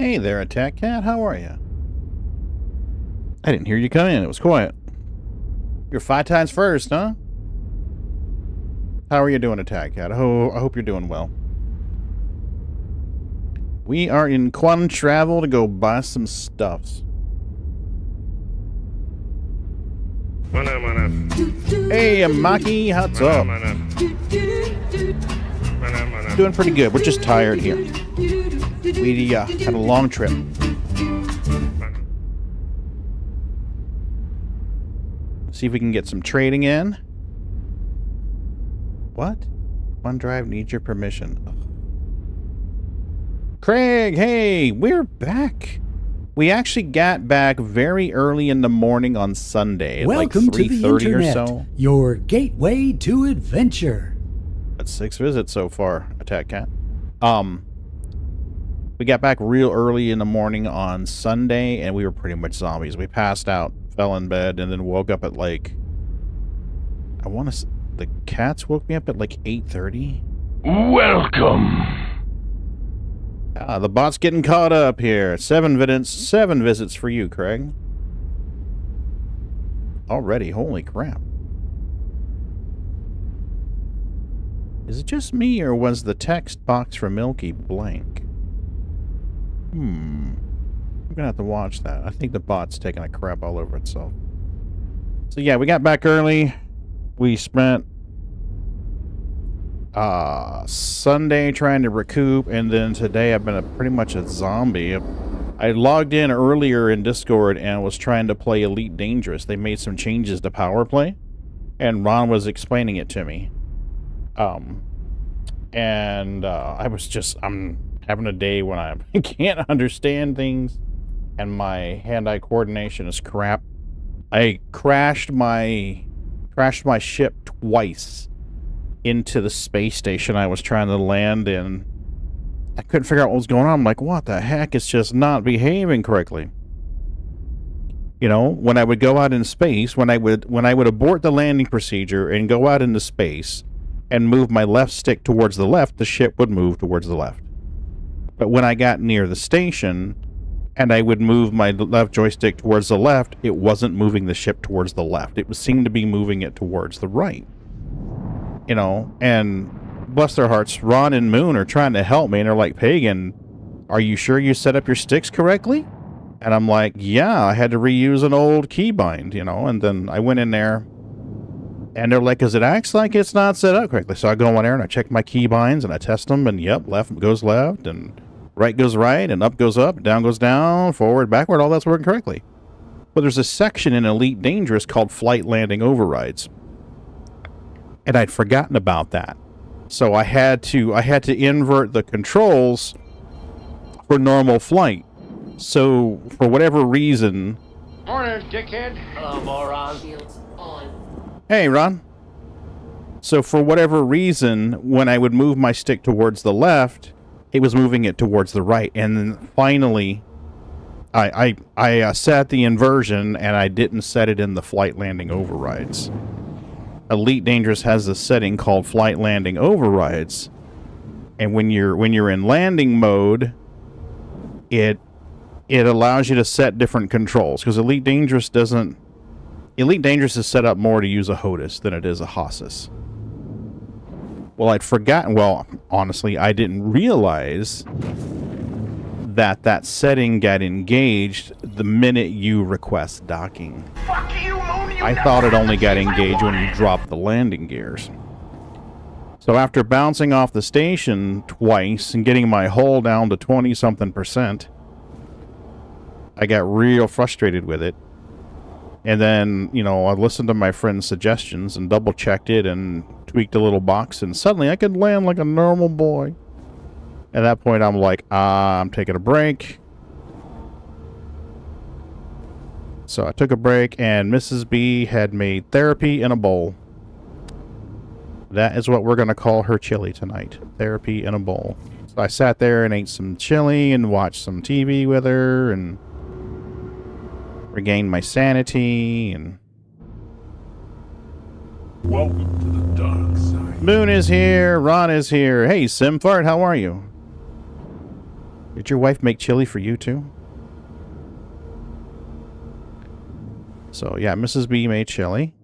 Hey there, Attack Cat. How are you? I didn't hear you come in. It was quiet. You're 5 times first, huh? How are you doing, Attack Cat? I hope you're doing well. We are in quantum travel to go buy some stuffs. Hey, Maki, what's up? Doing pretty good. We're just tired here. We had a long trip. See if we can get some trading in. What? OneDrive needs your permission. Ugh. Craig, hey, we're back. We actually got back very early in the morning on Sunday. Welcome like to the 3:30 internet, or so. your gateway to adventure. That's 6 visits so far, Attack Cat. We got back real early in the morning on Sunday, and we were pretty much zombies. We passed out, fell in bed, and then woke up at like... the cats woke me up at like 8:30. Welcome. The bot's getting caught up here. 7 visits for you, Craig. Already, holy crap. Is it just me, or was the text box for Milky blank? I'm gonna have to watch that. I think the bot's taking a crap all over itself. So yeah, we got back early. We spent Sunday trying to recoup, and then today I've been pretty much a zombie. I logged in earlier in Discord and was trying to play Elite Dangerous. They made some changes to power play, and Ron was explaining it to me. I'm having a day when I can't understand things, and my hand-eye coordination is crap. I crashed my ship twice into the space station I was trying to land in. I couldn't figure out what was going on. I'm like, what the heck? It's just not behaving correctly. You know, when I would go out in space, when I would abort the landing procedure and go out into space and move my left stick towards the left, the ship would move towards the left. But when I got near the station and I would move my left joystick towards the left, it wasn't moving the ship towards the left. It seemed to be moving it towards the right. You know, and bless their hearts, Ron and Moon are trying to help me, and they're like, Pagan, are you sure you set up your sticks correctly? And I'm like, yeah, I had to reuse an old keybind, you know, and then I went in there, and they're like, because it acts like it's not set up correctly. So I go in there, and I check my keybinds, and I test them, and yep, left goes left, and right goes right, and up goes up, down goes down, forward, backward, all that's working correctly. But there's a section in Elite Dangerous called Flight Landing Overrides. And I'd forgotten about that. So I had to invert the controls for normal flight. So for whatever reason... Morning, dickhead. Hello, moron. Hey, Ron. So for whatever reason, when I would move my stick towards the left, it was moving it towards the right. And then finally, I set the inversion, and I didn't set it in the Flight Landing Overrides. Elite Dangerous has this setting called Flight Landing Overrides, and when you're in landing mode, it allows you to set different controls, because Elite Dangerous is set up more to use a HOTAS than it is a HOSIS. Well, I'd forgotten. Well, honestly, I didn't realize that setting got engaged the minute you request docking. Fuck you, Moon. I thought it only got engaged when you dropped the landing gears. So after bouncing off the station twice and getting my hull down to 20-something%, I got real frustrated with it. And then, you know, I listened to my friend's suggestions and double-checked it and tweaked a little box, and suddenly I could land like a normal boy. At that point, I'm like, I'm taking a break. So I took a break, and Mrs. B had made therapy in a bowl. That is what we're going to call her chili tonight. Therapy in a bowl. So I sat there and ate some chili and watched some TV with her and regained my sanity. And Welcome to the dark side. Moon is here. Ron is here. Hey, Simfart, how are you? Did your wife make chili for you too? So yeah, Mrs. B made chili.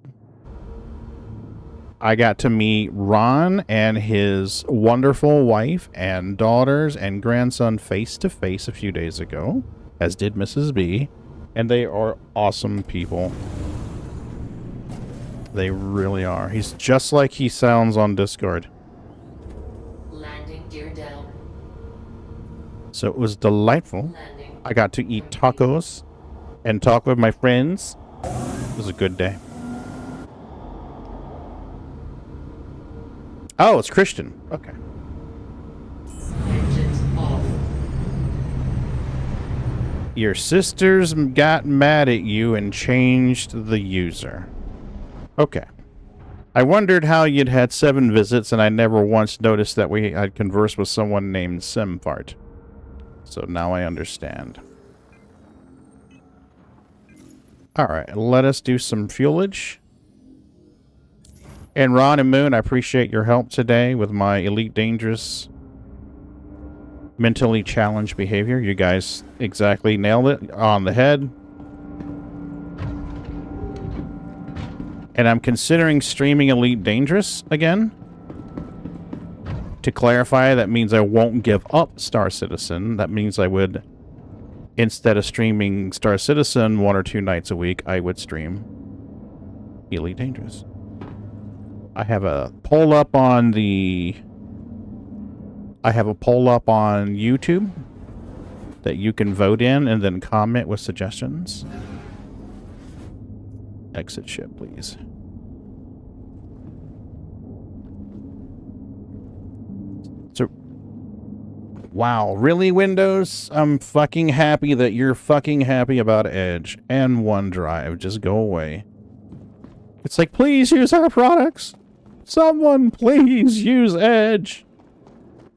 I got to meet Ron and his wonderful wife and daughters and grandson face to face a few days ago, as did Mrs. B, and they are awesome people. They really are. He's just like he sounds on Discord. Landing gear down. So it was delightful. I got to eat tacos and talk with my friends. It was a good day. Oh, it's Christian. Okay. Engines off. Your sisters got mad at you and changed the user. Okay. I wondered how you'd had 7 visits and I never once noticed that we had conversed with someone named Simfart. So now I understand. Alright, let us do some fuelage. And Ron and Moon, I appreciate your help today with my Elite Dangerous mentally challenged behavior. You guys exactly nailed it on the head. And I'm considering streaming Elite Dangerous again. To clarify, that means I won't give up Star Citizen. That means I would, instead of streaming Star Citizen 1 or 2 nights a week, I would stream Elite Dangerous. I have a poll up on YouTube that you can vote in and then comment with suggestions. Exit ship, please. So, wow, really, Windows? I'm fucking happy that you're fucking happy about Edge and OneDrive. Just go away. It's like, please use our products. Someone please use Edge.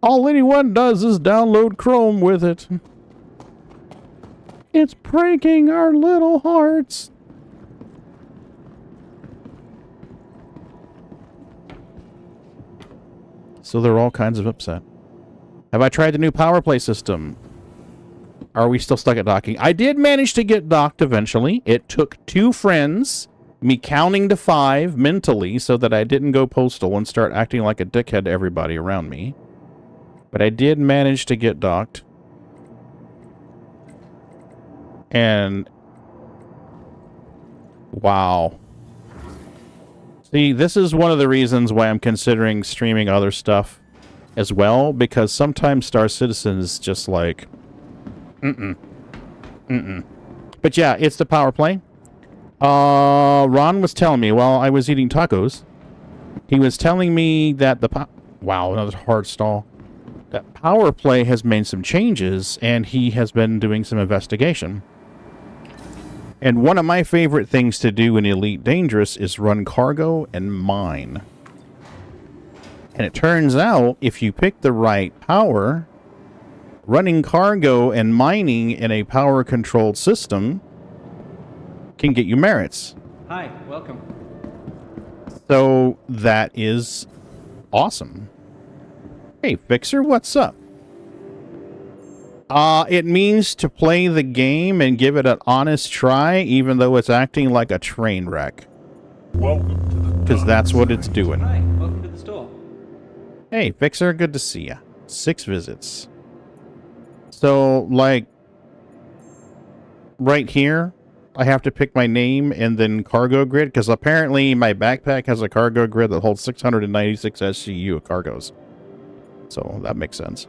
All anyone does is download Chrome with it. It's breaking our little hearts. So they're all kinds of upset. Have I tried the new power play system? Are we still stuck at docking? I did manage to get docked eventually. It took 2 friends, me counting to 5 mentally so that I didn't go postal and start acting like a dickhead to everybody around me. But I did manage to get docked. And wow. See, this is one of the reasons why I'm considering streaming other stuff as well, because sometimes Star Citizen is just like, But yeah, it's the power play. Ron was telling me while I was eating tacos, he was telling me that wow, another hard stall. That power play has made some changes, and he has been doing some investigation. And one of my favorite things to do in Elite Dangerous is run cargo and mine. And it turns out, if you pick the right power, running cargo and mining in a power-controlled system can get you merits. Hi, welcome. So that is awesome. Hey, Fixer, what's up? It means to play the game and give it an honest try, even though it's acting like a train wreck. Welcome to the Because that's what it's doing. Hi, welcome to the store. Hey, Fixer, good to see ya. 6 visits. So, like, right here, I have to pick my name and then cargo grid, because apparently my backpack has a cargo grid that holds 696 SCU of cargoes. So, that makes sense.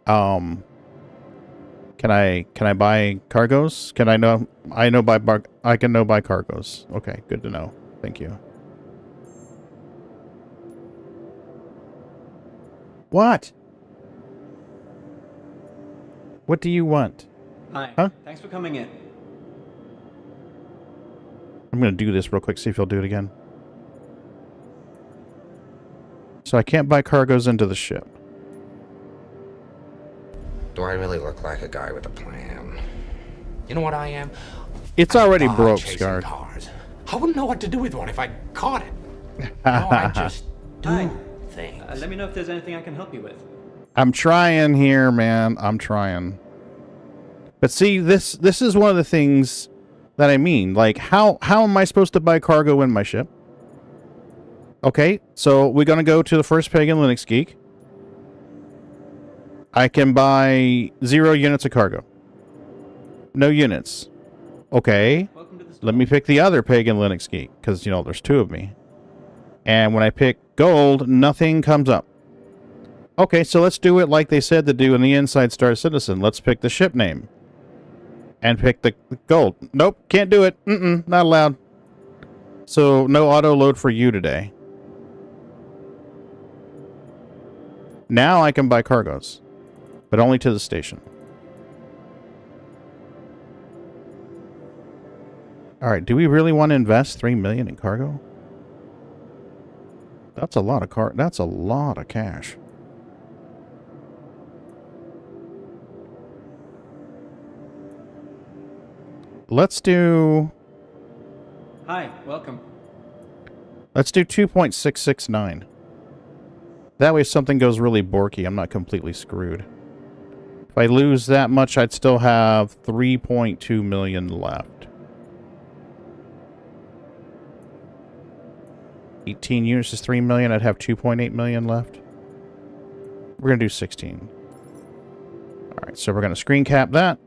Can I buy cargoes? Can I know I can buy cargoes. Okay, good to know. Thank you. What? What do you want? Hi, Huh? thanks for coming in. I'm gonna do this real quick, see if he'll do it again. So I can't buy cargoes into the ship. Do I really look like a guy with a plan? You know what I am? It's I'm a already dog broke, chasing Scar. cars. I wouldn't know what to do with one if I caught it. No, I just do Hi. things. Let me know if there's anything I can help you with. I'm trying here, man. I'm trying. But see, this is one of the things that I mean. Like, how am I supposed to buy cargo in my ship? Okay, so we're going to go to the first PaganLinuxGeek. I can buy 0 units of cargo. No units. Okay, let me pick the other PaganLinuxGeek, because, you know, there's 2 of me. And when I pick gold, nothing comes up. Okay, so let's do it like they said to do in the Inside Star Citizen. Let's pick the ship name. And pick the gold. Nope, can't do it. Not allowed. So, no auto load for you today. Now I can buy cargoes. But only to the station. Alright, do we really want to invest $3 million in cargo? That's a lot of that's a lot of cash. Let's do... Hi, welcome. Let's do 2.669. That way if something goes really borky, I'm not completely screwed. If I lose that much, I'd still have 3.2 million left. 18 units is 3 million. I'd have 2.8 million left. We're going to do 16. Alright, so we're going to screen cap that.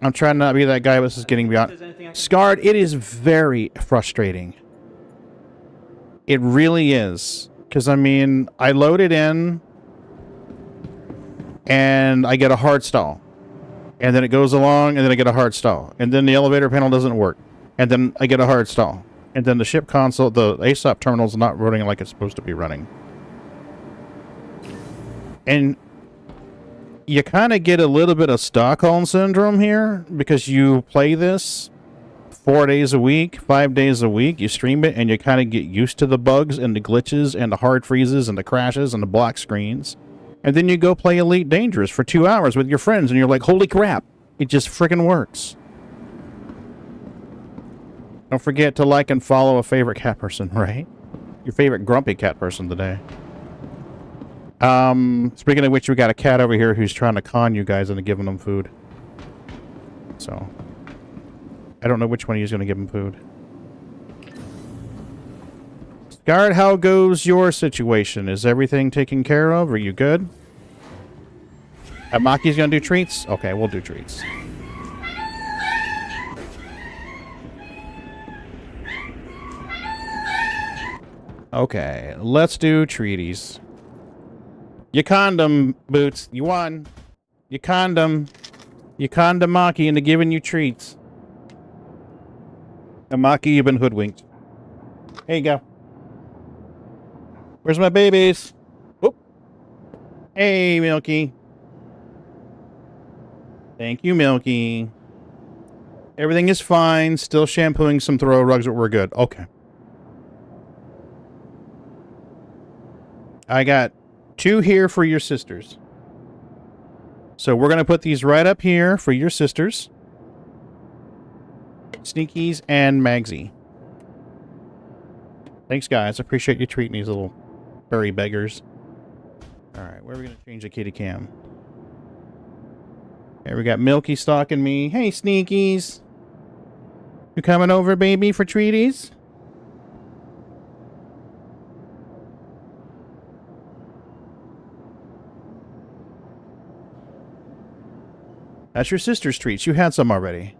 I'm trying not to be that guy, but this is getting beyond. Scarred, it is very frustrating. It really is. Because, I mean, I load it in, and I get a hard stall. And then it goes along, and then I get a hard stall. And then the elevator panel doesn't work. And then I get a hard stall. And then the ship console, the ASOP terminal is not running like it's supposed to be running. And you kind of get a little bit of Stockholm Syndrome here, because you play this 4 days a week, 5 days a week, you stream it, and you kind of get used to the bugs and the glitches and the hard freezes and the crashes and the black screens. And then you go play Elite Dangerous for 2 hours with your friends, and you're like, holy crap, it just freaking works. Don't forget to like and follow a favorite cat person, right? Your favorite grumpy cat person today. Speaking of which, we got a cat over here who's trying to con you guys into giving them food. So, I don't know which one of you is going to give him food. Scarred, how goes your situation? Is everything taken care of? Are you good? Maki's going to do treats? Okay, we'll do treats. Okay, let's do treaties. You condom, Boots. You won. You condom. You condom Maki into giving you treats. And Maki, you've been hoodwinked. Here you go. Where's my babies? Whoop. Hey, Milky. Thank you, Milky. Everything is fine. Still shampooing some throw rugs, but we're good. Okay. I got 2 here for your sisters. So we're going to put these right up here for your sisters. Sneakies and Magsy. Thanks, guys. I appreciate you treating these little furry beggars. Alright, where are we going to change the kitty cam? Here we got Milky stalking me. Hey, Sneakies. You coming over, baby, for treaties? That's your sister's treats. You had some already.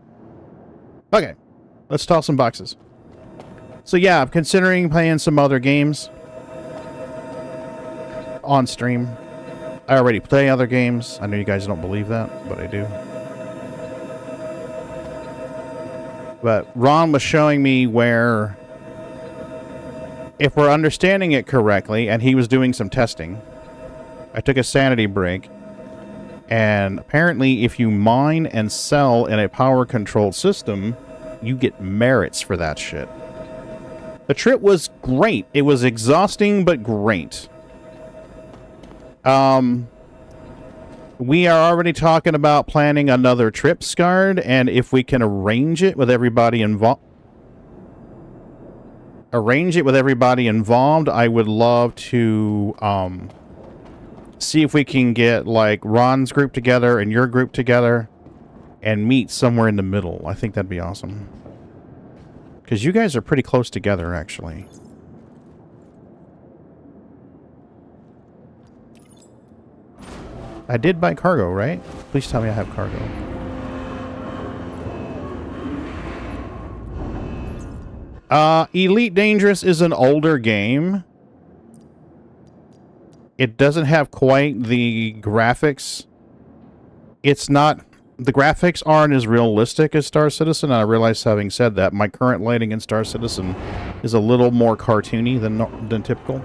Okay. Let's toss some boxes. So yeah, I'm considering playing some other games on stream. I already play other games. I know you guys don't believe that, but I do. But Ron was showing me where, if we're understanding it correctly, and he was doing some testing, I took a sanity break. And apparently, if you mine and sell in a power-controlled system, you get merits for that shit. The trip was great. It was exhausting, but great. We are already talking about planning another trip, Scarred, and if we can arrange it with everybody involved... I would love to, see if we can get like Ron's group together and your group together and meet somewhere in the middle. I think that'd be awesome. Because you guys are pretty close together, actually. I did buy cargo, right? Please tell me I have cargo. Elite Dangerous is an older game. It doesn't have quite the graphics. It's not... The graphics aren't as realistic as Star Citizen. And I realize, having said that, my current lighting in Star Citizen is a little more cartoony than typical.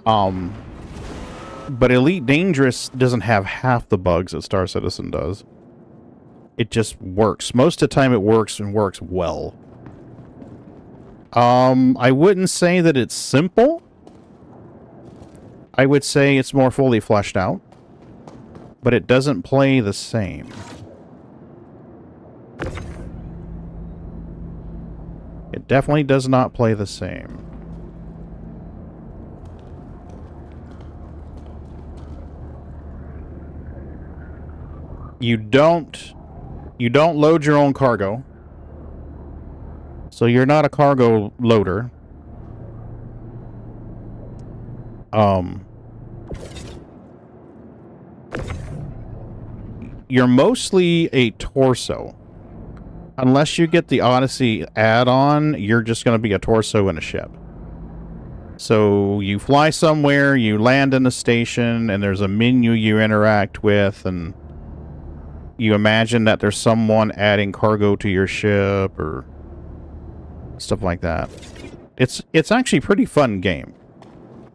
But Elite Dangerous doesn't have half the bugs that Star Citizen does. It just works. Most of the time it works and works well. I wouldn't say that it's simple. I would say it's more fully fleshed out. But it doesn't play the same. It definitely does not play the same. You don't load your own cargo. So you're not a cargo loader. You're mostly a torso. Unless you get the Odyssey add-on, you're just going to be a torso in a ship. So you fly somewhere, you land in a station, and there's a menu you interact with, and you imagine that there's someone adding cargo to your ship, or stuff like that. It's actually a pretty fun game.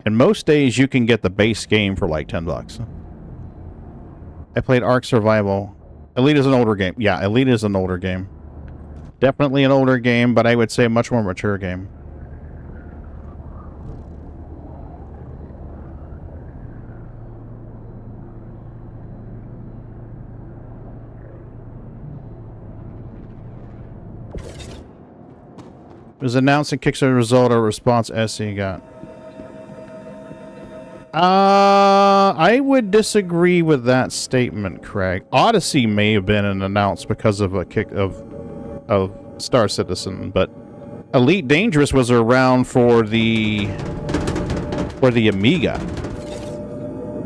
And most days you can get the base game for like $10. I played Ark Survival. Elite is an older game. Yeah, Elite is an older game. Definitely an older game, but I would say a much more mature game. It was announced in Kickstarter result or response SE got. I would disagree with that statement, Craig. Odyssey may have been an announced because of a kick of Star Citizen, but Elite Dangerous was around for the Amiga.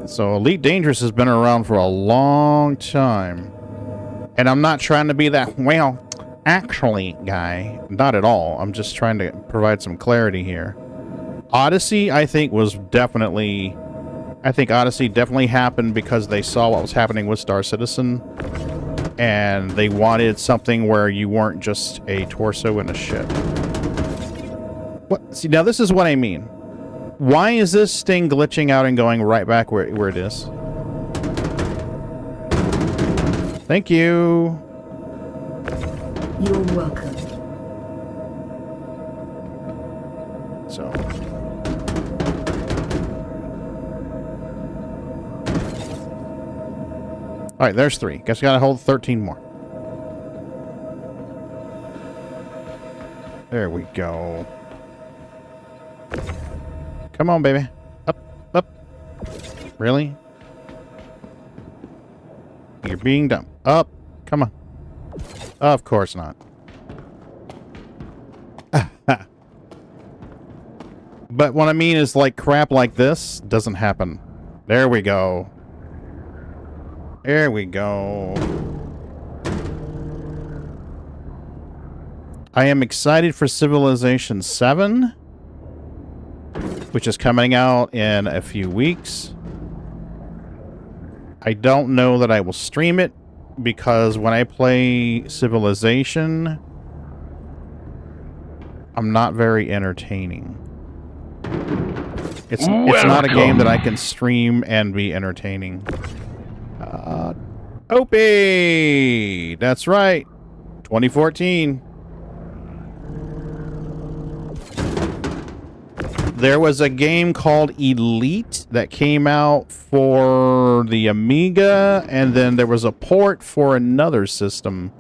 So Elite Dangerous has been around for a long time. And I'm not trying to be that, well, actually guy. Not at all. I'm just trying to provide some clarity here. Odyssey, I think Odyssey definitely happened because they saw what was happening with Star Citizen, and they wanted something where you weren't just a torso in a ship. What? See, now this is what I mean. Why is this thing glitching out and going right back where it is? Thank you. You're welcome. So... Alright, there's 3. Guess we gotta hold 13 more. There we go. Come on, baby. Up, up. Really? You're being dumb. Up. Come on. Of course not. But what I mean is, like, crap like this doesn't happen. There we go. There we go. I am excited for Civilization 7, which is coming out in a few weeks. I don't know that I will stream it, because when I play Civilization, I'm not very entertaining. It's not a game that I can stream and be entertaining. Opie! That's right. 2014. There was a game called Elite that came out for the Amiga, and then there was a port for another system.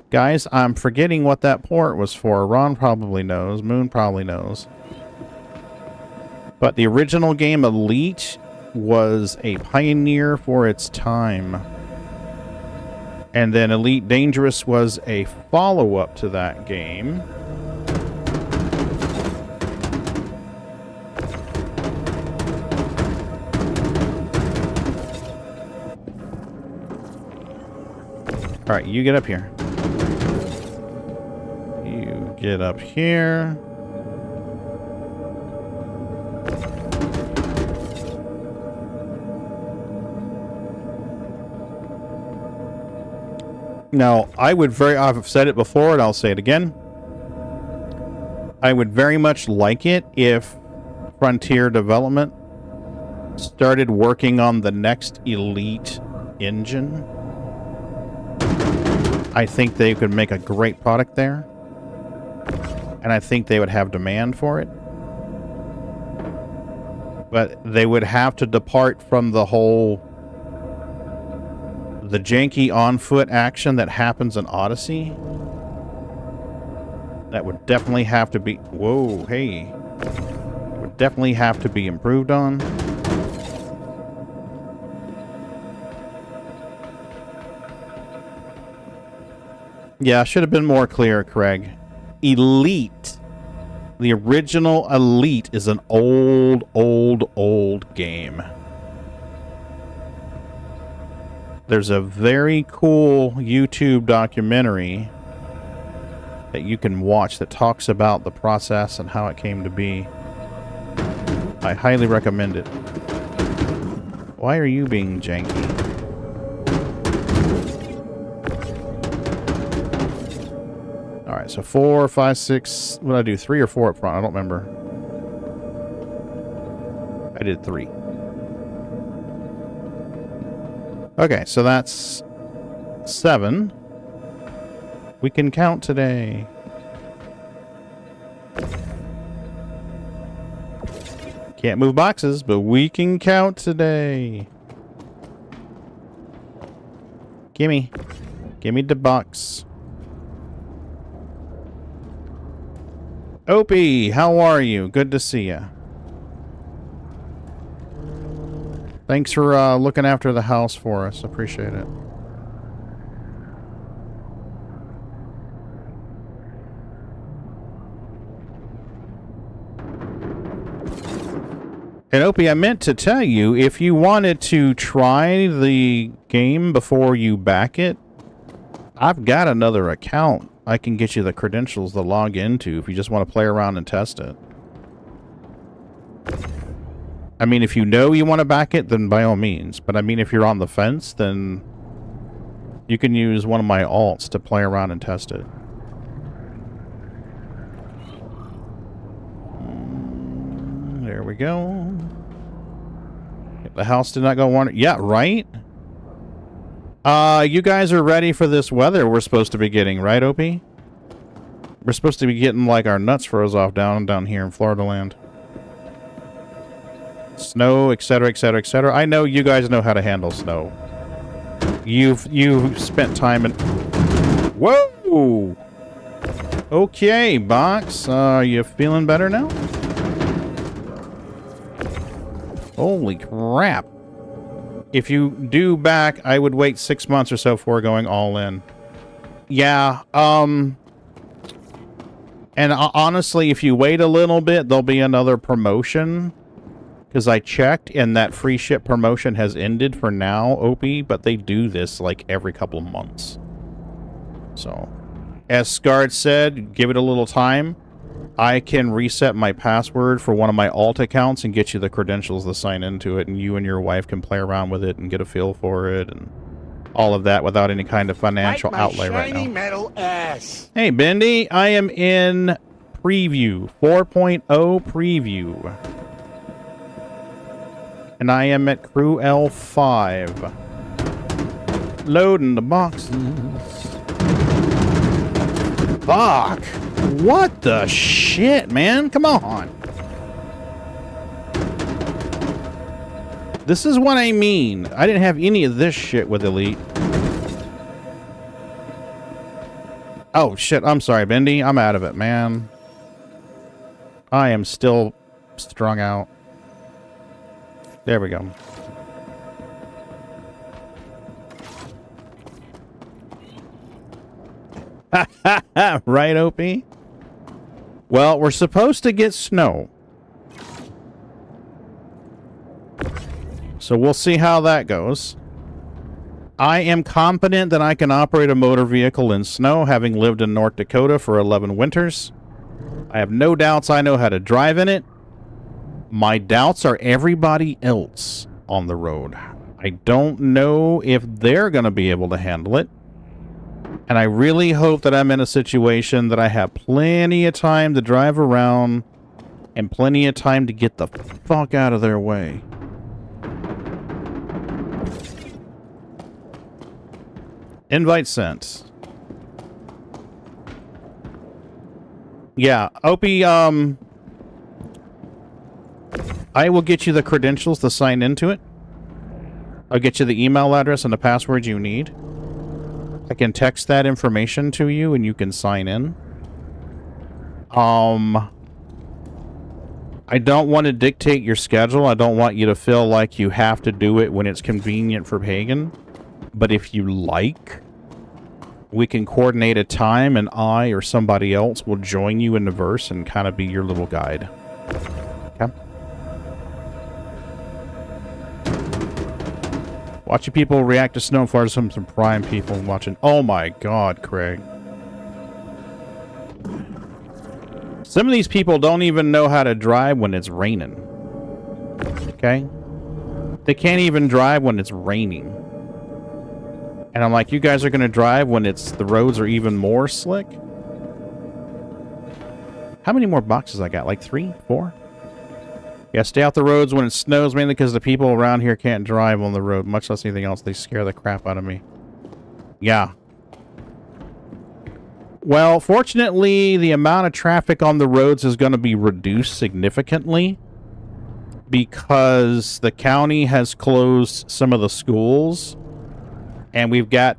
Guys, I'm forgetting what that port was for. Ron probably knows. Moon probably knows. But the original game, Elite, was a pioneer for its time. And then Elite Dangerous was a follow-up to that game. Alright, you get up here. You get up here. Now, I've said it before and I'll say it again. I would very much like it if Frontier Development started working on the next Elite engine. I think they could make a great product there. And I think they would have demand for it. But they would have to depart from the janky on-foot action that happens in Odyssey. That would definitely have to be... Whoa, hey. Would definitely have to be improved on. Yeah, I should have been more clear, Craig. Elite. The original Elite is an old game. There's a very cool YouTube documentary that you can watch that talks about the process and how it came to be. I highly recommend it. Why are you being janky? Alright, so 4, 5, 6... What did I do? 3 or 4 up front? I don't remember. I did 3. Okay, so that's 7. We can count today. Can't move boxes, but we can count today. Gimme. Gimme the box. Opie, how are you? Good to see ya. Thanks for looking after the house for us. Appreciate it. And Opie, I meant to tell you, if you wanted to try the game before you back it, I've got another account I can get you the credentials to log into if you just want to play around and test it. I mean, if you know you want to back it, then by all means. But I mean, if you're on the fence, then you can use one of my alts to play around and test it. There we go. The house did not go wander. Yeah, right? You guys are ready for this weather we're supposed to be getting, right, Opie? We're supposed to be getting, like, our nuts froze off down here in Florida land. Snow, etc., etc., etc. I know you guys know how to handle snow. You've spent time in... Whoa! Okay, Box. You feeling better now? Holy crap. If you do back, I would wait 6 months or so before going all in. Yeah, and honestly, if you wait a little bit, there'll be another promotion. Because I checked, and that free ship promotion has ended for now, Opie, but they do this, like, every couple of months. So, as Scard said, give it a little time. I can reset my password for one of my alt accounts and get you the credentials to sign into it, and you and your wife can play around with it and get a feel for it, and all of that without any kind of financial outlay right now. Metal ass. Hey, Bendy, I am in preview, 4.0 preview. And I am at CRU-L5. Loading the boxes. Fuck! What the shit, man? Come on. This is what I mean. I didn't have any of this shit with Elite. Oh, shit. I'm sorry, Bendy. I'm out of it, man. I am still strung out. There we go. Right, OP? Well, we're supposed to get snow. So we'll see how that goes. I am confident that I can operate a motor vehicle in snow, having lived in North Dakota for 11 winters. I have no doubts I know how to drive in it. My doubts are everybody else on the road. I don't know if they're going to be able to handle it. And I really hope that I'm in a situation that I have plenty of time to drive around and plenty of time to get the fuck out of their way. Invite sent. Yeah, Opie, I will get you the credentials to sign into it. I'll get you the email address and the password you need. I can text that information to you and you can sign in. I don't want to dictate your schedule. I don't want you to feel like you have to do it when it's convenient for Pagan. But if you like, we can coordinate a time and I or somebody else will join you in the verse and kind of be your little guide. Okay? Watching people react to snowfall, some prime people watching. Oh my god, Craig. Some of these people don't even know how to drive when it's raining. Okay? They can't even drive when it's raining. And I'm like, you guys are going to drive when the roads are even more slick? How many more boxes I got? Like 3? 4? Yeah, stay off the roads when it snows, mainly because the people around here can't drive on the road, much less anything else. They scare the crap out of me. Yeah. Well, fortunately, the amount of traffic on the roads is going to be reduced significantly because the county has closed some of the schools. And we've got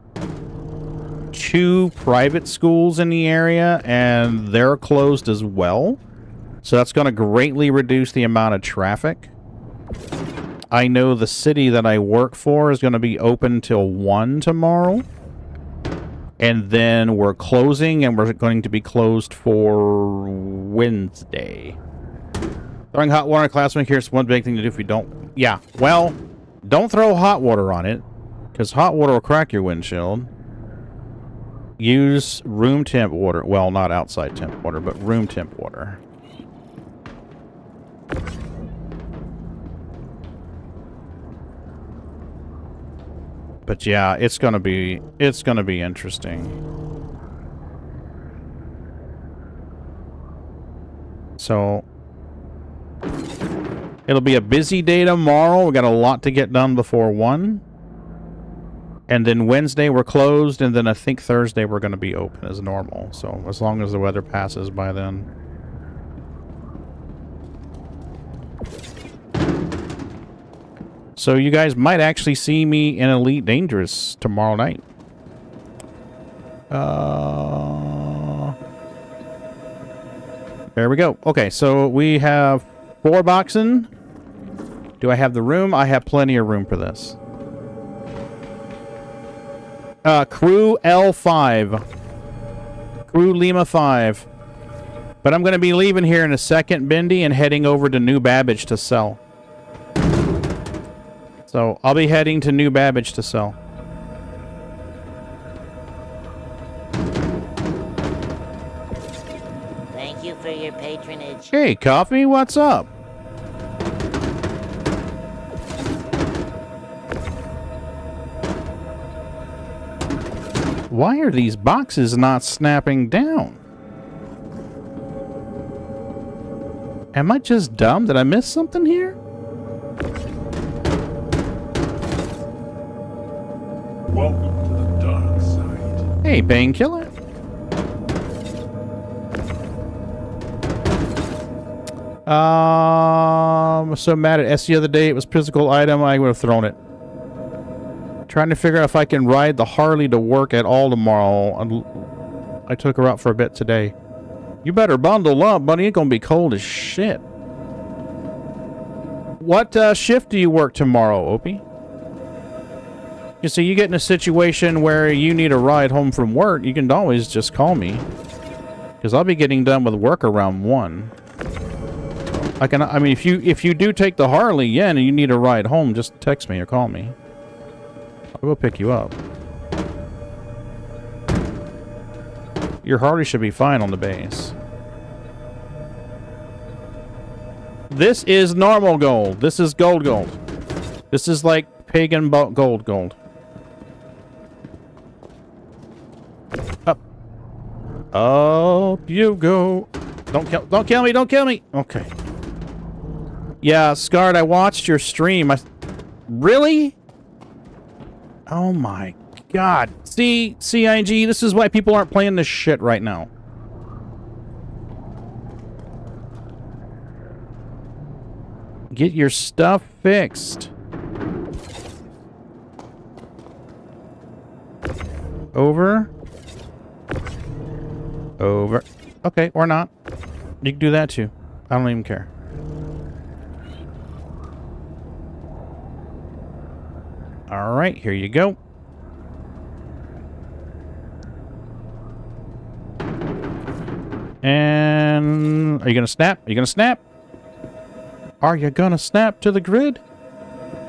2 private schools in the area, and they're closed as well. So that's going to greatly reduce the amount of traffic. I know the city that I work for is going to be open till 1 tomorrow. And then we're closing, and we're going to be closed for Wednesday. Throwing hot water in a classroom here's one big thing to do if you don't... Yeah, well, don't throw hot water on it. Because hot water will crack your windshield. Use room temp water. Well, not outside temp water, but room temp water. But yeah, it's gonna be interesting. So it'll be a busy day tomorrow. We got a lot to get done before 1. And then Wednesday we're closed, and then I think Thursday we're going to be open as normal. So as long as the weather passes by then. So you guys might actually see me in Elite Dangerous tomorrow night. There we go. Okay, so we have 4 boxing. Do I have the room? I have plenty of room for this. CRU-L5. CRU Lima 5. But I'm going to be leaving here in a second, Bendy, and heading over to New Babbage to sell. So, I'll be heading to New Babbage to sell. Thank you for your patronage. Hey, Coffee, what's up? Why are these boxes not snapping down? Am I just dumb? Did I miss something here? Welcome to the dark side. Hey, Painkiller. I'm so mad at S the other day. It was a physical item. I would have thrown it. Trying to figure out if I can ride the Harley to work at all tomorrow. I took her out for a bit today. You better bundle up, buddy. It's gonna be cold as shit. What shift do you work tomorrow, Opie? You see, you get in a situation where you need a ride home from work, you can always just call me. Because I'll be getting done with work around 1. I mean, if you do take the Harley, yeah, and you need a ride home, just text me or call me. I'll go pick you up. Your Harley should be fine on the base. This is normal gold. This is gold. This is like pagan gold. Up. Up you go. Don't kill me. Okay. Yeah, Scarred, I watched your stream. Really? Oh my god. See, CIG, this is why people aren't playing this shit right now. Get your stuff fixed. Over. Okay, or not. You can do that too. I don't even care. Alright, here you go. And... Are you gonna snap? Are you gonna snap? Are you gonna snap to the grid?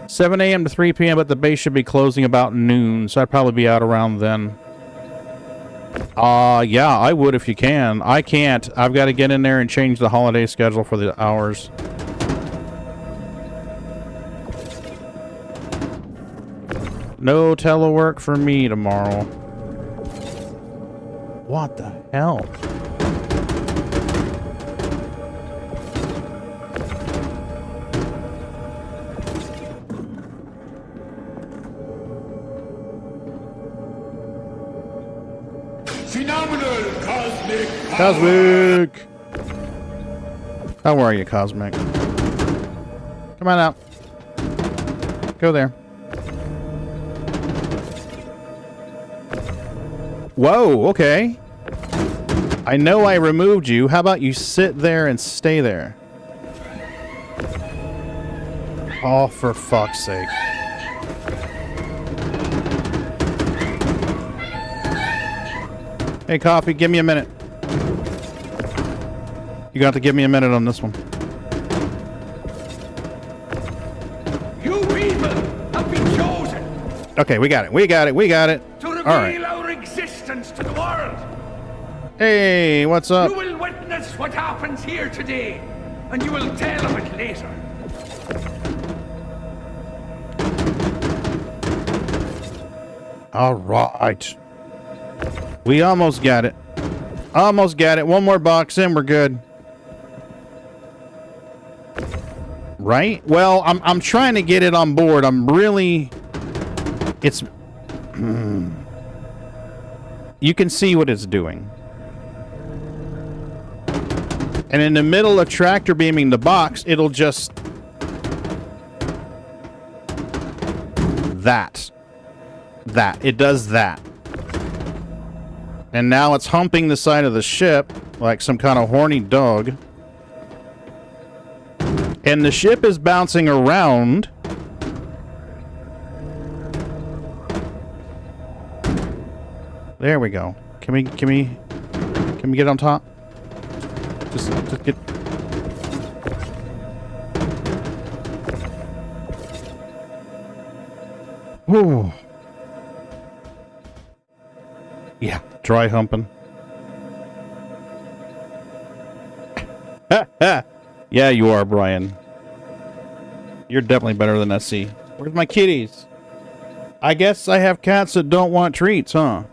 7 a.m. to 3 p.m., but the base should be closing about noon, so I'd probably be out around then. Yeah, I would if you can. I can't. I've got to get in there and change the holiday schedule for the hours. No telework for me tomorrow. What the hell? Phenomenal cosmic. Cosmic! How are you, Cosmic? Come on out. Go there. Whoa, okay. I know I removed you. How about you sit there and stay there? Oh, for fuck's sake. Hey, Coffee, give me a minute. You got to give me a minute on this one. You people have been chosen Okay, we got it. to reveal All right. our existence to the world. Hey, what's up? You will witness what happens here today, and you will tell of it later. All right. We almost got it. One more box in, we're good. Right? Well, I'm trying to get it on board. It's... You can see what it's doing. And in the middle of tractor beaming the box, it'll just... That. It does that. And now it's humping the side of the ship like some kind of horny dog. And the ship is bouncing around. There we go. Can we get on top? Just get... Whew. Yeah, dry humping. Yeah, you are, Brian. You're definitely better than SC. Where's my kitties? I guess I have cats that don't want treats, huh?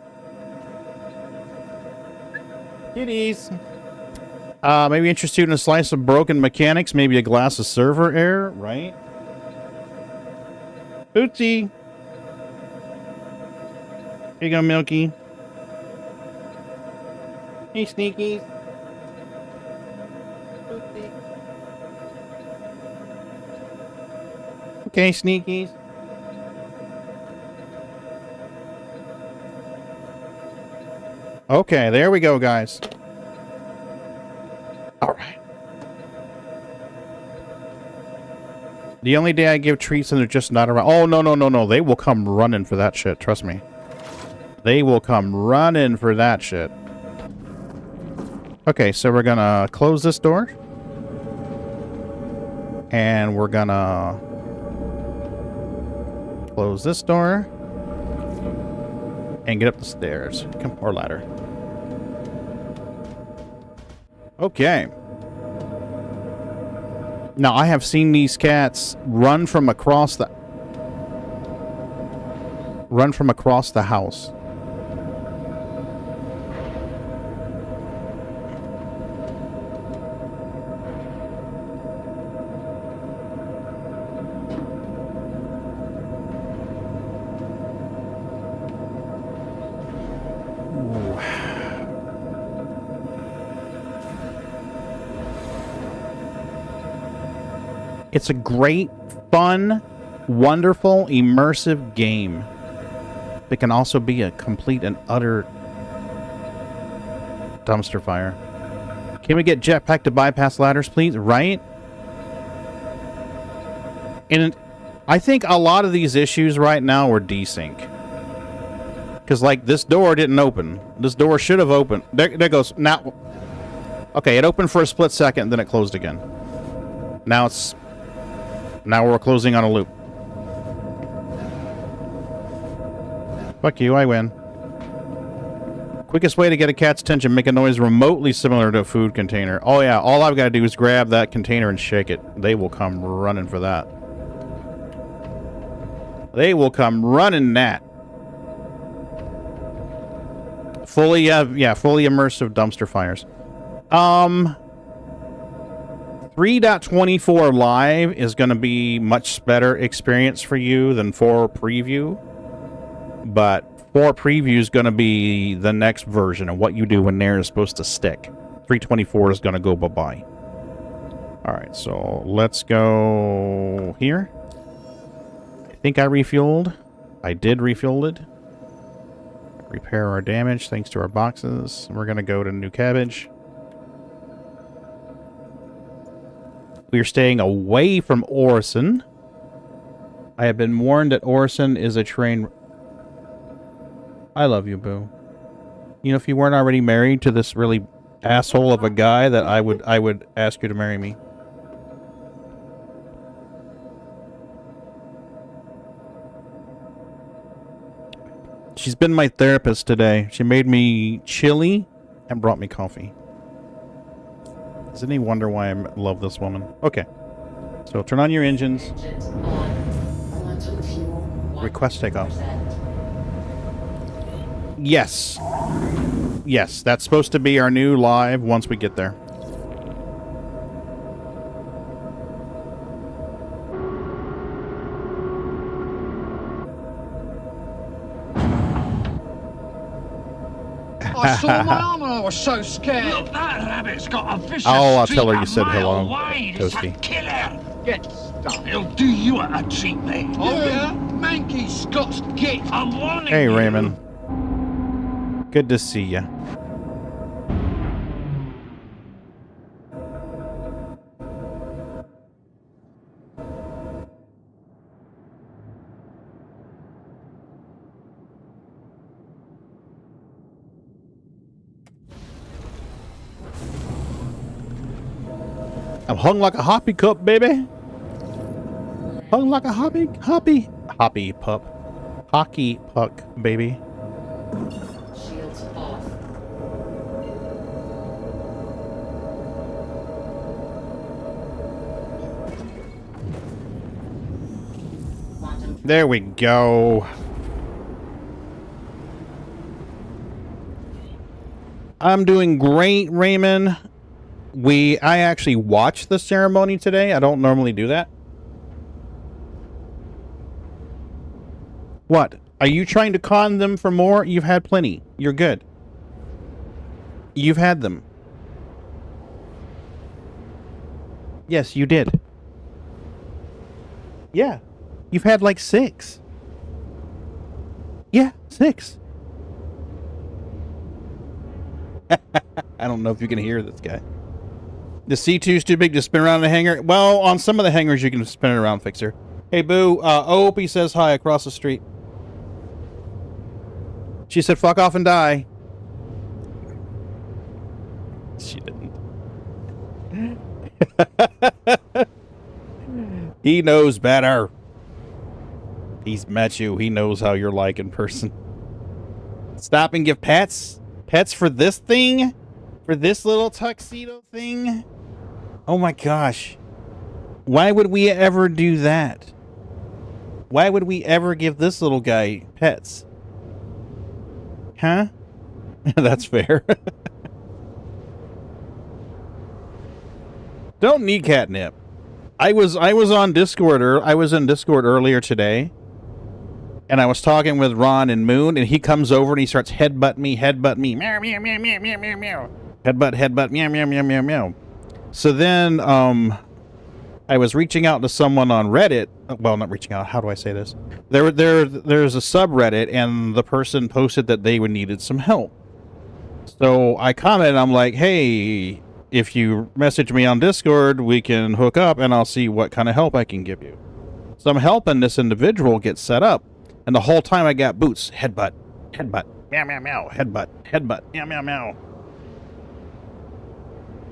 Kitties. Maybe interested in a slice of broken mechanics, maybe a glass of server air, right? Oopsie. Here you go, Milky. Hey, Sneakies. Oopsie. Okay, Sneakies. Okay, there we go, guys. All right. The only day I give treats and they're just not around. Oh, no, no, no, no. They will come running for that shit. Trust me. They will come running for that shit. Okay, so we're gonna close this door. And we're gonna close this door. And get up the stairs. Come, or ladder. Okay. Now, I have seen these cats run from across the house. It's a great, fun, wonderful, immersive game. It can also be a complete and utter dumpster fire. Can we get jetpack to bypass ladders, please? Right? And I think a lot of these issues right now are desync. Because, like, this door didn't open. This door should have opened. There goes. Now. Okay, it opened for a split second, then it closed again. Now it's... Now we're closing on a loop. Fuck you, I win. Quickest way to get a cat's attention, make a noise remotely similar to a food container. Oh yeah, all I've got to do is grab that container and shake it. They will come running for that. They will come running that. Fully, yeah, fully immersive dumpster fires. 3.24 live is going to be much better experience for you than 4 preview. But 4 preview is going to be the next version of what you do when Nair is supposed to stick. 3.24 is going to go bye-bye. Alright, so let's go here. I think I refueled. I did refuel it. Repair our damage thanks to our boxes. We're going to go to New Cabbage. We are staying away from Orison. I have been warned that Orison is a train... I love you, boo. You know, if you weren't already married to this really asshole of a guy, that I would ask you to marry me. She's been my therapist today. She made me chili and brought me coffee. Does any wonder why I love this woman? Okay. So turn on your engines. Engines on. Quantum fuel. Request takeoff. 1%. Yes. Yes, that's supposed to be our new live once we get there. I saw my arm and I was so scared. Look, that rabbit's got a vicious I'll streak tell her you a said mile hello, wide. It's a Toasty. killer. Get stuck. He'll do you a treat, mate. Oh yeah? Manky Scots git. I'm warning Hey, you. Raymond. Good to see ya. I'm hung like a hoppy cup, baby. Hung like a hoppy pup. Hockey puck, baby. Shields off. Quantum. There we go. I'm doing great, Raymond. I actually watched the ceremony today. I don't normally do that. What? Are you trying to con them for more? You've had plenty. You're good. You've had them. Yes, you did. Yeah. You've had like 6. Yeah, 6. I don't know if you can hear this guy. The C2's too big to spin around the hangar. Well, on some of the hangars you can spin it around, Fixer. Hey, Boo. Opie says hi across the street. She said, fuck off and die. She didn't. He knows better. He's met you. He knows how you're like in person. Stop and give pets? Pets for this thing? For this little tuxedo thing? Oh my gosh. Why would we ever do that? Why would we ever give this little guy pets? Huh? That's fair. Don't need catnip. I was on Discord, I was in Discord earlier today, and I was talking with Ron and Moon, and he comes over and he starts headbutt me, meow, meow, meow, meow, meow, meow, meow. Headbutt, meow, meow, meow, meow, meow. So then, I was reaching out to someone on Reddit. Well, not reaching out. How do I say this? There's a subreddit, and the person posted that they needed some help. So I commented, I'm like, hey, if you message me on Discord, we can hook up, and I'll see what kind of help I can give you. So I'm helping this individual get set up, and the whole time I got boots. Headbutt, meow, meow, meow, headbutt, meow, meow, meow.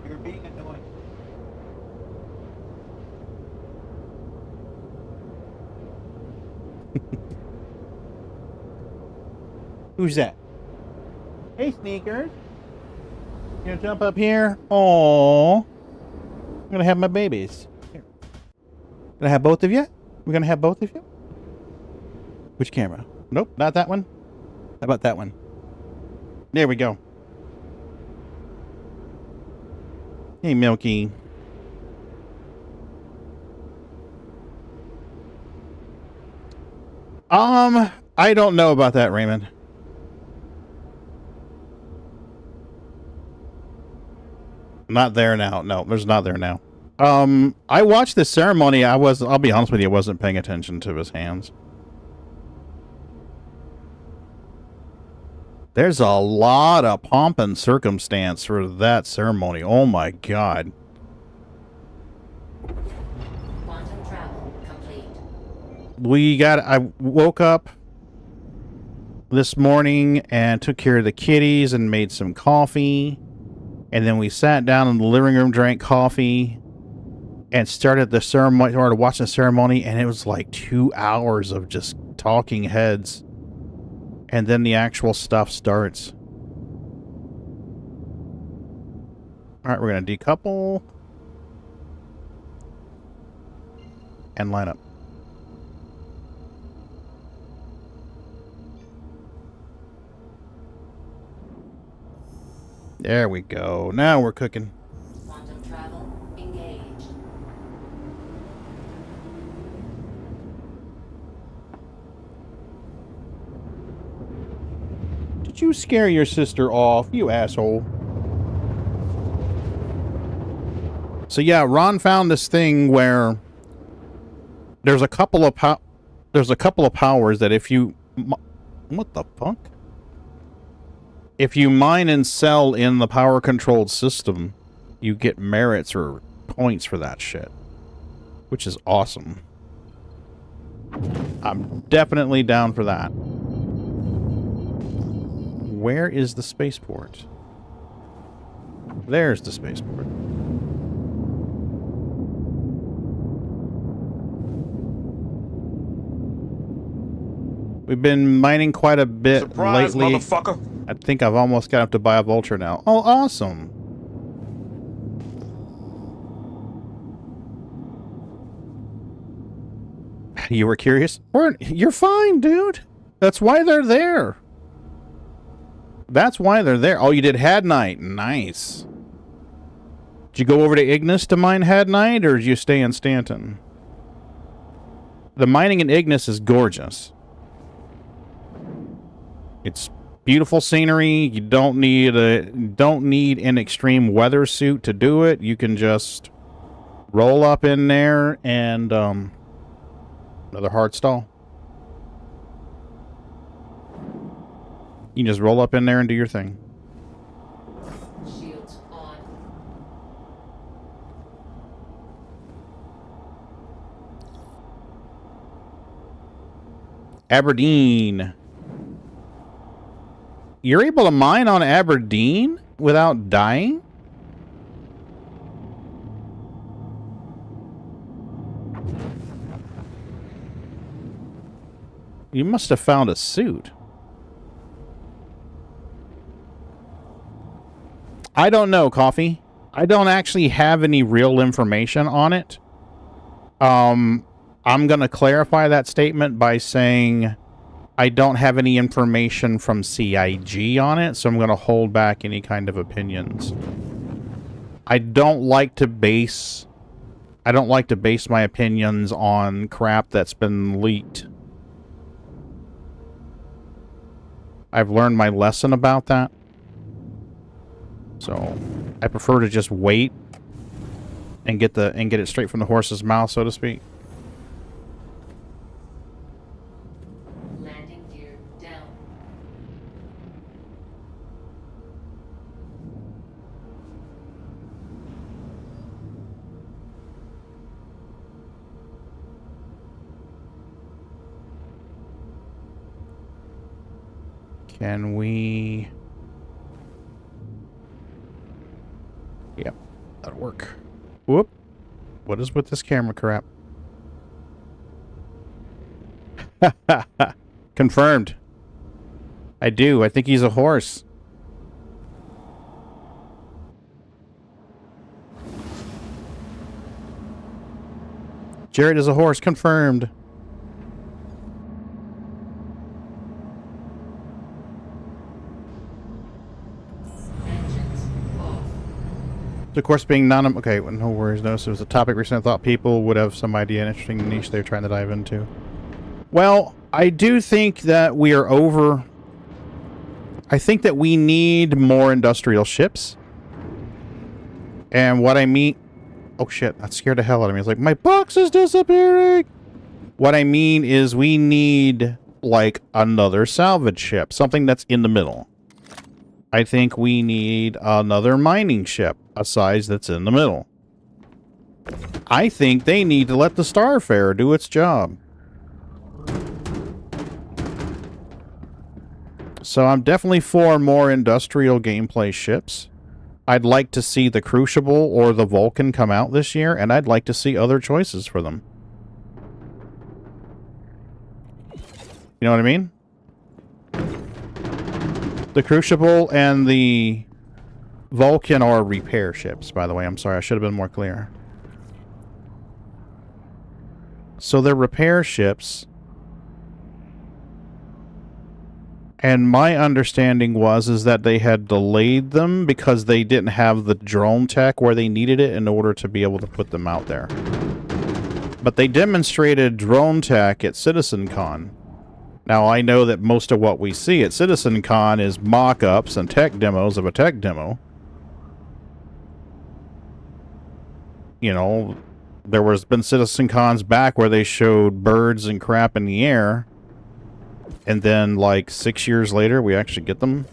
You're being annoying. Who's that? Hey, Sneakers. You gonna jump up here? Oh, I'm gonna have my babies. Here. Gonna have both of you? We're gonna have both of you? Which camera? Nope, not that one. How about that one? There we go. Hey, Milky. I don't know about that, Raymond. Not there now. No, there's not there now. I watched the ceremony. I'll be honest with you, I wasn't paying attention to his hands. There's a lot of pomp and circumstance for that ceremony. Oh my God. Quantum travel complete. I woke up this morning and took care of the kitties and made some coffee. And then we sat down in the living room, drank coffee, and started watching the ceremony, and it was like 2 hours of just talking heads. And then the actual stuff starts. Alright, we're going to decouple. And line up. There we go. Now we're cooking. Quantum travel engaged. Did you scare your sister off, you asshole? So yeah, Ron found this thing where there's a couple of powers that if you... What the fuck? If you mine and sell in the power-controlled system, you get merits or points for that shit. Which is awesome. I'm definitely down for that. Where is the spaceport? There's the spaceport. We've been mining quite a bit Surprise, lately. motherfucker. I think I've almost got up to buy a vulture now. Oh, awesome. You were curious? You're fine, dude. That's why they're there. That's why they're there. Oh, you did Hadnite. Nice. Did you go over to Ignis to mine Hadnite, or did you stay in Stanton? The mining in Ignis is gorgeous. It's beautiful scenery. You don't need an extreme weather suit to do it. You can just roll up in there and another hard stall. You can just roll up in there and do your thing. Shields on. Aberdeen. You're able to mine on Aberdeen without dying? You must have found a suit. I don't know, Coffee. I don't actually have any real information on it. I'm going to clarify that statement by saying I don't have any information from CIG on it, so I'm going to hold back any kind of opinions. I don't like to base my opinions on crap that's been leaked. I've learned my lesson about that. So I prefer to just wait and get it straight from the horse's mouth, so to speak. Landing gear down. Can we... Yep, that'll work. Whoop. What is with this camera crap? Confirmed. I do. I think he's a horse. Jared is a horse. Confirmed. Of course, being okay, well, no worries. No, so it was a topic recently I thought people would have some idea, an interesting niche they're trying to dive into. Well, I do think that we are over. I think that we need more industrial ships. And what I mean... Oh, shit. That scared the hell out of me. It's like, my box is disappearing! What I mean is we need, like, another salvage ship. Something that's in the middle. I think we need another mining ship, a size that's in the middle. I think they need to let the Starfarer do its job. So I'm definitely for more industrial gameplay ships. I'd like to see the Crucible or the Vulcan come out this year, and I'd like to see other choices for them. You know what I mean? The Crucible and the Vulcan are repair ships, by the way. I'm sorry, I should have been more clear. So they're repair ships. And my understanding is that they had delayed them because they didn't have the drone tech where they needed it in order to be able to put them out there. But they demonstrated drone tech at CitizenCon. Now, I know that most of what we see at CitizenCon is mock-ups and tech demos of a tech demo. You know, there was been CitizenCons back where they showed birds and crap in the air. And then, like, 6 years later, we actually get them.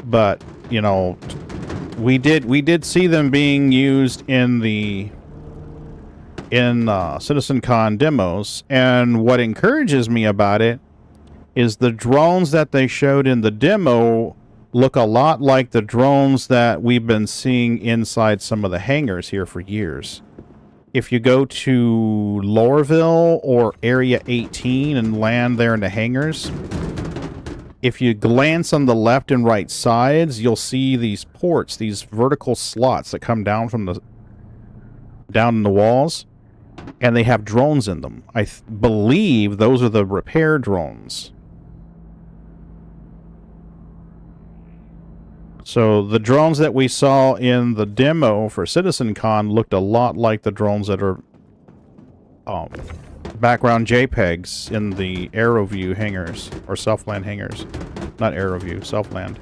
But, you know, we did see them being used in the... CitizenCon demos, and what encourages me about it is the drones that they showed in the demo look a lot like the drones that we've been seeing inside some of the hangars here for years. If you go to Lorville or Area 18 and land there in the hangars, if you glance on the left and right sides, you'll see these ports, these vertical slots that come down from the down in the walls. And they have drones in them. I believe those are the repair drones. So the drones that we saw in the demo for CitizenCon looked a lot like the drones that are background JPEGs in the AeroView hangars, or Selfland hangars. Not AeroView, Selfland.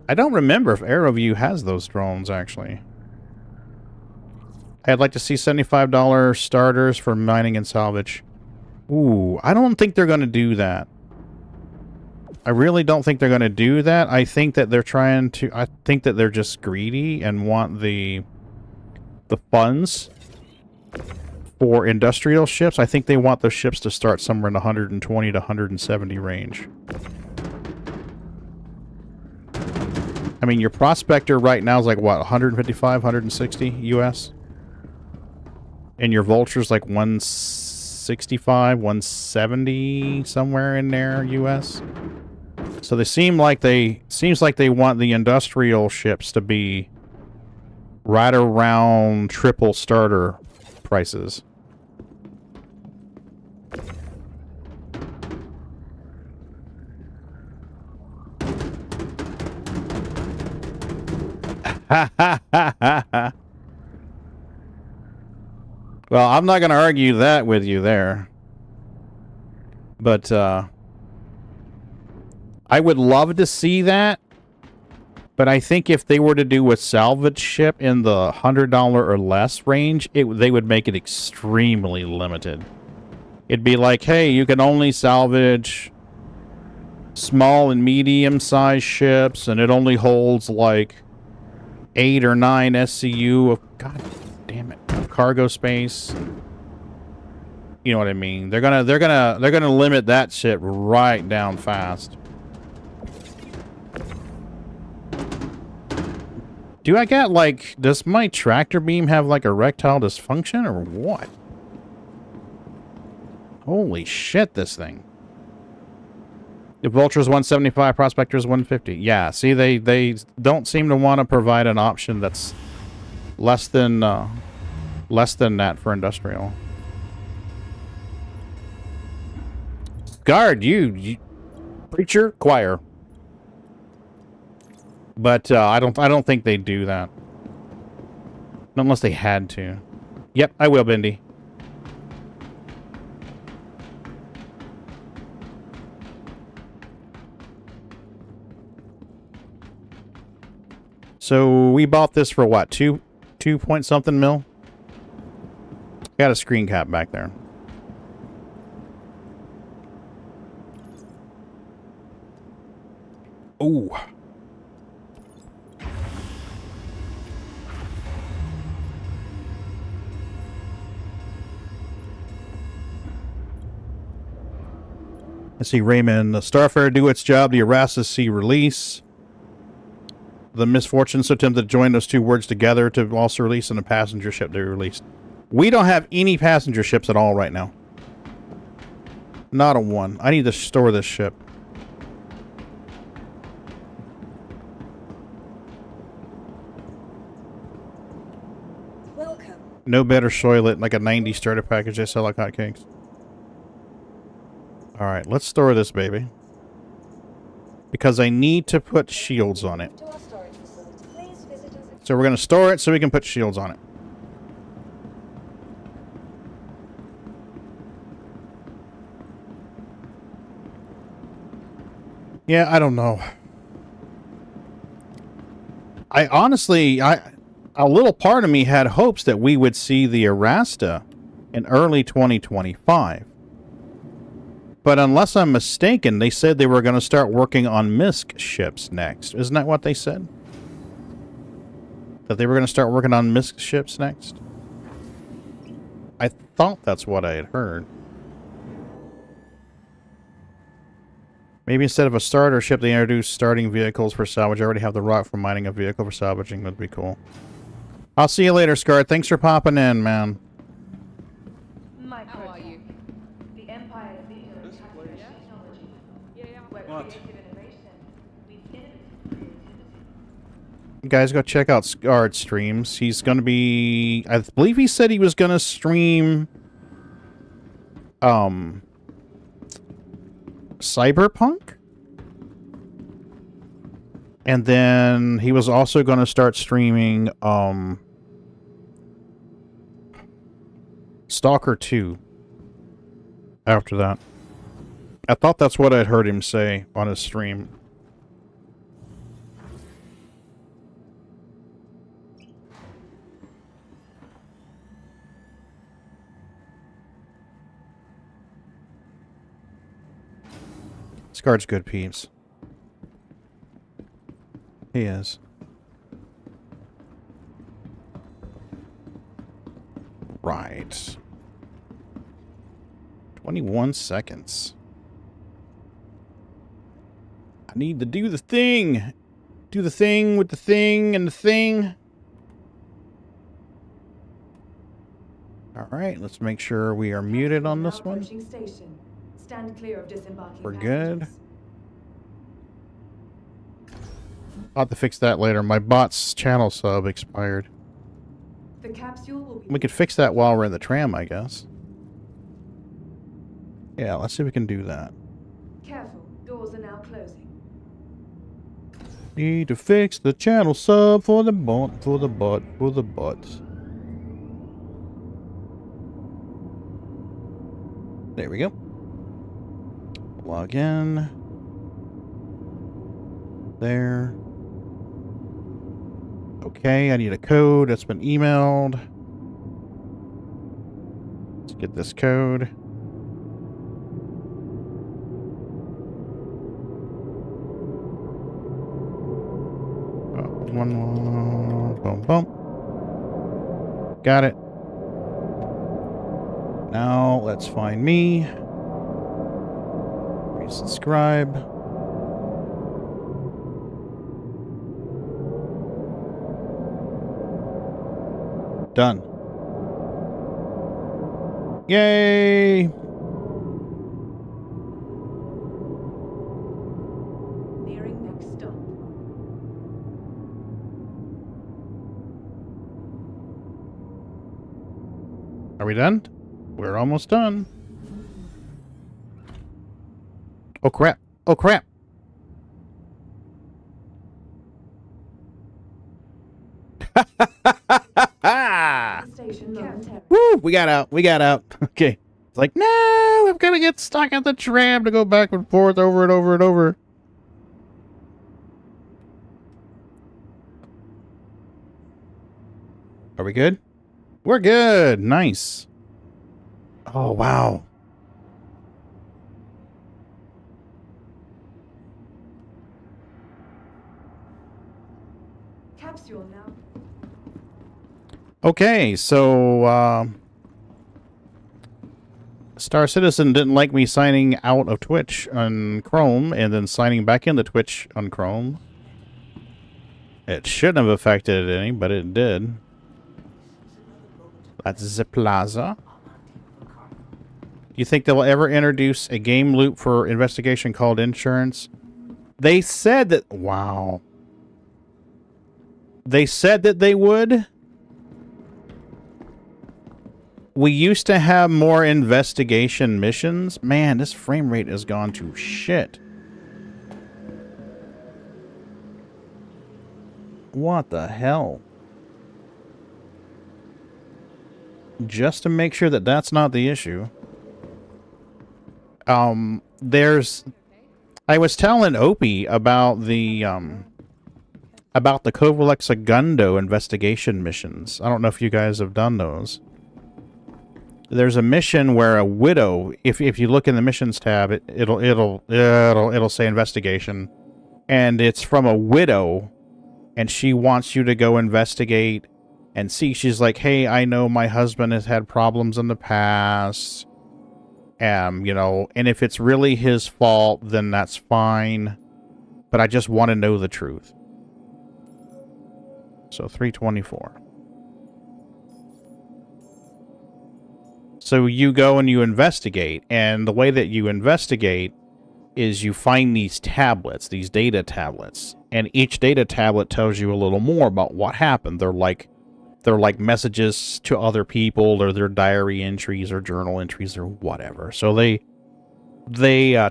I don't remember if AeroView has those drones, actually. I'd like to see $75 starters for mining and salvage. Ooh, I don't think they're going to do that. I really don't think they're going to do that. I think that they're I think that they're just greedy and want the funds For industrial ships, I think they want those ships to start somewhere in the 120 to 170 range. I mean, your Prospector right now is like, what, 155, 160 US? And your Vulture's like 165, 170, somewhere in there US. So they seems like they want the industrial ships to be right around triple starter prices. Well, I'm not going to argue that with you there. But, I would love to see that. But I think if they were to do a salvage ship in the $100 or less range, they would make it extremely limited. It'd be like, hey, you can only salvage small and medium-sized ships, and it only holds like 8 or 9 SCU of, god damn it, cargo space. You know what I mean? They're gonna limit that shit right down fast. Do I got like, does my tractor beam have like erectile dysfunction or what? Holy shit, this thing. The Vulture's 175, Prospector's 150. Yeah, see, they don't seem to want to provide an option that's less than that for industrial. Guard, you preacher, choir. But I don't think they do that. Unless they had to. Yep, I will, Bendy. So we bought this for what? 2 point something mil? Got a screen cap back there. Ooh. Let's see, Raymond. The Starfarer do its job. The Erastus see release. The Misfortunes attempt to join those two words together to also release, and a passenger ship they released. We don't have any passenger ships at all right now. Not a one. I need to store this ship. Welcome. No better soil like a 90 starter package. They sell like hotcakes. Alright, let's store this baby. Because I need to put shields on it. So we're going to store it so we can put shields on it. Yeah, I don't know. I honestly, a little part of me had hopes that we would see the Erasta in early 2025. But unless I'm mistaken, they said they were going to start working on MISC ships next. Isn't that what they said? That they were going to start working on MISC ships next? I thought that's what I had heard. Maybe instead of a starter ship, they introduced starting vehicles for salvage. I already have the rock for mining a vehicle for salvaging. That'd be cool. I'll see you later, Scarred. Thanks for popping in, man. How are you? The Empire is the technology. What? You guys go check out Scarred streams. He's going to be... I believe he said he was going to stream... Cyberpunk? And then he was also going to start streaming, Stalker 2. After that. I thought that's what I'd heard him say on his stream. Scarred's good, peeps. He is. right. 21 seconds. I need to do the thing. Do the thing with the thing and the thing. All right, let's make sure we are muted on this one. Station. Stand clear of disembarking We're good. passengers. I'll have to fix that later. My bot's channel sub expired. The capsule will be... We could fix that while we're in the tram, I guess. Yeah, let's see if we can do that. Careful, doors are now closing. Need to fix the channel sub for the bot, for the bot, for the bots. There we go. Log in. There. Okay, I need a code that's been emailed. Let's get this code. One more. Boom, boom. Got it. Now let's find me. Resubscribe. Done. Yay! Nearing next stop. Are we done? We're almost done. Oh crap. Oh crap. Station momentarily. Woo! We got out. We got out. Okay. It's like, no, I'm gonna get stuck at the tram to go back and forth over and over and over. Are we good? We're good. Nice. Oh, wow. Capsule now. Okay, so, Star Citizen didn't like me signing out of Twitch on Chrome and then signing back into Twitch on Chrome. It shouldn't have affected any, but it did. That's the plaza. You think they'll ever introduce a game loop for investigation called insurance? They said that... Wow. They said that they would. We used to have more investigation missions. Man, this frame rate has gone to shit. What the hell? Just to make sure that that's not the issue. I was telling Opie about the Covalex Segundo investigation missions. I don't know if you guys have done those. There's a mission where a widow, if you look in the missions tab, it'll say investigation, and it's from a widow, and she wants you to go investigate and see. She's like, hey, I know my husband has had problems in the past. You know, and if it's really his fault, then that's fine. But I just want to know the truth. So 324. So you go and you investigate, and the way that you investigate is you find these tablets, these data tablets, and each data tablet tells you a little more about what happened. They're like messages to other people, or their diary entries or journal entries or whatever. So they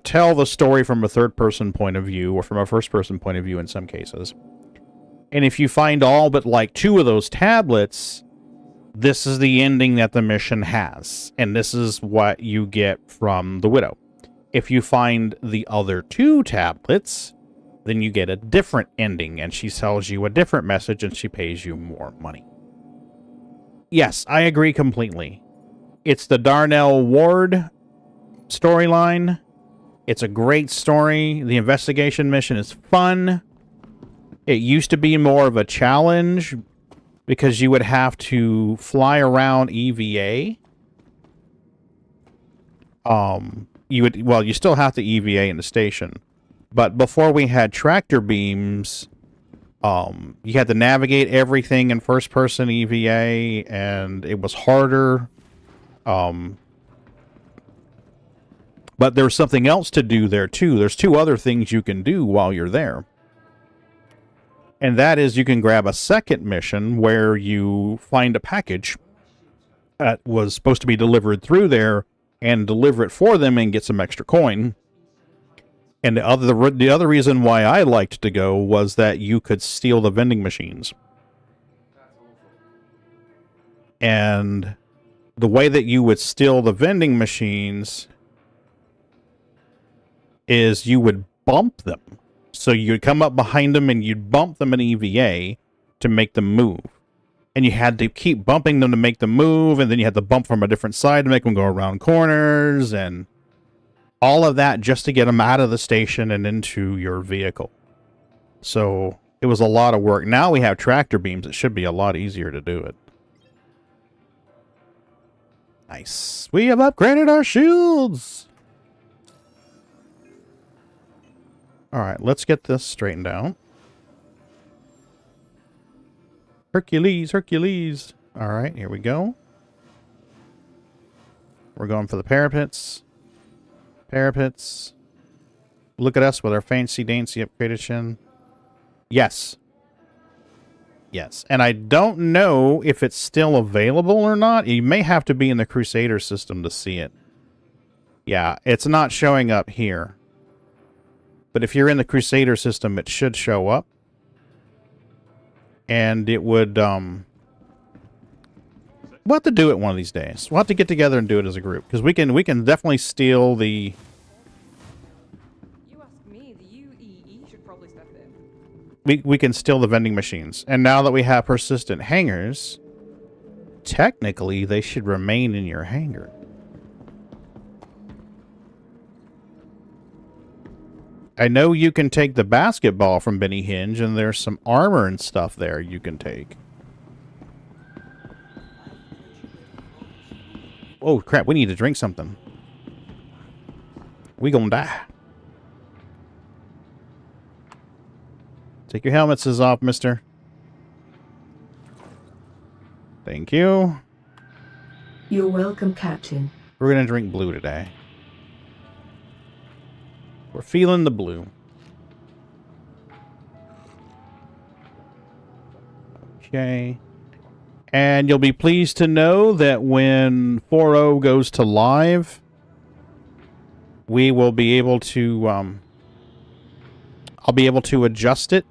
tell the story from a third-person point of view, or from a first-person point of view in some cases. And if you find all but like 2 of those tablets, this is the ending that the mission has, and this is what you get from the widow. If you find the other 2 tablets, then you get a different ending, and she tells you a different message, and she pays you more money. Yes, I agree completely. It's the Darnell Ward storyline. It's a great story. The investigation mission is fun. It used to be more of a challenge, because you would have to fly around EVA. You still have to EVA in the station. But before we had tractor beams, you had to navigate everything in first-person EVA, and it was harder. But there's something else to do there, too. There's two other things you can do while you're there. And that is you can grab a second mission where you find a package that was supposed to be delivered through there and deliver it for them and get some extra coin. And the other reason why I liked to go was that you could steal the vending machines. And the way that you would steal the vending machines is you would bump them. So you'd come up behind them and you'd bump them in EVA to make them move. And you had to keep bumping them to make them move, and then you had to bump from a different side to make them go around corners, and all of that just to get them out of the station and into your vehicle. So it was a lot of work. Now we have tractor beams. It should be a lot easier to do it. Nice. We have upgraded our shields. All right, let's get this straightened out. Hercules, Hercules. All right, here we go. We're going for the parapets. Parapets. Look at us with our fancy-dancy upgraded shin. Yes. Yes. And I don't know if it's still available or not. You may have to be in the Crusader system to see it. Yeah, it's not showing up here. But if you're in the Crusader system, it should show up. And it would, we'll have to do it one of these days. We'll have to get together and do it as a group. Because we can definitely steal the... You ask me, the UEE should probably step in. We can steal the vending machines. And now that we have persistent hangars, technically they should remain in your hangar. I know you can take the basketball from Benny Hinge, and there's some armor and stuff there you can take. Oh, crap. We need to drink something. We gonna die. Take your helmets off, mister. Thank you. You're welcome, Captain. We're gonna drink blue today. We're feeling the blue. Okay. And you'll be pleased to know that when 4.0 goes to live, we will be able to, I'll be able to adjust it.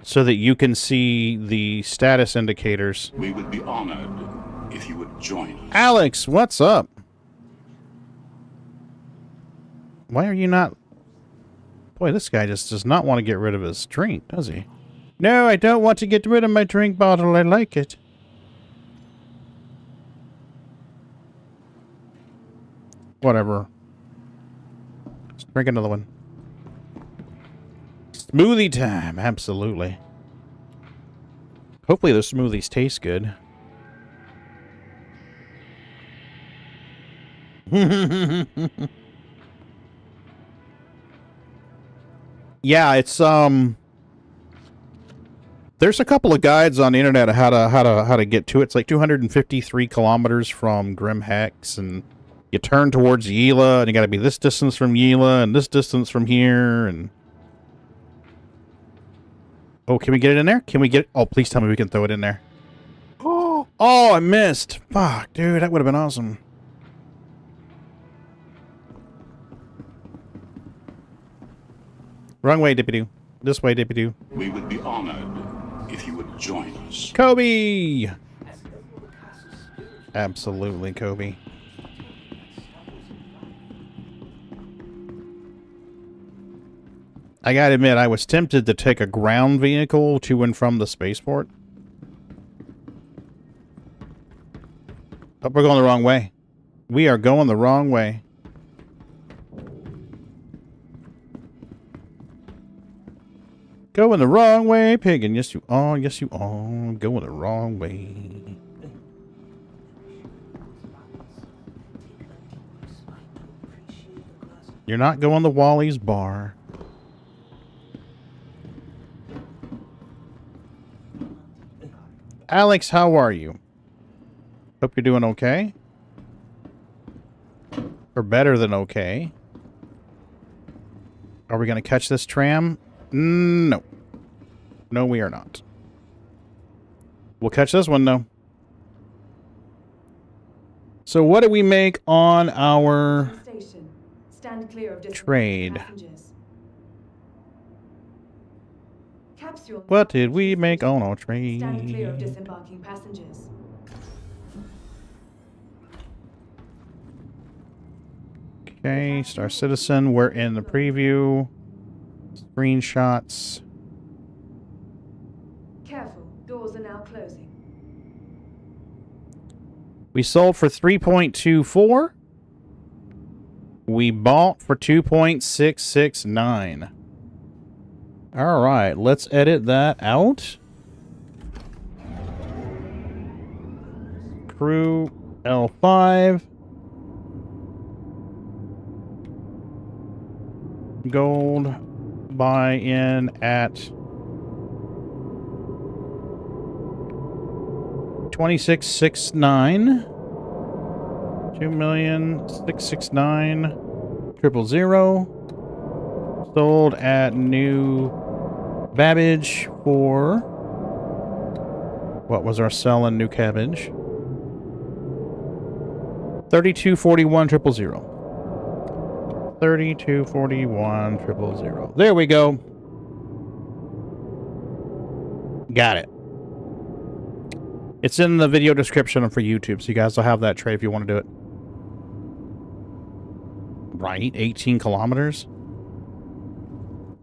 So that you can see the status indicators. We would be honored if you would join us. Alex, what's up? Why are you not... Boy, this guy just does not want to get rid of his drink, does he? No, I don't want to get rid of my drink bottle. I like it. Whatever. Let's drink another one. Smoothie time. Absolutely. Hopefully those smoothies taste good. Yeah, it's there's a couple of guides on the internet of how to get to it. It's like 253 kilometers from Grim Hex, and you turn towards Yela, and you got to be this distance from Yela and this distance from here. And oh, can we get it in there? Can we get? Oh, please tell me we can throw it in there. Oh, I missed. Fuck, dude, that would have been awesome. Wrong way, Dippy-Doo. This way, Dippy-Doo. We would be honored if you would join us. Kobe! Absolutely, Kobe. I gotta admit, I was tempted to take a ground vehicle to and from the spaceport. But we're going the wrong way. We are going the wrong way. Going the wrong way, Pagan. Yes, you are. Yes, you are. Going the wrong way. You're not going to Wally's bar. Alex, how are you? Hope you're doing okay. Or better than okay. Are we going to catch this tram? No. No, we are not. We'll catch this one, though. So what do we make on our Stand clear of trade? Capsule. What did we make on our trade? Stand clear of disembarking passengers. Okay, Star Citizen. We're in the preview. Screenshots. Careful, doors are now closing. We sold for 3.24. We bought for 2.669. All right, let's edit that out. CRU-L5 Gold Buy in at 2669. 2,669,000. Sold at new Babbage for what was our sell in new cabbage? 3241,000. 3241,000. There we go. Got it. It's in the video description for YouTube, so you guys will have that trade if you want to do it. Right, 18 kilometers.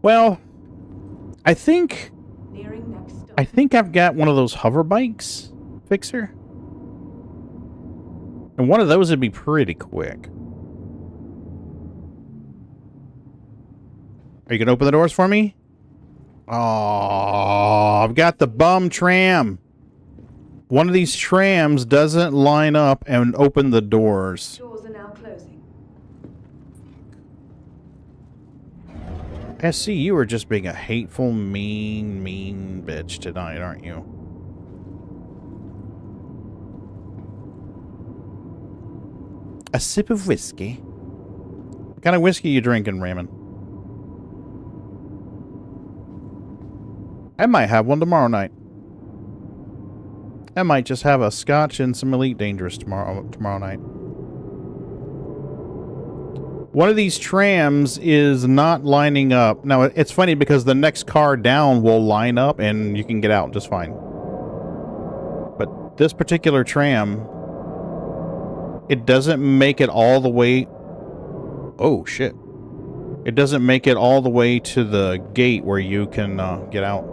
Well, I think I've got one of those hover bikes, Fixer. And one of those would be pretty quick. Are you going to open the doors for me? Oh, I've got the bum tram. One of these trams doesn't line up and open the doors. Doors are now closing. SC, you are just being a hateful, mean bitch tonight, aren't you? A sip of whiskey? What kind of whiskey you drinking, Raymond? I might have one tomorrow night. I might just have a scotch and some Elite Dangerous tomorrow night. One of these trams is not lining up. Now, it's funny because the next car down will line up and you can get out just fine. But this particular tram, it doesn't make it all the way... Oh, shit. It doesn't make it all the way to the gate where you can get out.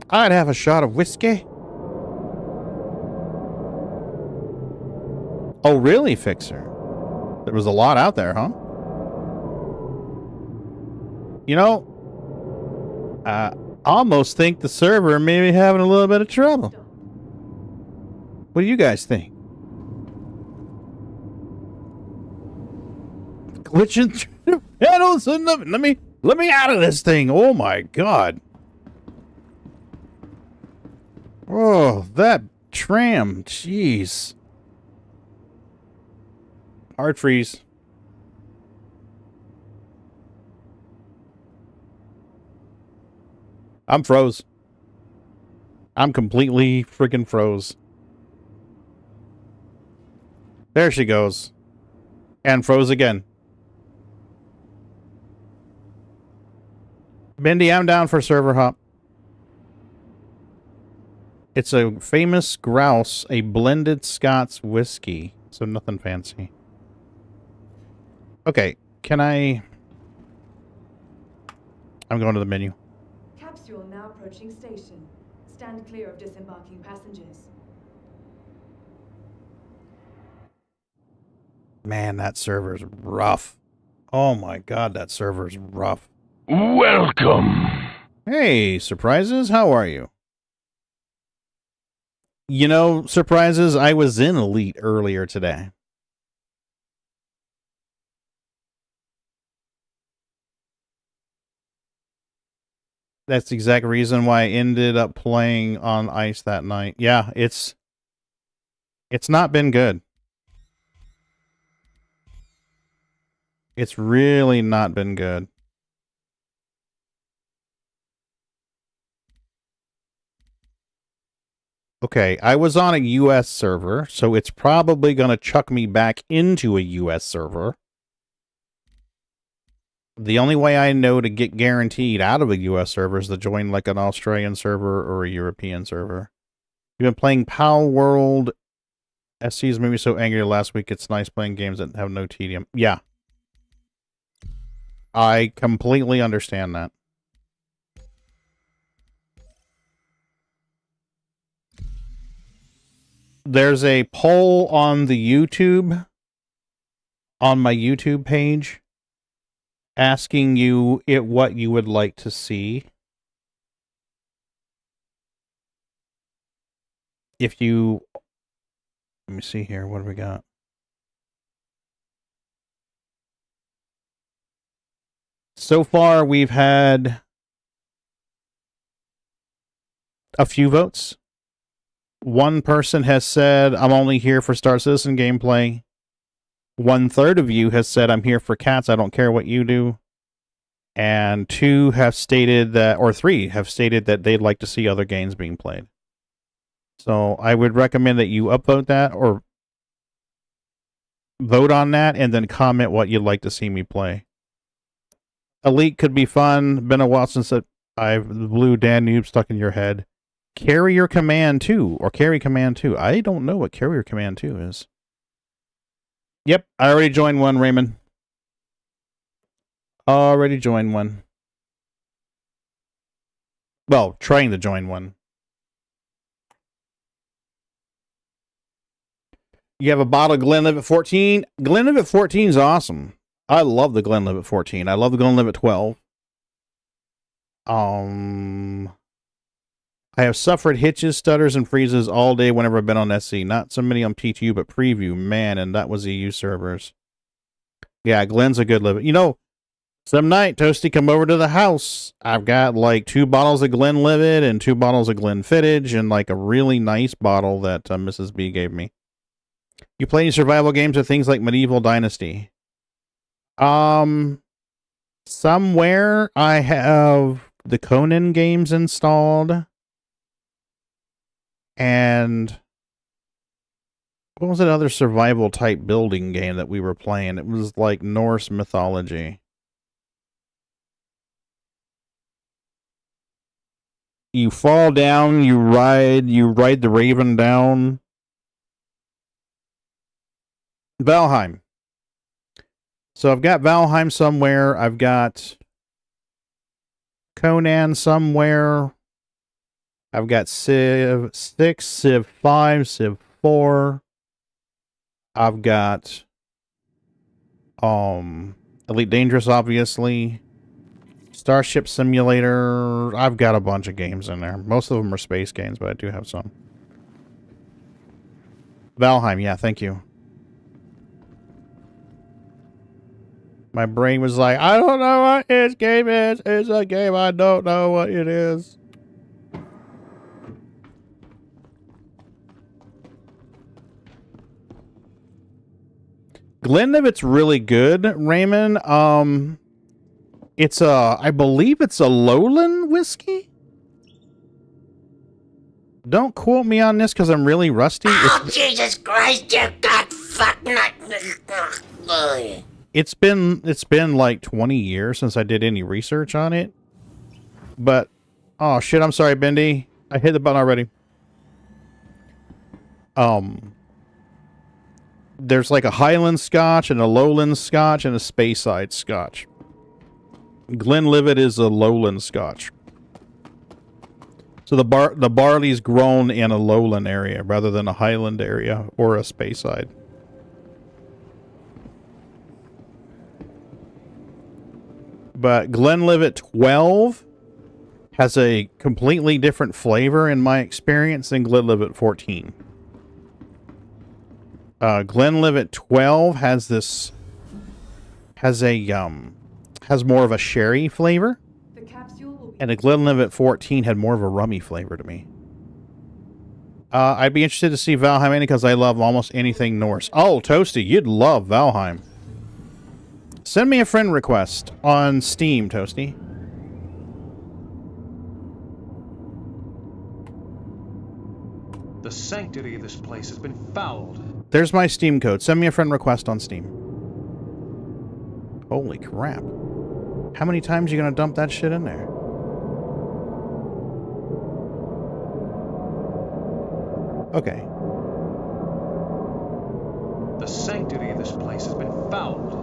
I'd have a shot of whiskey. Oh, really, Fixer? There was a lot out there, huh? You know, I almost think the server may be having a little bit of trouble. What do you guys think? Glitching through the pedals and let me out of this thing. Oh my god. Oh, that tram. Jeez. Hard freeze. I'm froze. I'm completely freaking froze. There she goes. And froze again. Bendy, I'm down for server hop. It's a famous grouse, a blended Scots whiskey. So nothing fancy. Okay, can I... I'm going to the menu. Capsule now approaching station. Stand clear of disembarking passengers. Man, that server's rough. Oh my god, that server's rough. Welcome. Hey, Surprises, how are you? You know, Surprises, I was in Elite earlier today. That's the exact reason why I ended up playing on ice that night. Yeah, it's not been good. It's really not been good. Okay, I was on a US server, so it's probably going to chuck me back into a US server. The only way I know to get guaranteed out of a US server is to join like an Australian server or a European server. You've been playing Power World. SC's made me so angry last week. It's nice playing games that have no tedium. Yeah. I completely understand that. There's a poll on the YouTube, on my YouTube page, asking you what you would like to see. If you, let me see here, what do we got? So far, we've had a few votes. One person has said, I'm only here for Star Citizen gameplay. 1/3 of you has said, I'm here for cats, I don't care what you do. And 2 have stated that, or 3 have stated that they'd like to see other games being played. So I would recommend that you upvote that, or vote on that, and then comment what you'd like to see me play. Elite could be fun. Been a while since I've the blue Dan Noob stuck in your head. Carrier Command 2, or Carry Command 2. I don't know what Carrier Command 2 is. Yep, I already joined one, Raymond. Already joined one. Well, trying to join one. You have a bottle of Glenlivet 14. Glenlivet 14 is awesome. I love the Glenlivet 14. I love the Glenlivet 12. I have suffered hitches, stutters, and freezes all day whenever I've been on SC. Not so many on PTU, but preview. Man, and that was EU servers. Yeah, Glen's a good live. You know, some night, Toasty, come over to the house. I've got like 2 bottles of Glenlivet and 2 bottles of Glenfiddich and like a really nice bottle that Mrs. B gave me. You play any survival games or things like Medieval Dynasty? Somewhere I have the Conan games installed. And what was that other survival type building game that we were playing? It was like Norse mythology. You fall down, you ride the raven down. Valheim. So I've got Valheim somewhere. I've got Conan somewhere. I've got Civ 6, Civ 5, Civ 4. I've got Elite Dangerous, obviously. Starship Simulator. I've got a bunch of games in there. Most of them are space games, but I do have some. Valheim, yeah, thank you. My brain was like, I don't know what this game is. It's a game I don't know what it is. Glenlivet's really good, Raymond. It's I believe it's a Lowland whiskey. Don't quote me on this because I'm really rusty. Oh, Jesus Christ, you got fucking... It's been like 20 years since I did any research on it. But, oh shit, I'm sorry, Bendy. I hit the button already. There's like a Highland Scotch and a Lowland Scotch and a Speyside Scotch. Glenlivet is a Lowland Scotch. So the barley's grown in a lowland area rather than a highland area or a Speyside. But Glenlivet 12 has a completely different flavor in my experience than Glenlivet 14. Glenlivet 12 has more of a sherry flavor, The capsule will be and a Glenlivet 14 had more of a rummy flavor to me. I'd be interested to see Valheim mainly because I love almost anything Norse. Oh, Toasty, you'd love Valheim. Send me a friend request on Steam, Toasty. The sanctity of this place has been fouled. There's my Steam code. Send me a friend request on Steam. Holy crap. How many times are you going to dump that shit in there? Okay. The sanctity of this place has been fouled.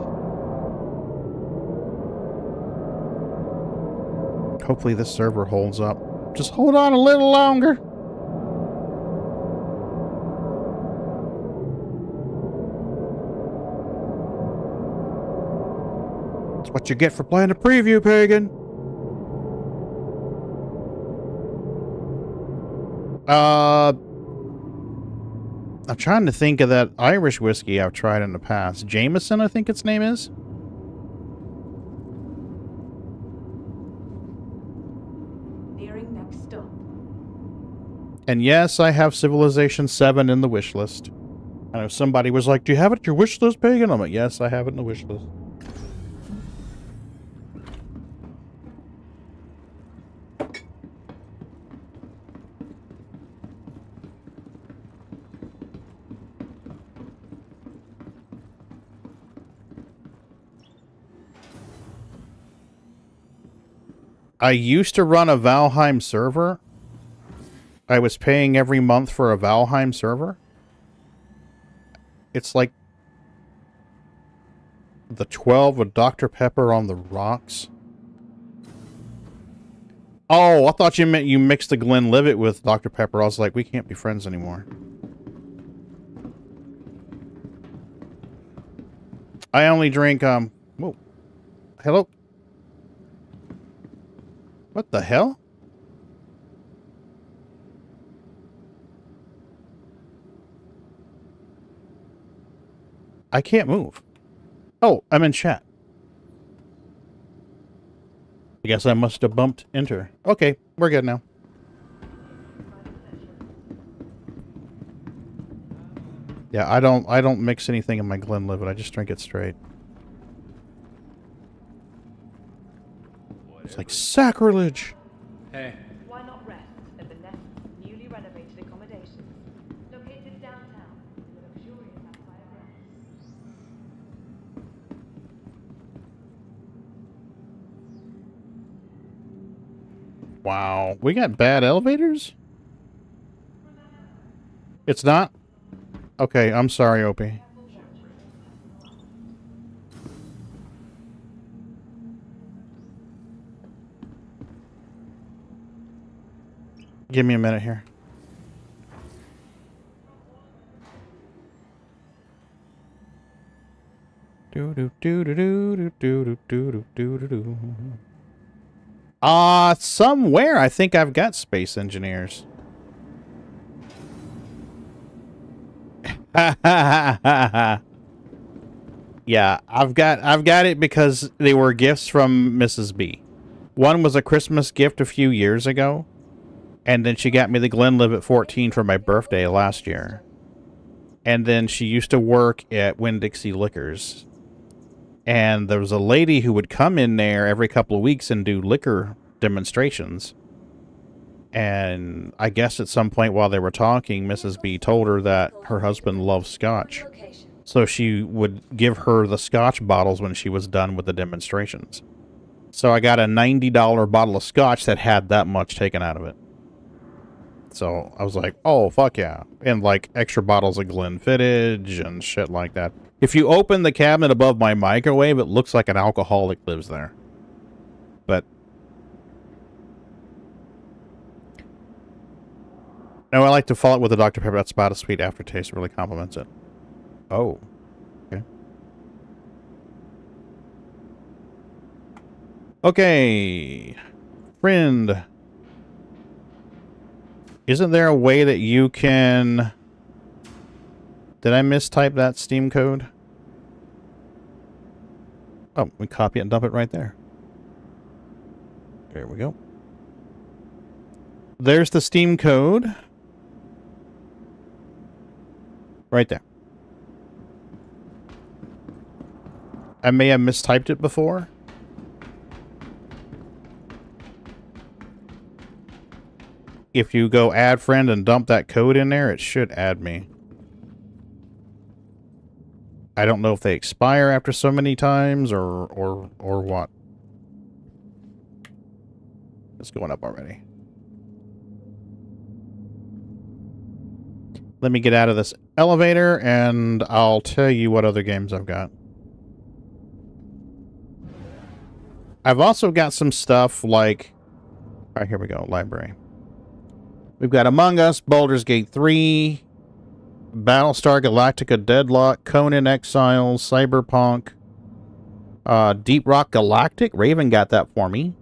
Hopefully this server holds up. Just hold on a little longer. That's what you get for playing a preview, Pagan. I'm trying to think of that Irish whiskey I've tried in the past. Jameson, I think its name is. nearing next stop. And yes, I have Civilization 7 in the wish list. I know somebody was like, do you have it in your wish list, Pagan? I'm like, yes, I have it in the wish list. I used to run a Valheim server. I was paying every month for a Valheim server. It's like the 12 with Dr. Pepper on the rocks. Oh, I thought you meant you mixed the Glenlivet with Dr. Pepper. I was like, we can't be friends anymore. I only drink, whoa. Hello? What the hell? I can't move. Oh, I'm in chat. I guess I must have bumped enter. Okay, we're good now. Yeah, I don't mix anything in my Glenlivet. I just drink it straight. It's like sacrilege. Hey. Why not rest at the Nest's newly renovated accommodations, located downtown with a luxurious outside rest. Wow, we got bad elevators? It's not? Okay, I'm sorry, Opie. Give me a minute here. Somewhere I think I've got space engineers. Yeah, I've got it because they were gifts from Mrs. B. One was a Christmas gift a few years ago, and then she got me the Glenlivet 14 for my birthday last year. And then she used to work at Winn-Dixie Liquors. And there was a lady who would come in there every couple of weeks and do liquor demonstrations. And I guess at some point while they were talking, Mrs. B told her that her husband loved scotch. So she would give her the scotch bottles when she was done with the demonstrations. So I got a $90 bottle of scotch that had that much taken out of it. So I was like, oh, fuck yeah. And like extra bottles of Glenfiddich and shit like that. If you open the cabinet above my microwave, it looks like an alcoholic lives there. But no, I like to follow it with a Dr. Pepper. That's about a sweet aftertaste. Really complements it. Oh. Okay. Okay. Friend Isn't there a way that you can... Did I mistype that Steam code? Oh, we copy it and dump it right there. There we go. There's the Steam code. Right there. I may have mistyped it before. If you go add friend and dump that code in there, it should add me. I don't know if they expire after so many times or what. It's going up already. Let me get out of this elevator and I'll tell you what other games I've got. I've also got some stuff like... Alright, here we go. Library. We've got Among Us, Baldur's Gate 3, Battlestar Galactica Deadlock, Conan Exiles, Cyberpunk, Deep Rock Galactic. Raven got that for me.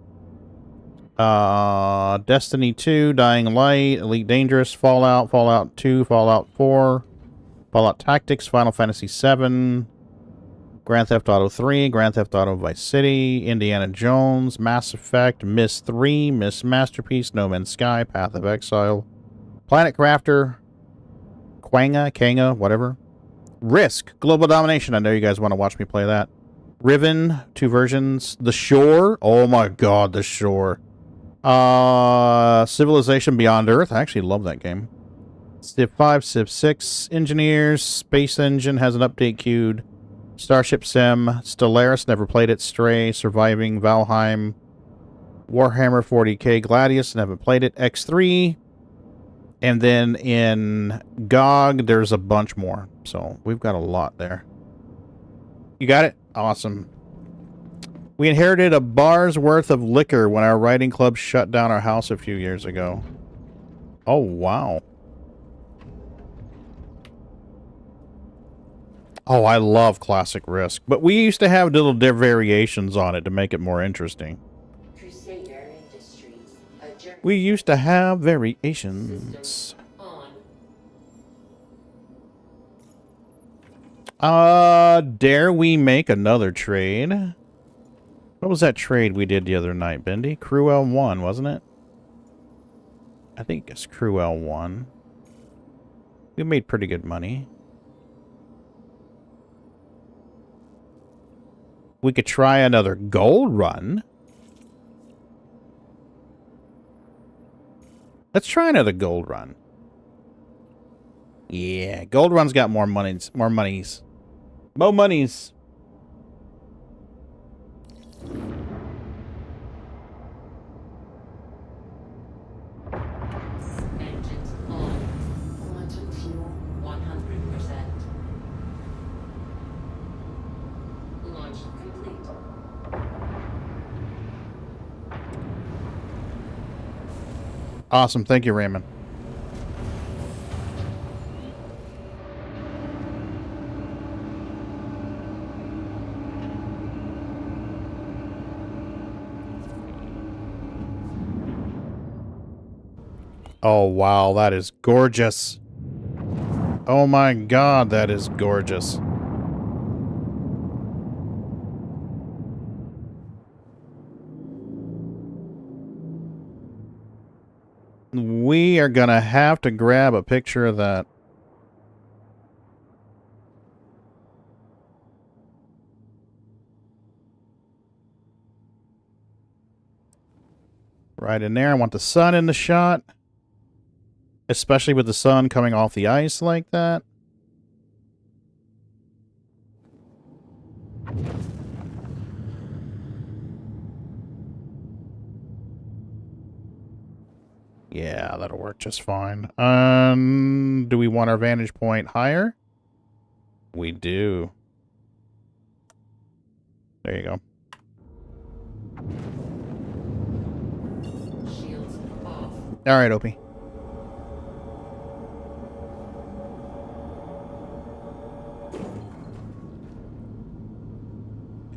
Destiny 2, Dying Light, Elite Dangerous, Fallout, Fallout 2, Fallout 4, Fallout Tactics, Final Fantasy 7, Grand Theft Auto 3, Grand Theft Auto Vice City, Indiana Jones, Mass Effect, Myst 3, Myst Masterpiece, No Man's Sky, Path of Exile, Planet Crafter, Kanga, whatever. Risk, Global Domination. I know you guys want to watch me play that. Riven, 2 versions. The Shore. Oh my god, The Shore. Civilization Beyond Earth. I actually love that game. Civ 5, Civ 6. Engineers. Space Engine has an update queued. Starship Sim. Stellaris, never played it. Stray. Surviving. Valheim. Warhammer 40k. Gladius, never played it. X3. And then in GOG, there's a bunch more. So we've got a lot there. You got it? Awesome. We inherited a bar's worth of liquor when our writing club shut down our house a few years ago. Oh, wow. Oh, I love classic Risk. But we used to have little variations on it to make it more interesting. We used to have variations. Dare we make another trade? What was that trade we did the other night, Bendy? CRU-L1, wasn't it? I think it's CRU-L1. We made pretty good money. We could try another gold run. Let's try another gold run. Yeah, gold run's got more monies. More monies. More monies. Engines on. Quantum fuel 100%. Launch complete. Awesome. Thank you, Raymond. Oh, wow. That is gorgeous. Oh, my God. That is gorgeous. We are going to have to grab a picture of that. Right in there. I want the sun in the shot. Especially with the sun coming off the ice like that. Yeah, that'll work just fine. Do we want our vantage point higher? We do. There you go. Shields off. All right, Opie.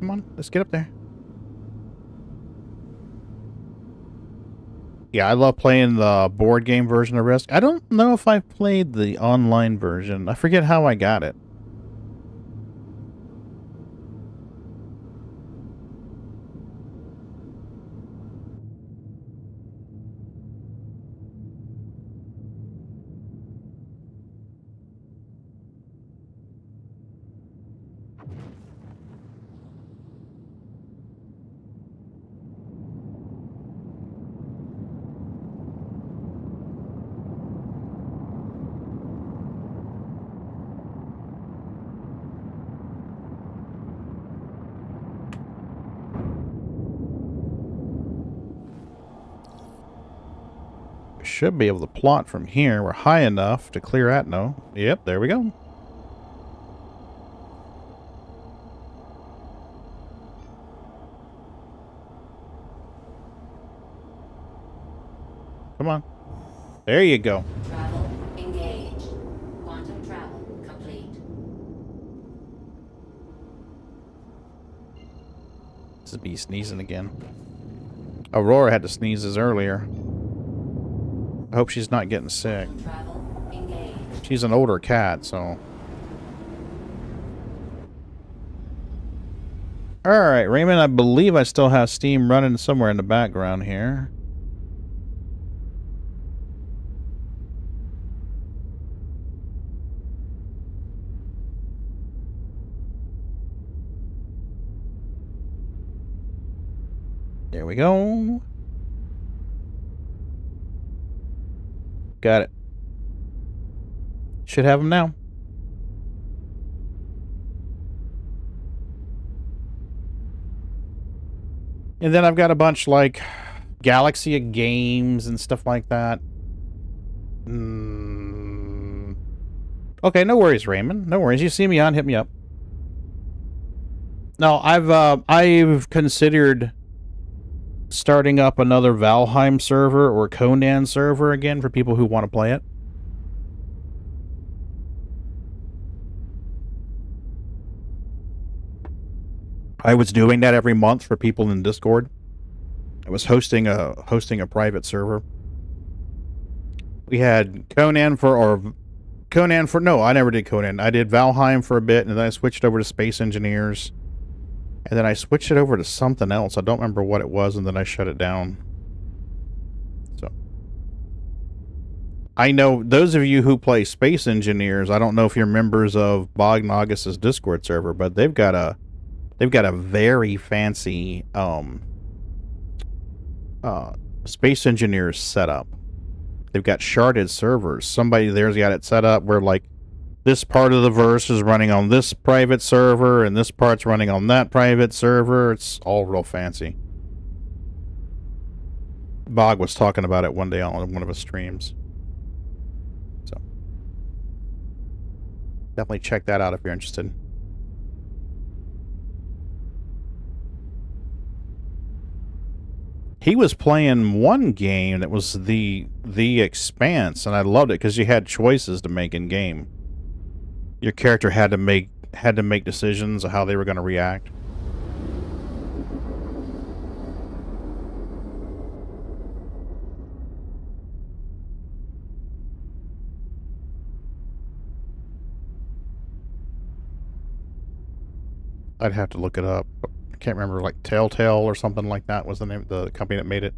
Come on, let's get up there. Yeah, I love playing the board game version of Risk. I don't know if I've played the online version. I forget how I got it. Should be able to plot from here. We're high enough to clear Atno. Yep, there we go. Come on. There you go. Travel engaged. Quantum travel complete. This is B sneezing again. Aurora had to sneeze this earlier. I hope she's not getting sick. She's an older cat, so. Alright, Raymond, I believe I still have Steam running somewhere in the background here. There we go. Got it. Should have them now. And then I've got a bunch like Galaxy of Games and stuff like that. Okay, no worries, Raymond. No worries. You see me on, hit me up. No, I've considered starting up another Valheim server or Conan server again for people who want to play it. I was doing that every month for people in Discord. I was hosting a private server. We had Conan no, I never did Conan. I did Valheim for a bit, and then I switched over to Space Engineers. And then I switched it over to something else. I don't remember what it was, and then I shut it down. So. I know those of you who play Space Engineers, I don't know if you're members of Bognogus's Discord server, but they've got a very fancy Space Engineers setup. They've got sharded servers. Somebody there's got it set up where like this part of the verse is running on this private server, and this part's running on that private server. It's all real fancy. Bog was talking about it one day on one of his streams. So, definitely check that out if you're interested. He was playing one game that was the Expanse, and I loved it because you had choices to make in game. Your character had to make decisions of how they were going to react. I'd have to look it up. I can't remember, like Telltale or something like that was the name of the company that made it.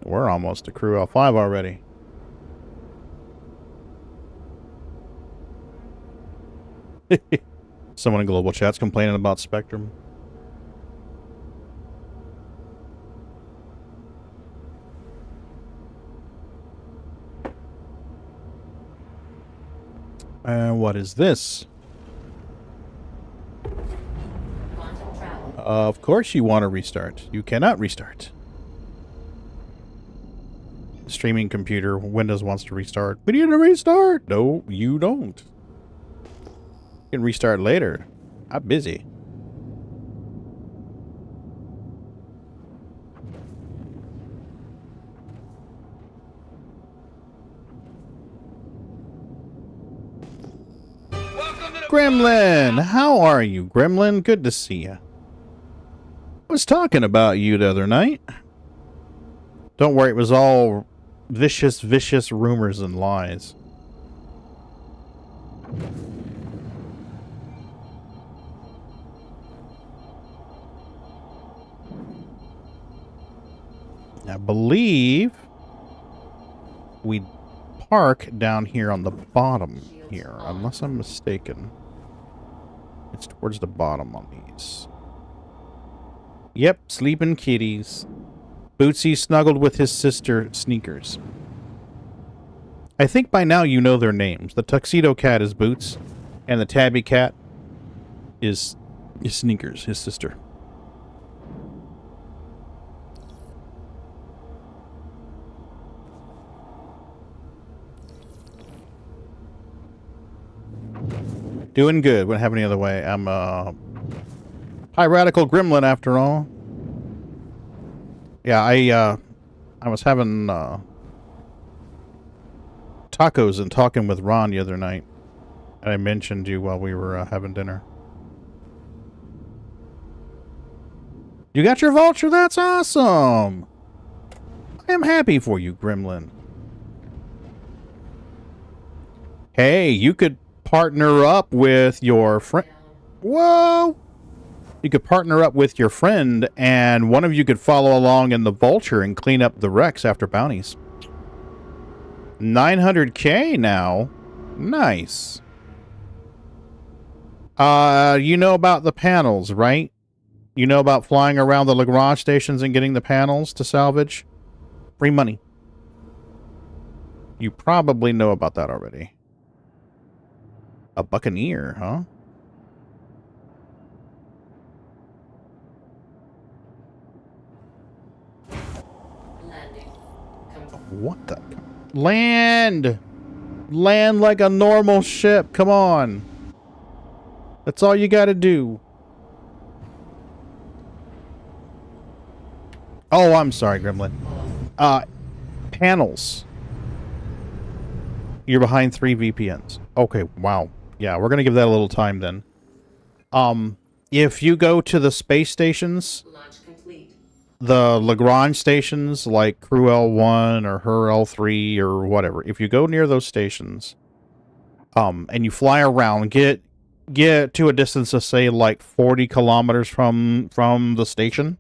We're almost to CRU-L5 already. Someone in global chat's complaining about Spectrum. What is this? Of course you want to restart. You cannot restart. Streaming computer, Windows wants to restart. We need to restart! No, you don't. You can restart later. I'm busy. Gremlin! How are you, Gremlin? Good to see you. was talking about you the other night. Don't worry, it was all vicious rumors and lies. I believe we park down here on the bottom here, unless I'm mistaken. It's towards the bottom on these. Yep, sleeping kitties. Bootsy snuggled with his sister, Sneakers. I think by now you know their names. The tuxedo cat is Boots, and the tabby cat is Sneakers, his sister. Doing good. Wouldn't have any other way. I'm a high radical gremlin after all. Yeah, I was having tacos and talking with Ron the other night. And I mentioned you while we were having dinner. You got your vulture? That's awesome. I am happy for you, gremlin. Hey, you could partner up with your friend. Whoa! You could partner up with your friend, and one of you could follow along in the vulture and clean up the wrecks after bounties. 900K now. Nice. You know about the panels, right? You know about flying around the Lagrange stations and getting the panels to salvage? Free money. You probably know about that already. A buccaneer, huh? What the? Land! Land like a normal ship. Come on. That's all you gotta do. Oh, I'm sorry, Gremlin. Panels. You're behind 3 VPNs. Okay, wow. Yeah, we're gonna give that a little time then. If you go to the space stations, the Lagrange stations like CRU-L1 or HER-L3 or whatever, if you go near those stations, and you fly around, get to a distance of say like 40 kilometers from the station,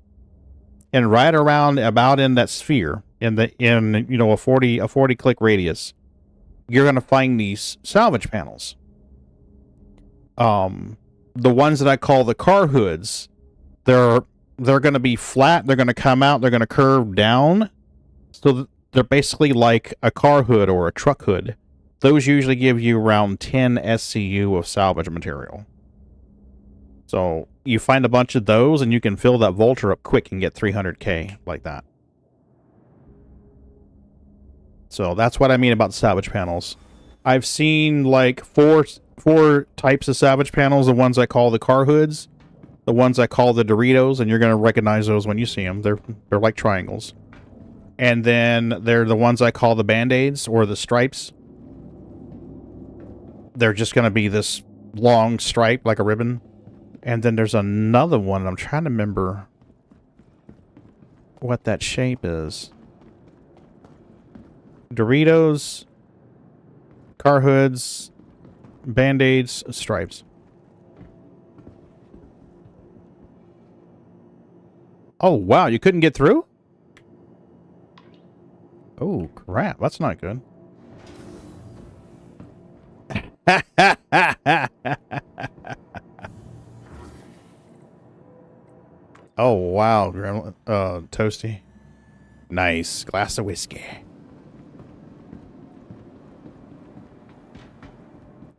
and right around about in that sphere, in you know a 40 click radius, you're gonna find these salvage panels. The ones that I call the car hoods, they're going to be flat, they're going to come out, they're going to curve down. So they're basically like a car hood or a truck hood. Those usually give you around 10 SCU of salvage material. So you find a bunch of those and you can fill that vulture up quick and get 300K like that. So that's what I mean about salvage panels. I've seen like four types of salvage panels. The ones I call the car hoods, the ones I call the Doritos, and you're going to recognize those when you see them. They're like triangles. And then they're the ones I call the Band-Aids or the stripes. They're just going to be this long stripe like a ribbon. And then there's another one. I'm trying to remember what that shape is. Doritos, car hoods, Band-Aids, stripes. Oh, wow, you couldn't get through? Oh, crap, that's not good. Oh, wow, Toasty. Nice, glass of whiskey.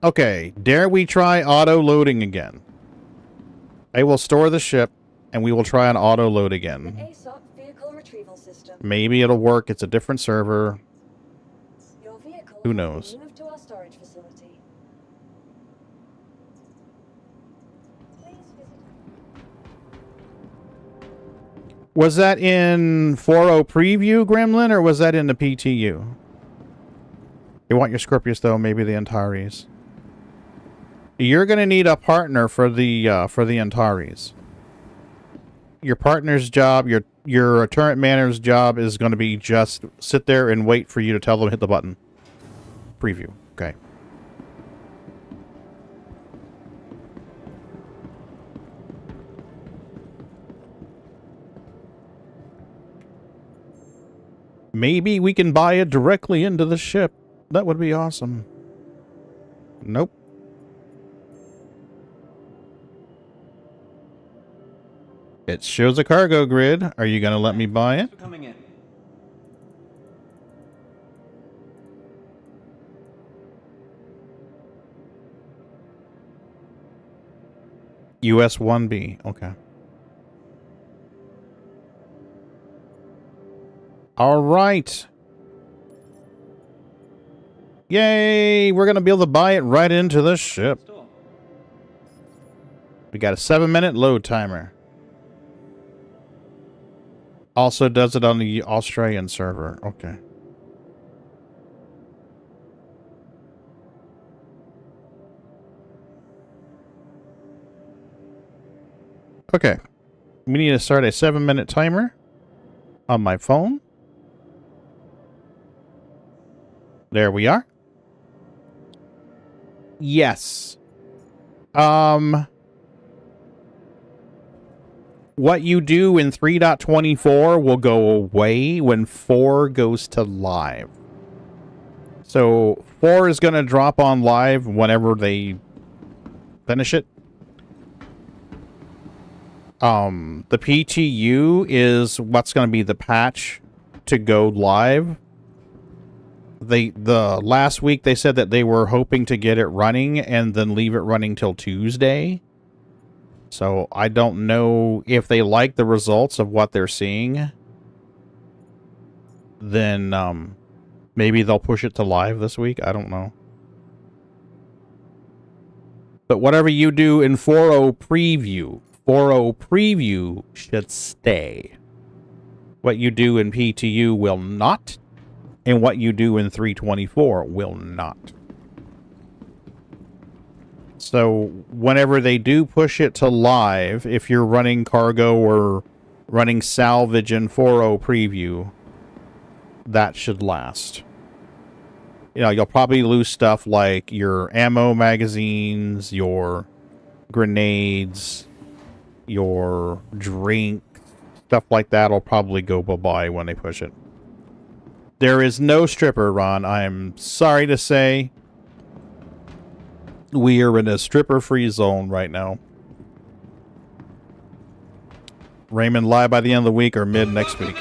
Okay, dare we try auto-loading again? I will store the ship, and we will try an auto-load again. ASOP vehicle retrieval system. Maybe it'll work. It's a different server. Your vehicle Who knows? moved to our storage facility. Please visit. Was that in 4.0 preview, Gremlin, or was that in the PTU? You want your Scorpius, though, maybe the Antares. You're going to need a partner for the Antares. your partner's job, your turret manager's job is going to be just sit there and wait for you to tell them to hit the button. Preview. Okay. Maybe we can buy it directly into the ship. That would be awesome. Nope. It shows a cargo grid. Are you going to let me buy it? Coming in. US 1B. Okay. All right. Yay! We're going to be able to buy it right into the ship. We got a 7-minute load timer. Also does it on the Australian server. Okay. Okay. We need to start a 7-minute timer on my phone. There we are. Yes. What you do in 3.24 will go away when 4 goes to live. So 4 is going to drop on live whenever they finish it. The PTU is what's going to be the patch to go live. The last week they said that they were hoping to get it running and then leave it running till Tuesday. So I don't know if they like the results of what they're seeing. Then maybe they'll push it to live this week. I don't know. But whatever you do in 4.0 preview should stay. What you do in PTU will not. And what you do in 3.24 will not. So whenever they do push it to live, if you're running cargo or running salvage in 4.0 preview, that should last. You know, you'll probably lose stuff like your ammo magazines, your grenades, your drink, stuff like that will probably go bye-bye when they push it. There is no stripper, Ron. I'm sorry to say. We are in a stripper-free zone right now. Raymond live by the end of the week or mid next week.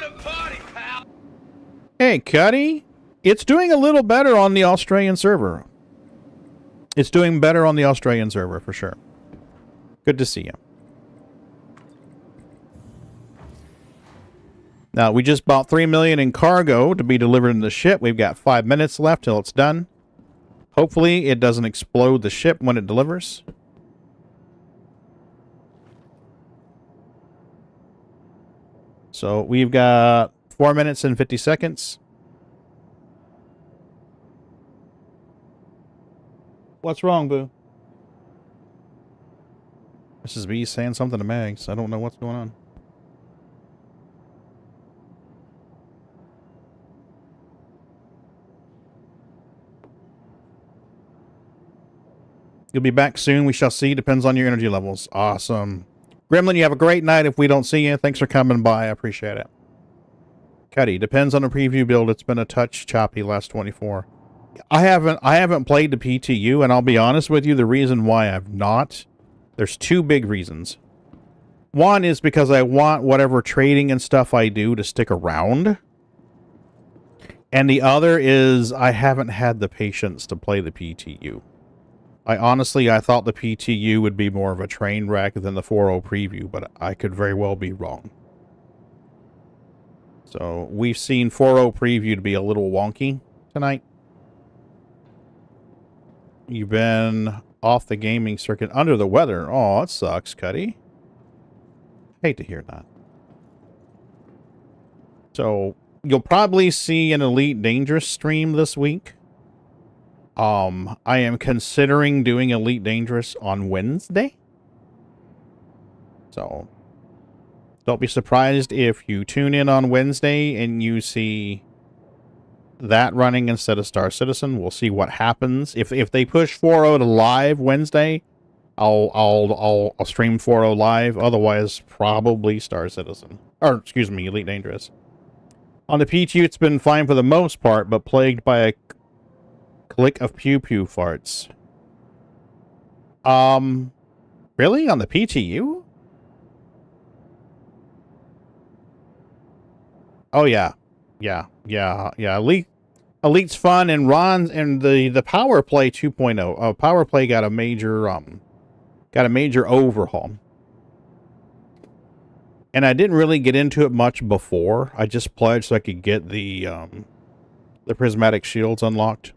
Hey, Cuddy. It's doing a little better on the Australian server. It's doing better on the Australian server, for sure. Good to see you. Now, we just bought $3 million in cargo to be delivered in the ship. We've got 5 minutes left till it's done. Hopefully, it doesn't explode the ship when it delivers. So, we've got 4 minutes and 50 seconds. What's wrong, Boo? Mrs. B saying something to Mags. I don't know what's going on. You'll be back soon. We shall see. Depends on your energy levels. Awesome. Gremlin, you have a great night if we don't see you. Thanks for coming by. I appreciate it. Cuddy, depends on the preview build. It's been a touch choppy last 24. I haven't played the PTU, and I'll be honest with you, the reason why I've not, there's two big reasons. One is because I want whatever trading and stuff I do to stick around. And the other is I haven't had the patience to play the PTU. I thought the PTU would be more of a train wreck than the 4.0 preview, but I could very well be wrong. So we've seen 4.0 preview to be a little wonky tonight. You've been off the gaming circuit under the weather. Oh, it sucks, Cuddy. Hate to hear that. So you'll probably see an Elite Dangerous stream this week. I am considering doing Elite Dangerous on Wednesday. So Don't be surprised if you tune in on Wednesday and you see that running instead of Star Citizen. We'll see what happens. If they push 4.0 to live Wednesday, I'll stream 4.0 live. Otherwise, probably Star Citizen. Or, excuse me, Elite Dangerous. On the PTU, it's been fine for the most part, but plagued by a click of pew-pew farts. Really? On the PTU? Oh, yeah. Yeah. Elite's fun, and Ron's, and the Power Play 2.0. Power Play got a major overhaul. And I didn't really get into it much before. I just pledged so I could get the prismatic shields unlocked.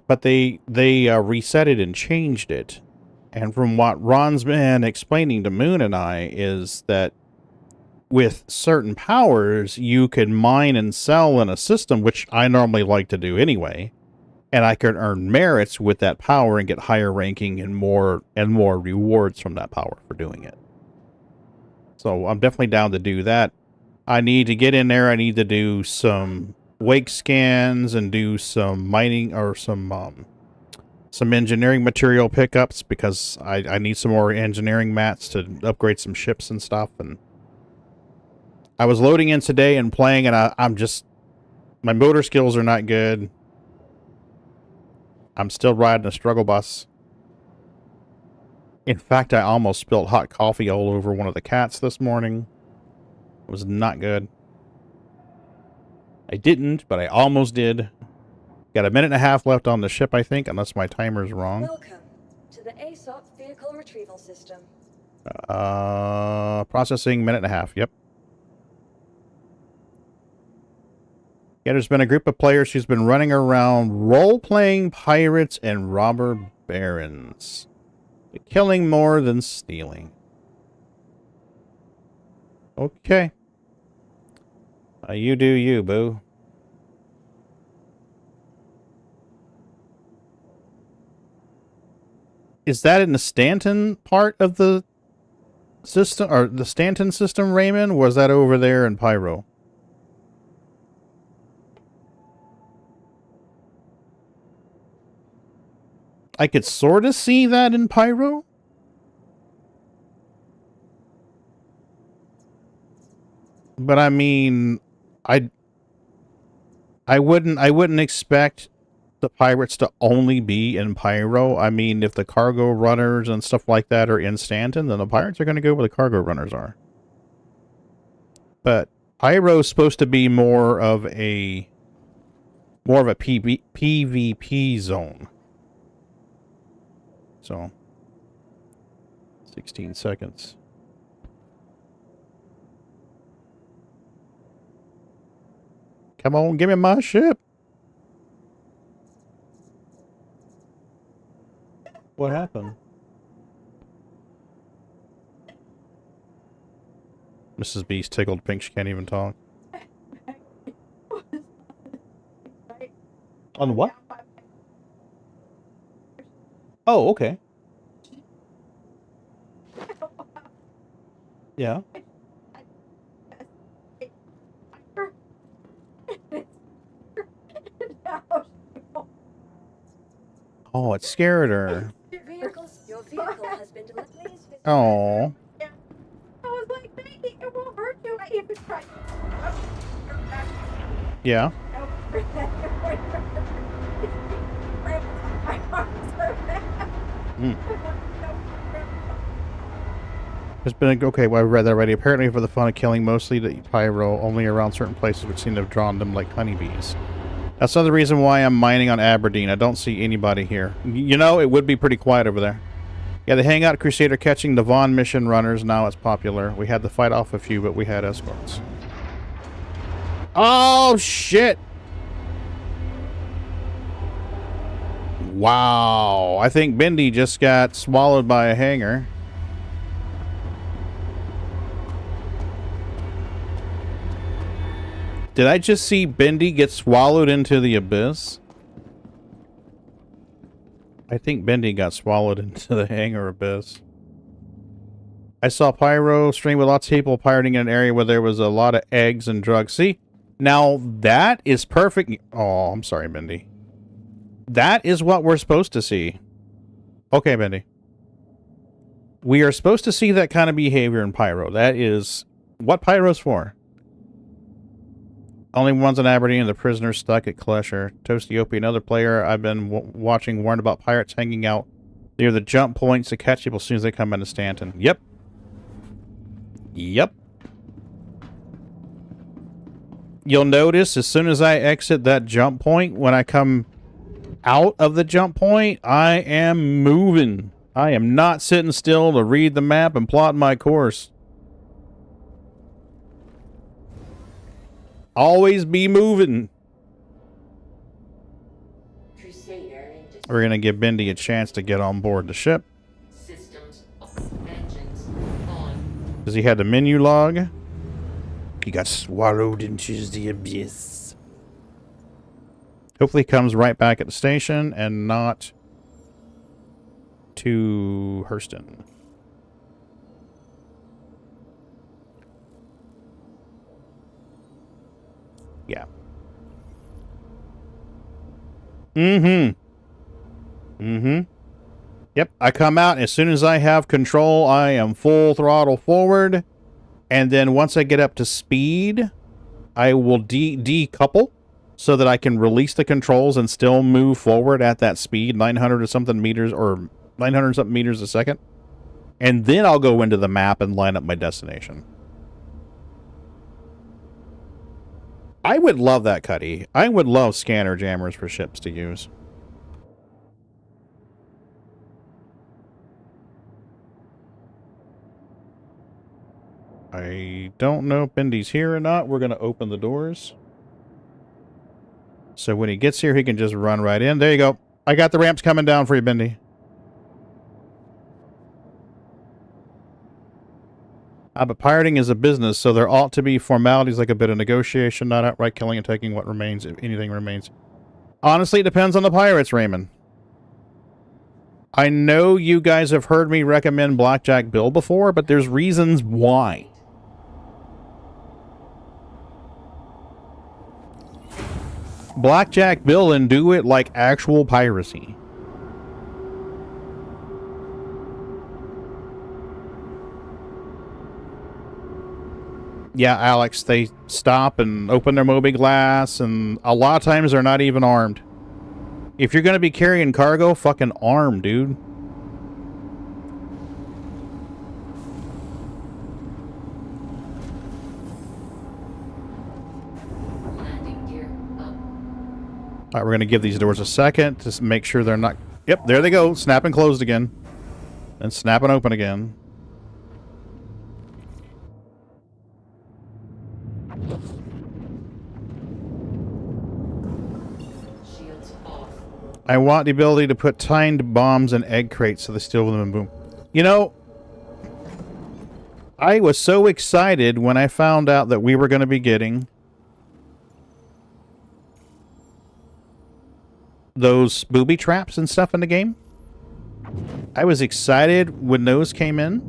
But they reset it and changed it. And from what Ron's been explaining to Moon and I is that with certain powers, you can mine and sell in a system, which I normally like to do anyway. And I can earn merits with that power and get higher ranking and more rewards from that power for doing it. So I'm definitely down to do that. I need to get in there. I need to do some wake scans and do some mining or some engineering material pickups because I need some more engineering mats to upgrade some ships and stuff. And I was loading in today and playing, and I'm just, my motor skills are not good. I'm still riding a struggle bus. In fact, I almost spilled hot coffee all over one of the cats this morning. It was not good. I didn't, but I almost did. Got a minute and a half left on the ship, I think, unless my timer's wrong. Welcome to the ASOP vehicle retrieval system. Processing, minute and a half, yep. Yeah, there's been a group of players who's been running around role-playing pirates and robber barons. Killing more than stealing. Okay. You do you, boo. Is that in the Stanton part of the system, or the Stanton system, Raymond? Or was that over there in Pyro? I could sort of see that in Pyro. But I mean, I wouldn't expect the pirates to only be in Pyro. I mean, if the cargo runners and stuff like that are in Stanton, then the pirates are going to go where the cargo runners are. But Pyro's supposed to be more of a PvP zone. So, 16 seconds. Come on, give me my ship. What happened? Mrs. B's tickled pink. She can't even talk. On what? Oh, okay. Yeah. Oh, it scared her. Your vehicle has been delivered. Oh. I was like, Maggie, it won't hurt you. I even tried. Yeah. There's been okay, well, I read that already. Apparently for the fun of killing mostly the pyro, only around certain places which seem to have drawn them like honeybees. That's another reason why I'm mining on Aberdeen. I don't see anybody here. You know, it would be pretty quiet over there. Yeah, the Hangout Crusader catching the Vaughn mission runners. Now it's popular. We had to fight off a few, but we had escorts. Oh, shit! Wow. I think Bendy just got swallowed by a hanger. Did I just see Bendy get swallowed into the abyss? I think Bendy got swallowed into the hangar abyss. I saw Pyro stream with lots of people pirating in an area where there was a lot of eggs and drugs. See? Now, that is perfect. Oh, I'm sorry, Mindy. That is what we're supposed to see. Okay, Mindy. We are supposed to see that kind of behavior in Pyro. That is what Pyro's for. Only ones in Aberdeen, the prisoners stuck at Klesher. Toastiopi, another player I've been watching, warned about pirates hanging out near the jump points to catch people as soon as they come into Stanton. Yep. Yep. You'll notice as soon as I exit that jump point, when I come out of the jump point, I am moving. I am not sitting still to read the map and plot my course. Always be moving. We're going to give Bendy a chance to get on board the ship. Because he had the menu log. He got swallowed into the abyss. Hopefully he comes right back at the station and not to Hurston. Yeah. Yep, I come out, as soon as I have control, I am full throttle forward. And then once I get up to speed, I will decouple so that I can release the controls and still move forward at that speed, 900 or something meters, or 900 something meters a second. And then I'll go into the map and line up my destination. I would love that, Cuddy. I would love scanner jammers for ships to use. I don't know if Bendy's here or not. We're going to open the doors. So when he gets here, he can just run right in. There you go. I got the ramps coming down for you, Bendy. But pirating is a business, so there ought to be formalities like a bit of negotiation, not outright killing and taking what remains, if anything remains. Honestly, it depends on the pirates, Raymond. I know you guys have heard me recommend Blackjack Bill before, but there's reasons why. Blackjack Bill and do it like actual piracy. Yeah, Alex, they stop and open their Moby glass, and a lot of times they're not even armed. If you're going to be carrying cargo, fucking arm, dude. Alright, we're going to give these doors a second to make sure they're not... Yep, there they go. Snap and closed again. And snap and open again. I want the ability to put timed bombs in egg crates so they steal them and boom. You know, I was so excited when I found out that we were going to be getting those booby traps and stuff in the game. I was excited when those came in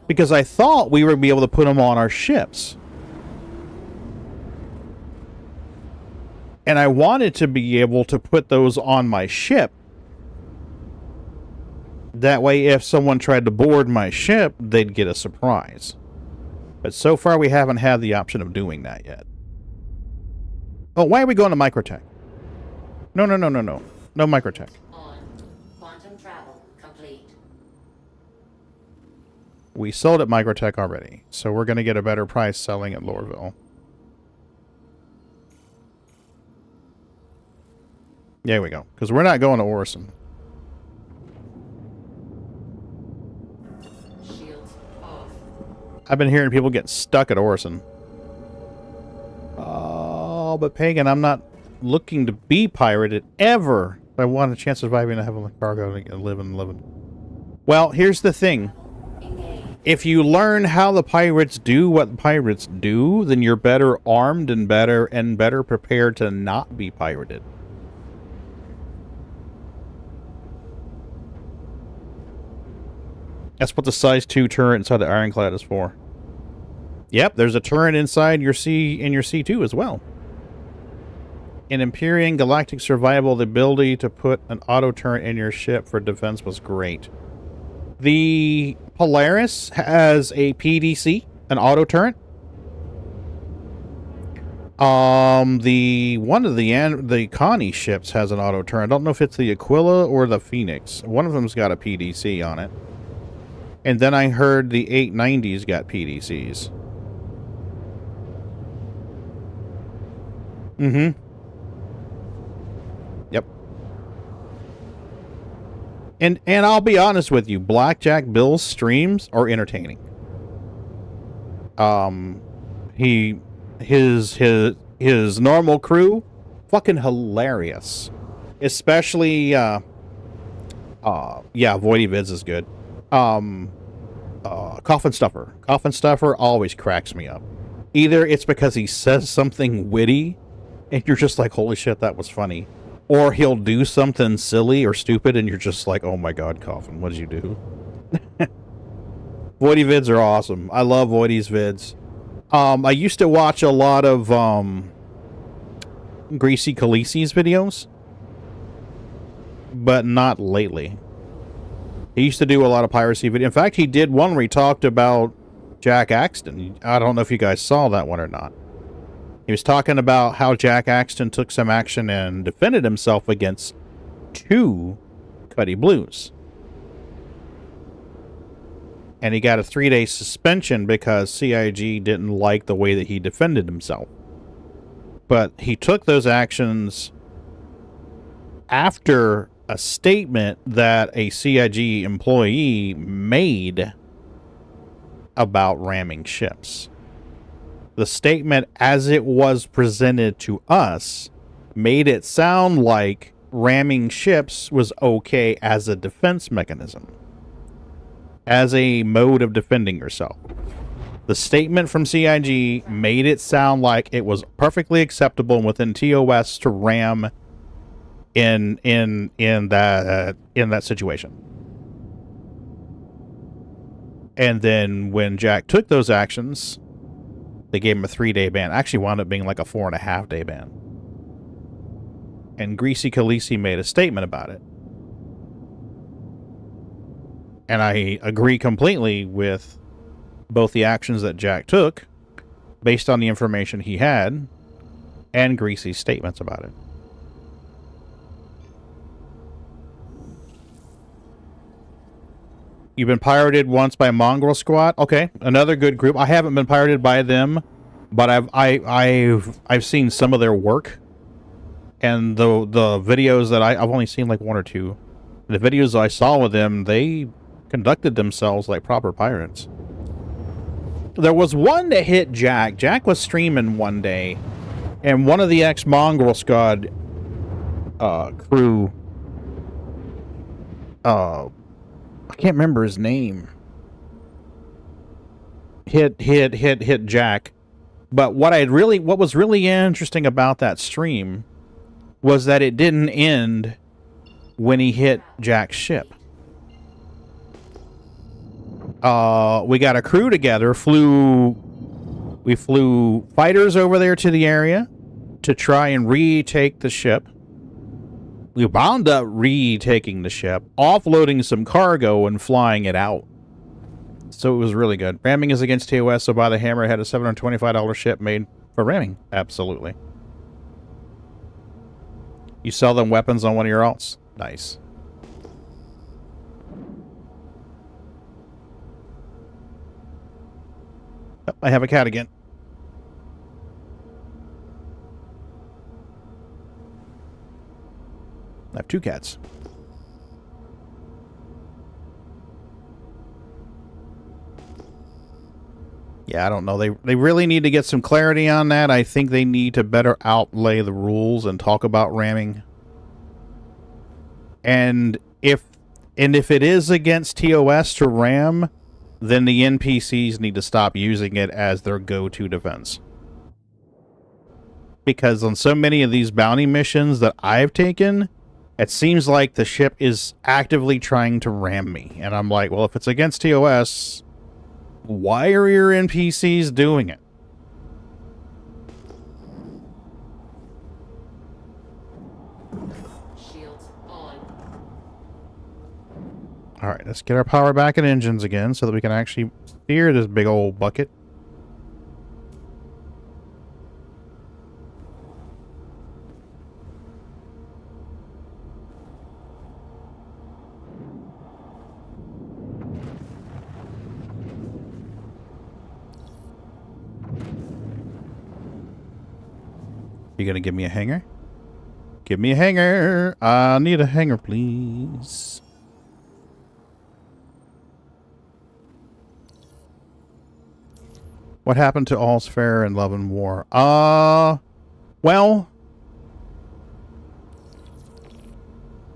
because I thought we would be able to put them on our ships. And I wanted to be able to put those on my ship. That way, if someone tried to board my ship, they'd get a surprise. But so far, we haven't had the option of doing that yet. Oh, why are we going to Microtech? No. No Microtech. Quantum travel complete. We sold at Microtech already, so we're going to get a better price selling at Lorville. There we go. Because we're not going to Orison. Shields off. I've been hearing people get stuck at Orison. Oh, but Pagan, I'm not looking to be pirated ever. I want a chance of surviving and having a cargo and living. Well, here's the thing. If you learn how the pirates do what pirates do, then you're better armed and better prepared to not be pirated. That's what the size 2 turret inside the Ironclad is for. Yep, there's a turret inside your C2 as well. In Empyrean Galactic Survival, the ability to put an auto turret in your ship for defense was great. The Polaris has a PDC, an auto turret. The Connie ships has an auto turret. I don't know if it's the Aquila or the Phoenix. One of them's got a PDC on it. And then I heard the 890s got PDCs. Mm-hmm. Yep. And I'll be honest with you, Blackjack Bill's streams are entertaining. His normal crew, fucking hilarious. Especially yeah, Voidy Vids is good. Coffin Stuffer. Coffin Stuffer always cracks me up. Either it's because he says something witty and you're just like, holy shit, that was funny. Or he'll do something silly or stupid and you're just like, oh my god, Coffin, what did you do? Voidy Vids are awesome. I love Voidy's vids. I used to watch a lot of Greasy Khaleesi's videos, but not lately. He used to do a lot of piracy videos. In fact, he did one where he talked about Jack Axton. I don't know if you guys saw that one or not. He was talking about how Jack Axton took some action and defended himself against 2 Cuddy Blues. And he got a 3-day suspension because CIG didn't like the way that he defended himself. But he took those actions after a statement that a CIG employee made about ramming ships. The statement, as it was presented to us, made it sound like ramming ships was okay as a defense mechanism, as a mode of defending yourself. The statement from CIG made it sound like it was perfectly acceptable within TOS to ram in that situation. And then when Jack took those actions, they gave him a 3-day ban. Actually wound up being like a 4.5-day ban. And Greasy Khaleesi made a statement about it. And I agree completely with both the actions that Jack took, based on the information he had, and Greasy's statements about it. You've been pirated once by Mongrel Squad. Okay, another good group. I haven't been pirated by them, but I've seen some of their work, and the videos that I've only seen like 1 or 2. The videos I saw with them, they conducted themselves like proper pirates. There was one that hit Jack. Jack was streaming one day, and one of the ex-Mongrel Squad crew, I can't remember his name, hit Jack. But what was really interesting about that stream was that it didn't end when he hit Jack's ship. We got a crew together, we flew fighters over there to the area to try and retake the ship. We wound up retaking the ship, offloading some cargo and flying it out. So it was really good. Ramming is against TOS, so buy the hammer. Had a $725 ship made for ramming. Absolutely. You sell them weapons on one of your alts. Nice. Oh, I have a cat again. I have 2 cats. Yeah, I don't know. They really need to get some clarity on that. I think they need to better outlay the rules and talk about ramming. And if it is against TOS to ram, then the NPCs need to stop using it as their go-to defense. Because on so many of these bounty missions that I've taken, It seems like the ship is actively trying to ram me. And I'm like, well, if it's against TOS, why are your NPCs doing it? Shields on. Alright, let's get our power back in engines again so that we can actually steer this big old bucket. You gonna give me a hanger? Give me a hanger. I need a hanger, please. What happened to All's Fair in Love and War? Well,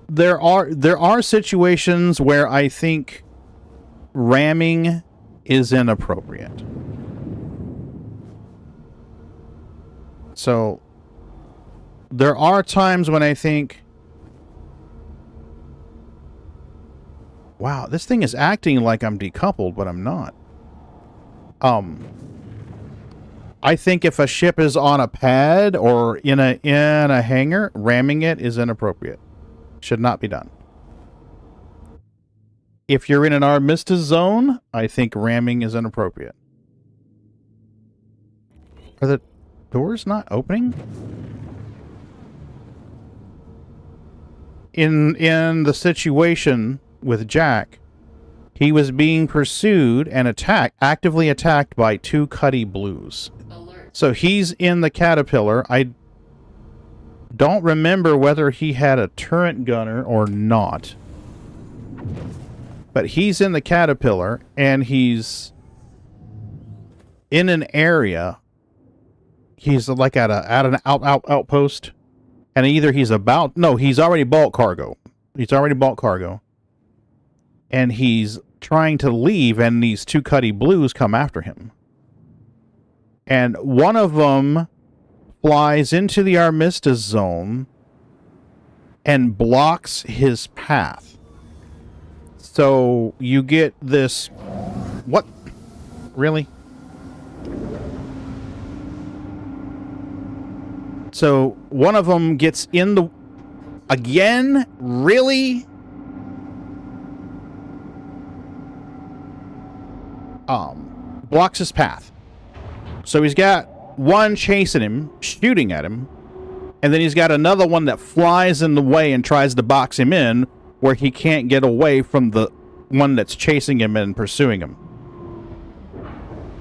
there are situations where I think ramming is inappropriate. So there are times when I think, wow, this thing is acting like I'm decoupled, but I'm not. I think if a ship is on a pad or in a hangar, ramming it is inappropriate. Should not be done. If you're in an armistice zone, I think ramming is inappropriate. Are the doors not opening? In the situation with Jack, he was being pursued and actively attacked by 2 Cuddy Blues. Alert. So he's in the Caterpillar. I don't remember whether he had a turret gunner or not. But he's in the Caterpillar and he's in an area. He's like at an outpost. And either he's already bulk cargo. He's already bulk cargo. And he's trying to leave, and these 2 Cuddy Blues come after him. And one of them flies into the armistice zone and blocks his path. So you get this... What? Really? So one of them gets in the... Again? Really? Blocks his path. So he's got one chasing him, shooting at him, and then he's got another one that flies in the way and tries to box him in where he can't get away from the one that's chasing him and pursuing him.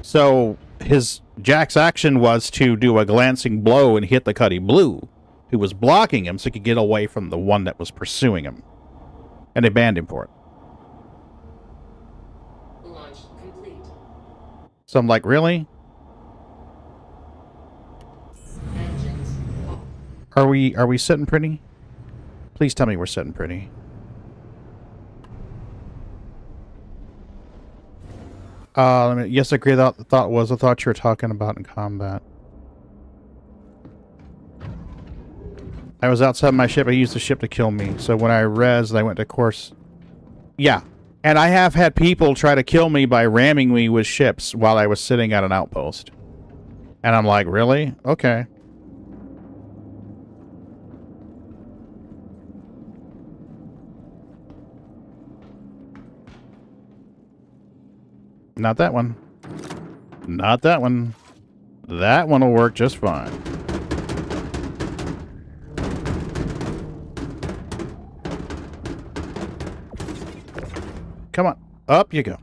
So Jack's action was to do a glancing blow and hit the Cuddy Blue, who was blocking him so he could get away from the one that was pursuing him. And they banned him for it. Launch complete. So I'm like, really? Engines off. Are we sitting pretty? Please tell me we're sitting pretty. Yes, I agree. I thought you were talking about in combat. I was outside my ship. I used the ship to kill me. So when I rezzed, I went to course. Yeah. And I have had people try to kill me by ramming me with ships while I was sitting at an outpost. And I'm like, really? Okay. Not that one. Not that one. That one will work just fine. Come on. Up you go.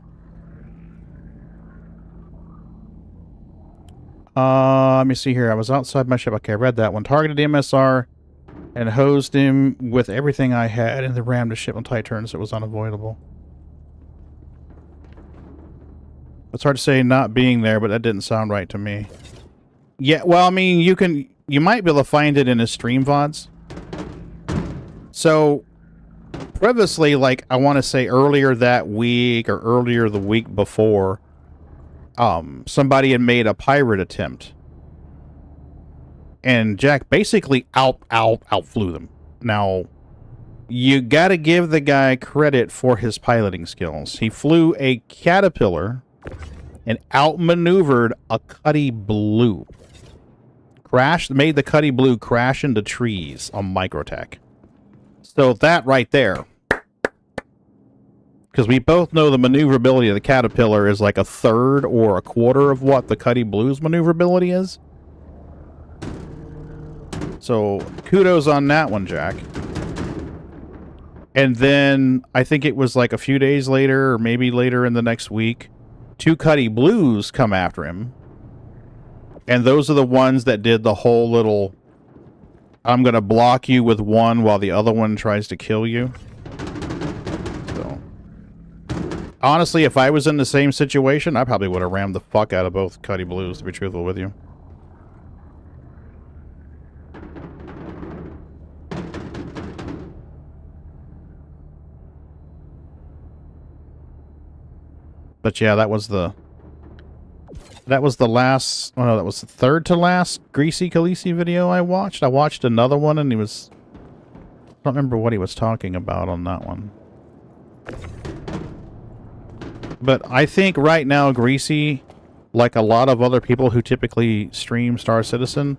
Let me see here. I was outside my ship. Okay, I read that one. Targeted the MSR and hosed him with everything I had and the rammed the ship on tight turns. It was unavoidable. It's hard to say not being there, but that didn't sound right to me. Yeah, well, I mean, you might be able to find it in his stream VODs. So, previously, like, I want to say earlier that week or earlier the week before, somebody had made a pirate attempt. And Jack basically outflew them. Now, you got to give the guy credit for his piloting skills. He flew a Caterpillar and outmaneuvered a Cuddy Blue. Made the Cuddy Blue crash into trees on Microtech. So that right there. Because we both know the maneuverability of the Caterpillar is like a third or a quarter of what the Cuddy Blue's maneuverability is. So kudos on that one, Jack. And then I think it was like a few days later, or maybe later in the next week, 2 Cuddy Blues come after him. And those are the ones that did the whole little, I'm going to block you with one while the other one tries to kill you. So, honestly, if I was in the same situation, I probably would have rammed the fuck out of both Cuddy Blues, to be truthful with you. But yeah, that was the last, oh no, that was the third to last Greasy Khaleesi video I watched. I watched another one and I don't remember what he was talking about on that one. But I think right now, Greasy, like a lot of other people who typically stream Star Citizen,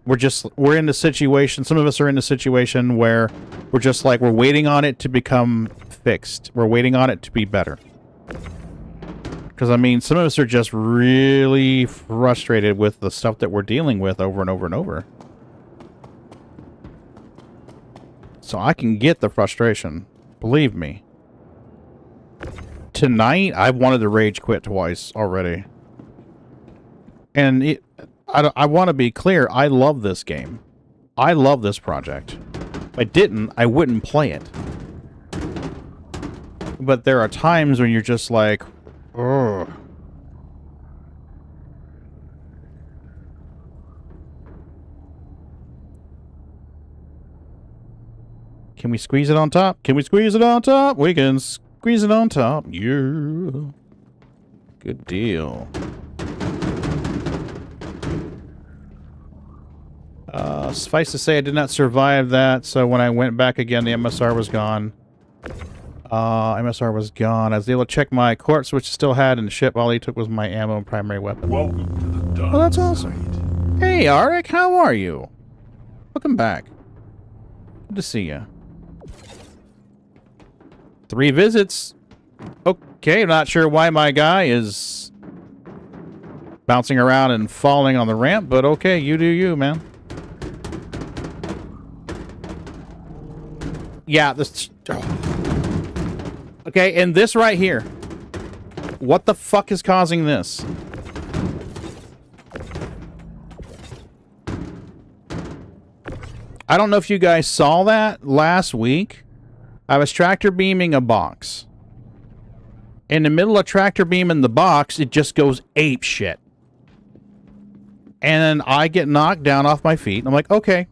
we're in the situation, some of us are in the situation where we're just like, we're waiting on it to become fixed. We're waiting on it to be better. Because, I mean, some of us are just really frustrated with the stuff that we're dealing with over and over and over. So I can get the frustration. Believe me. Tonight, I wanted to rage quit twice already. And I want to be clear, I love this game. I love this project. If I didn't, I wouldn't play it. But there are times when you're just like, ugh. Can we squeeze it on top? Can we squeeze it on top? We can squeeze it on top. Yeah. Good deal. Suffice to say, I did not survive that, so when I went back again, the MSR was gone. MSR was gone. I was able to check my corpse, which still had in the ship. All he took was my ammo and primary weapon. Welcome to the dark Oh, that's awesome. Hey, Arik, how are you? Welcome back. Good to see you. 3 visits. Okay, I'm not sure why my guy is bouncing around and falling on the ramp, but okay, you do you, man. Yeah, this... Oh. Okay, and this right here. What the fuck is causing this? I don't know if you guys saw that last week. I was tractor beaming a box. In the middle of tractor beaming the box, it just goes ape shit. And I get knocked down off my feet. And I'm like, okay.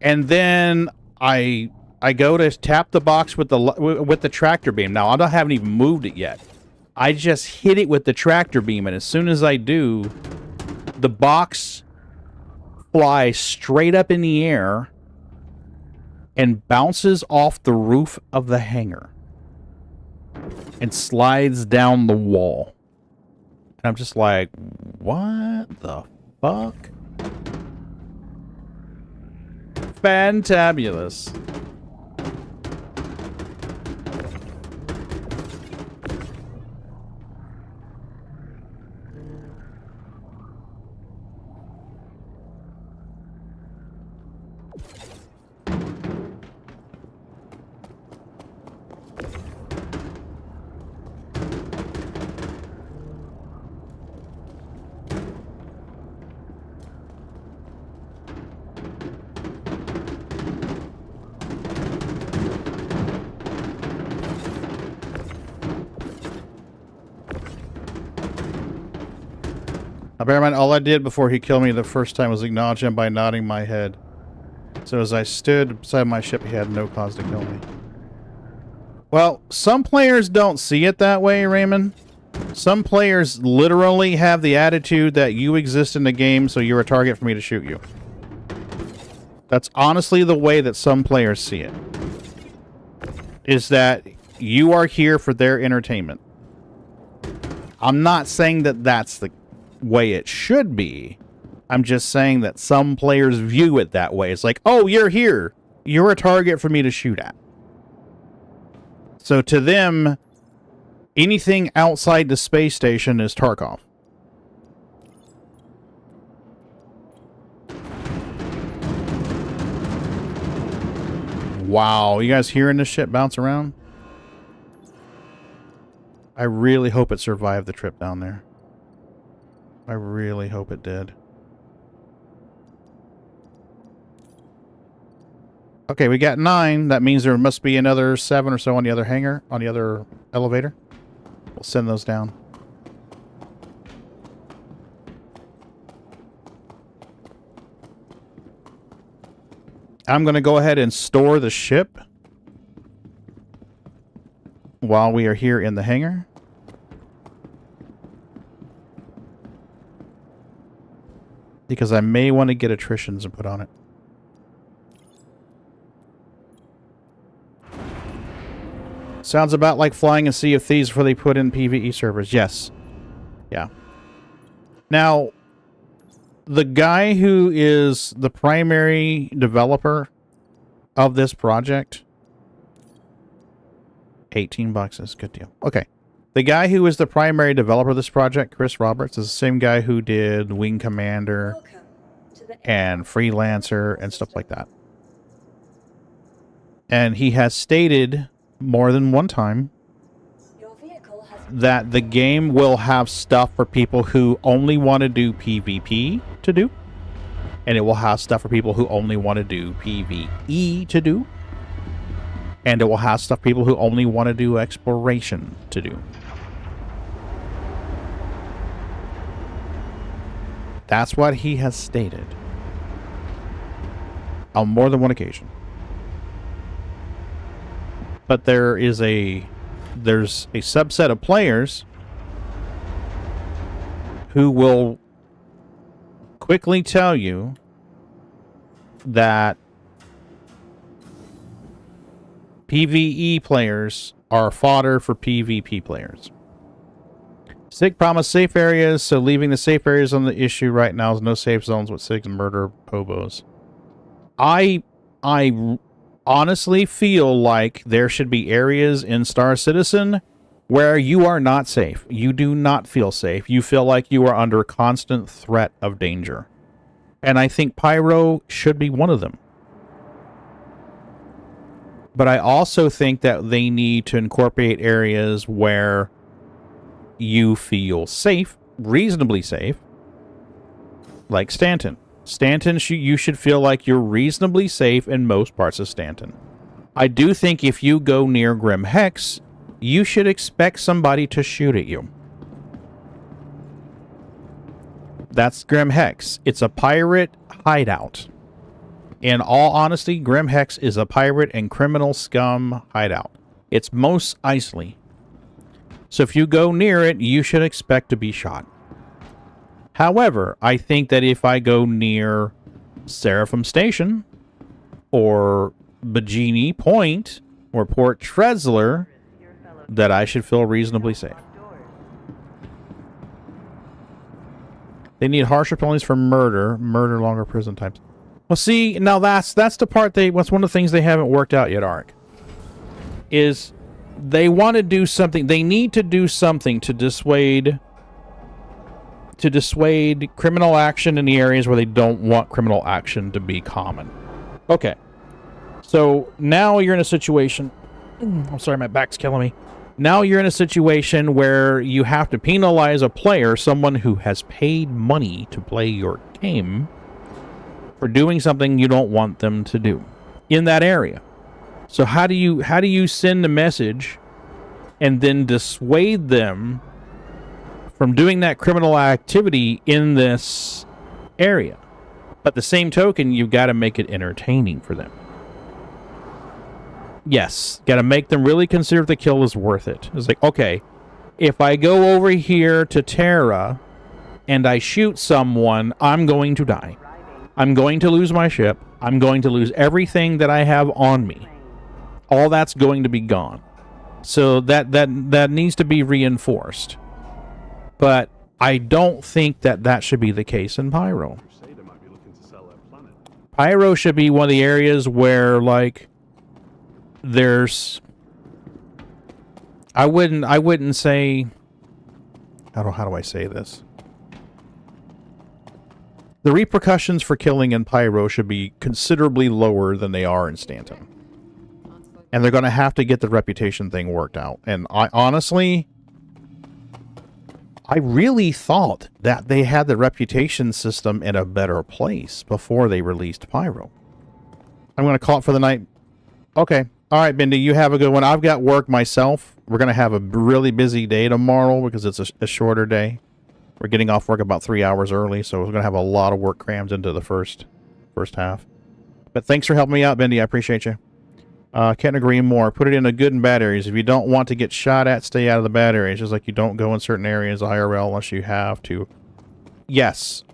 And then I go to tap the box with the tractor beam. Now, I haven't even moved it yet. I just hit it with the tractor beam, and as soon as I do, the box flies straight up in the air and bounces off the roof of the hangar and slides down the wall. And I'm just like, what the fuck? Fantabulous. Bear in mind, all I did before he killed me the first time was acknowledge him by nodding my head. So as I stood beside my ship, he had no cause to kill me. Well, some players don't see it that way, Raymond. Some players literally have the attitude that you exist in the game, so you're a target for me to shoot you. That's honestly the way that some players see it. Is that you are here for their entertainment. I'm not saying that that's the way it should be. I'm just saying that some players view it that way. It's like, oh, you're here. You're a target for me to shoot at. So to them, anything outside the space station is Tarkov. Wow, you guys hearing this shit bounce around? I really hope it survived the trip down there. I really hope it did. Okay, we got 9. That means there must be another 7 or so on the other hangar, on the other elevator. We'll send those down. I'm going to go ahead and store the ship while we are here in the hangar. Because I may want to get attritions and put on it. Sounds about like flying a Sea of Thieves before they put in PvE servers. Yes. Yeah. Now, the guy who is the primary developer of this project, $18 is a good deal. Okay. The guy who is the primary developer of this project, Chris Roberts, is the same guy who did Wing Commander and Freelancer and stuff like that. And he has stated more than one time that the game will have stuff for people who only want to do PvP to do. And it will have stuff for people who only want to do PvE to do. And it will have stuff for people who only want to do exploration to do. That's what he has stated. On more than one occasion. But there's a subset of players who will quickly tell you that PvE players are fodder for PvP players. SIG promised safe areas, so leaving the safe areas on the issue right now is no safe zones with SIGs and murder hobos. I honestly feel like there should be areas in Star Citizen where you are not safe. You do not feel safe. You feel like you are under constant threat of danger. And I think Pyro should be one of them. But I also think that they need to incorporate areas where you feel safe, reasonably safe, like Stanton. Stanton, you should feel like you're reasonably safe in most parts of Stanton. I do think if you go near Grim Hex, you should expect somebody to shoot at you. That's Grim Hex. It's a pirate hideout. In all honesty, Grim Hex is a pirate and criminal scum hideout. It's most Isley. So if you go near it, you should expect to be shot. However, I think that if I go near Seraphim Station, or Bajini Point, or Port Trezler, that I should feel reasonably safe. They need harsher penalties for murder, longer prison times. Well, see, now that's the part that's one of the things they haven't worked out yet, Ark. Is they want to do something, they need to do something to dissuade criminal action in the areas where they don't want criminal action to be common. Okay. So now you're in a situation... I'm sorry, my back's killing me. Now you're in a situation where you have to penalize a player, someone who has paid money to play your game, for doing something you don't want them to do in that area. So how do you send a message and then dissuade them from doing that criminal activity in this area? But the same token, you've got to make it entertaining for them. Yes, got to make them really consider if the kill is worth it. It's like, okay, if I go over here to Terra and I shoot someone, I'm going to die. I'm going to lose my ship. I'm going to lose everything that I have on me. All that's going to be gone. So that needs to be reinforced. But I don't think that should be the case in Pyro. Pyro should be one of the areas where, like, there's... I wouldn't say... How do I say this? The repercussions for killing in Pyro should be considerably lower than they are in Stanton. And they're going to have to get the reputation thing worked out. And I honestly... I really thought that they had the reputation system in a better place before they released Pyro. I'm going to call it for the night. Okay. All right, Bindi, you have a good one. I've got work myself. We're going to have a really busy day tomorrow because it's a shorter day. We're getting off work about 3 hours early, so we're going to have a lot of work crammed into the first half. But thanks for helping me out, Bindi. I appreciate you. Can't agree more. Put it in the good and bad areas. If you don't want to get shot at, stay out of the bad areas. Just like you don't go in certain areas IRL unless you have to. Yes.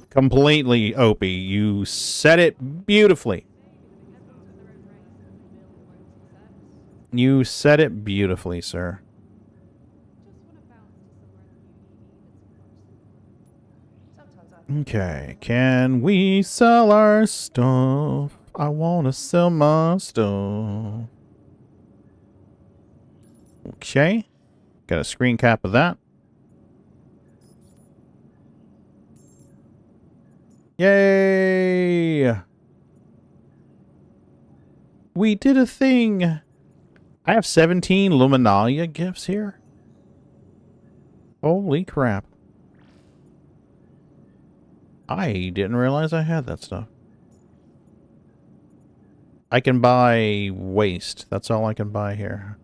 Completely, Opie. You said it beautifully. You said it beautifully, sir. Okay. Can we sell our stuff? I want to sell my stuff. Okay. Got a screen cap of that. Yay! We did a thing! I have 17 Luminalia gifts here. Holy crap. I didn't realize I had that stuff. I can buy waste. That's all I can buy here.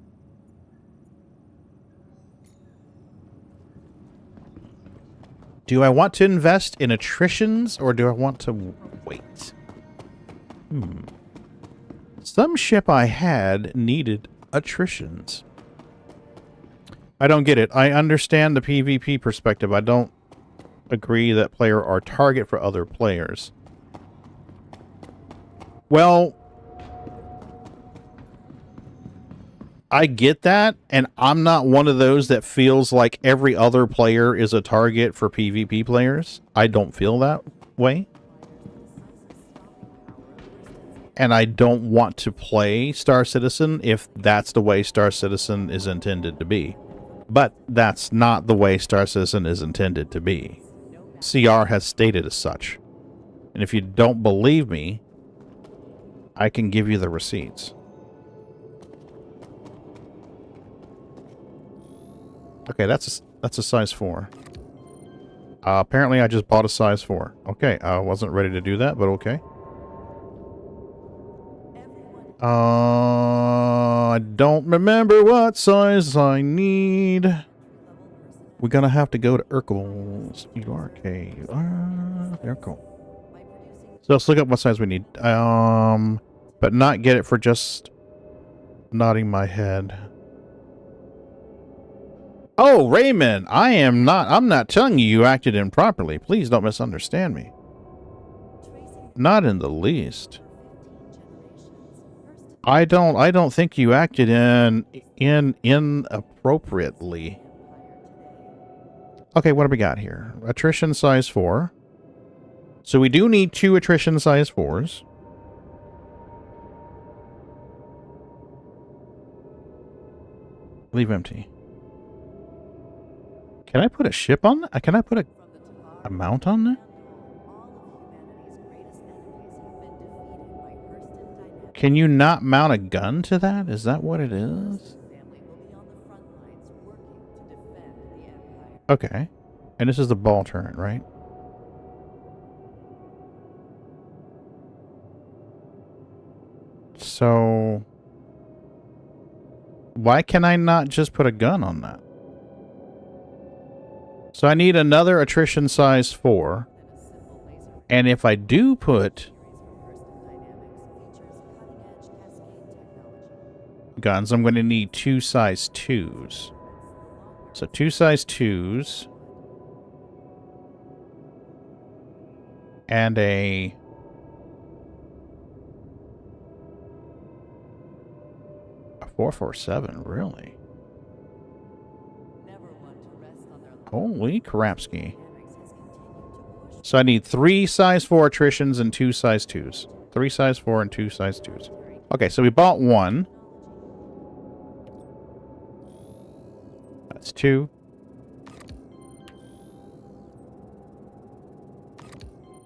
Do I want to invest in attritions or do I want to wait? Some ship I had needed attritions. I don't get it. I understand the PvP perspective. I don't agree that player are target for other players. Well, I get that, and I'm not one of those that feels like every other player is a target for PvP players. I don't feel that way. And I don't want to play Star Citizen if that's the way Star Citizen is intended to be. But that's not the way Star Citizen is intended to be. CR has stated as such. And if you don't believe me, I can give you the receipts. Okay, that's a size 4. Apparently I just bought a size 4. Okay, I wasn't ready to do that, but okay. I don't remember what size I need. We're gonna have to go to Urkel's. Urkel. So let's look up what size we need. But not get it for just nodding my head. Oh, Raymond, I'm not telling you acted improperly. Please don't misunderstand me. Not in the least. I don't think you acted inappropriately. Okay, what do we got here? Attrition size 4. So we do need 2 attrition size 4s. Leave empty. Can I put a ship on that? Can I put a mount on that? Can you not mount a gun to that? Is that what it is? Okay. And this is the ball turret, right? So why can I not just put a gun on that? So I need another attrition size 4. And if I do put guns, I'm going to need 2 size 2s. So 2 size 2s. and a... a 447, really? Holy crapski. So I need 3 size 4 attritions and 2 size 2s. 3 size 4 and 2 size 2s. Okay, so we bought 1. That's 2.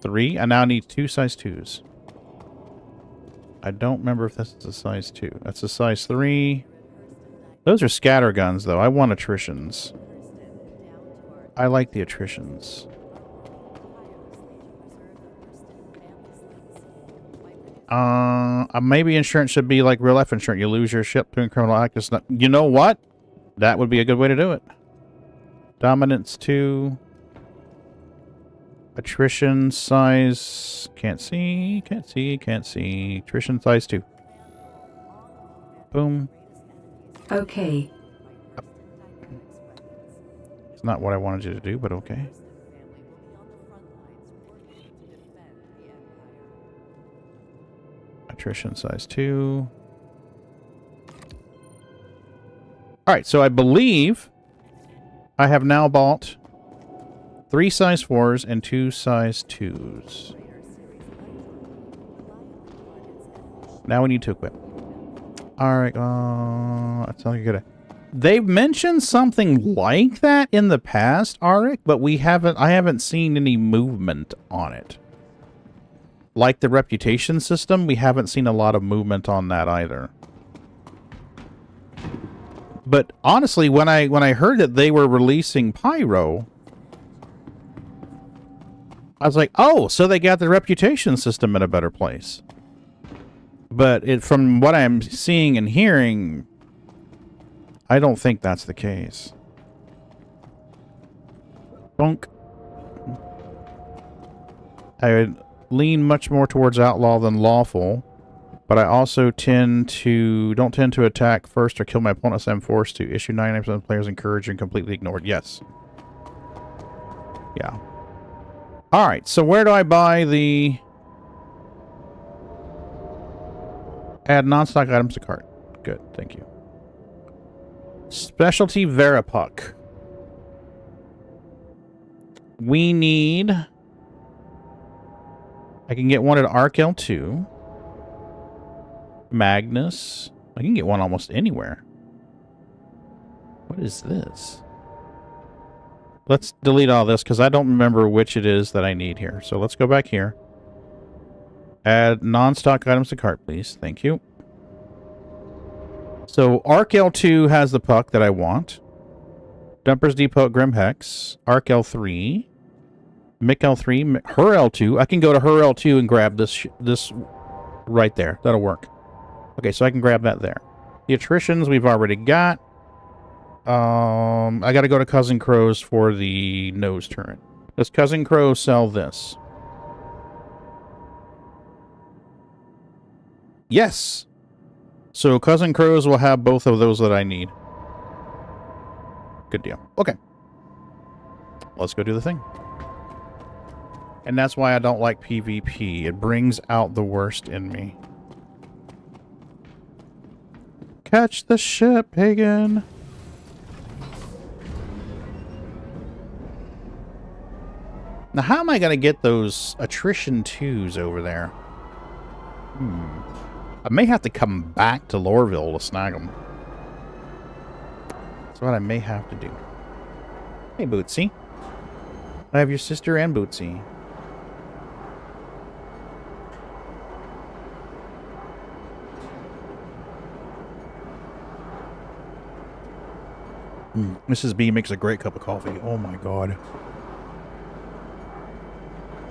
3. I now need 2 size 2s. I don't remember if this is a size 2. That's a size 3. Those are scatter guns, though. I want attritions. I like the attritions. Maybe insurance should be like real life insurance. You lose your ship to a criminal act. It's not, you know what? That would be a good way to do it. Dominance 2. Attrition size... Can't see, can't see, can't see. Attrition size 2. Boom. Okay. It's not what I wanted you to do, but okay. Attrition size 2. Alright, so I believe I have now bought 3 size 4s and 2 size 2s. Now we need to equip. Alright, that's all you're gonna... They've mentioned something like that in the past, Arik, but I haven't seen any movement on it. Like the reputation system, we haven't seen a lot of movement on that either. But honestly, when I heard that they were releasing Pyro, I was like, oh, so they got the reputation system in a better place. But from what I'm seeing and hearing, I don't think that's the case. Bonk. I would lean much more towards outlaw than lawful, but I also don't tend to attack first or kill my opponents I'm forced to. Issue 99% of players encouraged and completely ignored. Yes. Yeah. Alright, so where do I buy the... Add non-stock items to cart. Good, thank you. Specialty Veripuck. We need... I can get one at CRU-L5. Magnus. I can get one almost anywhere. What is this? Let's delete all this because I don't remember which it is that I need here. So let's go back here. Add non-stock items to cart, please. Thank you. So CRU-L5 has the puck that I want. Dumpers Depot at Grim Hex. CRU-L3. MiC-L3. HER-L2. I can go to HER-L2 and grab this right there. That'll work. Okay, so I can grab that there. The attritions we've already got. I gotta go to Cousin Crow's for the nose turret. Does Cousin Crow sell this? Yes! So Cousin Crow's will have both of those that I need. Good deal. Okay. Let's go do the thing. And that's why I don't like PvP. It brings out the worst in me. Catch the ship, Pagan! Now, how am I going to get those attrition 2s over there? I may have to come back to Lorville to snag them. That's what I may have to do. Hey, Bootsy. I have your sister and Bootsy. Mrs. B makes a great cup of coffee. Oh my god.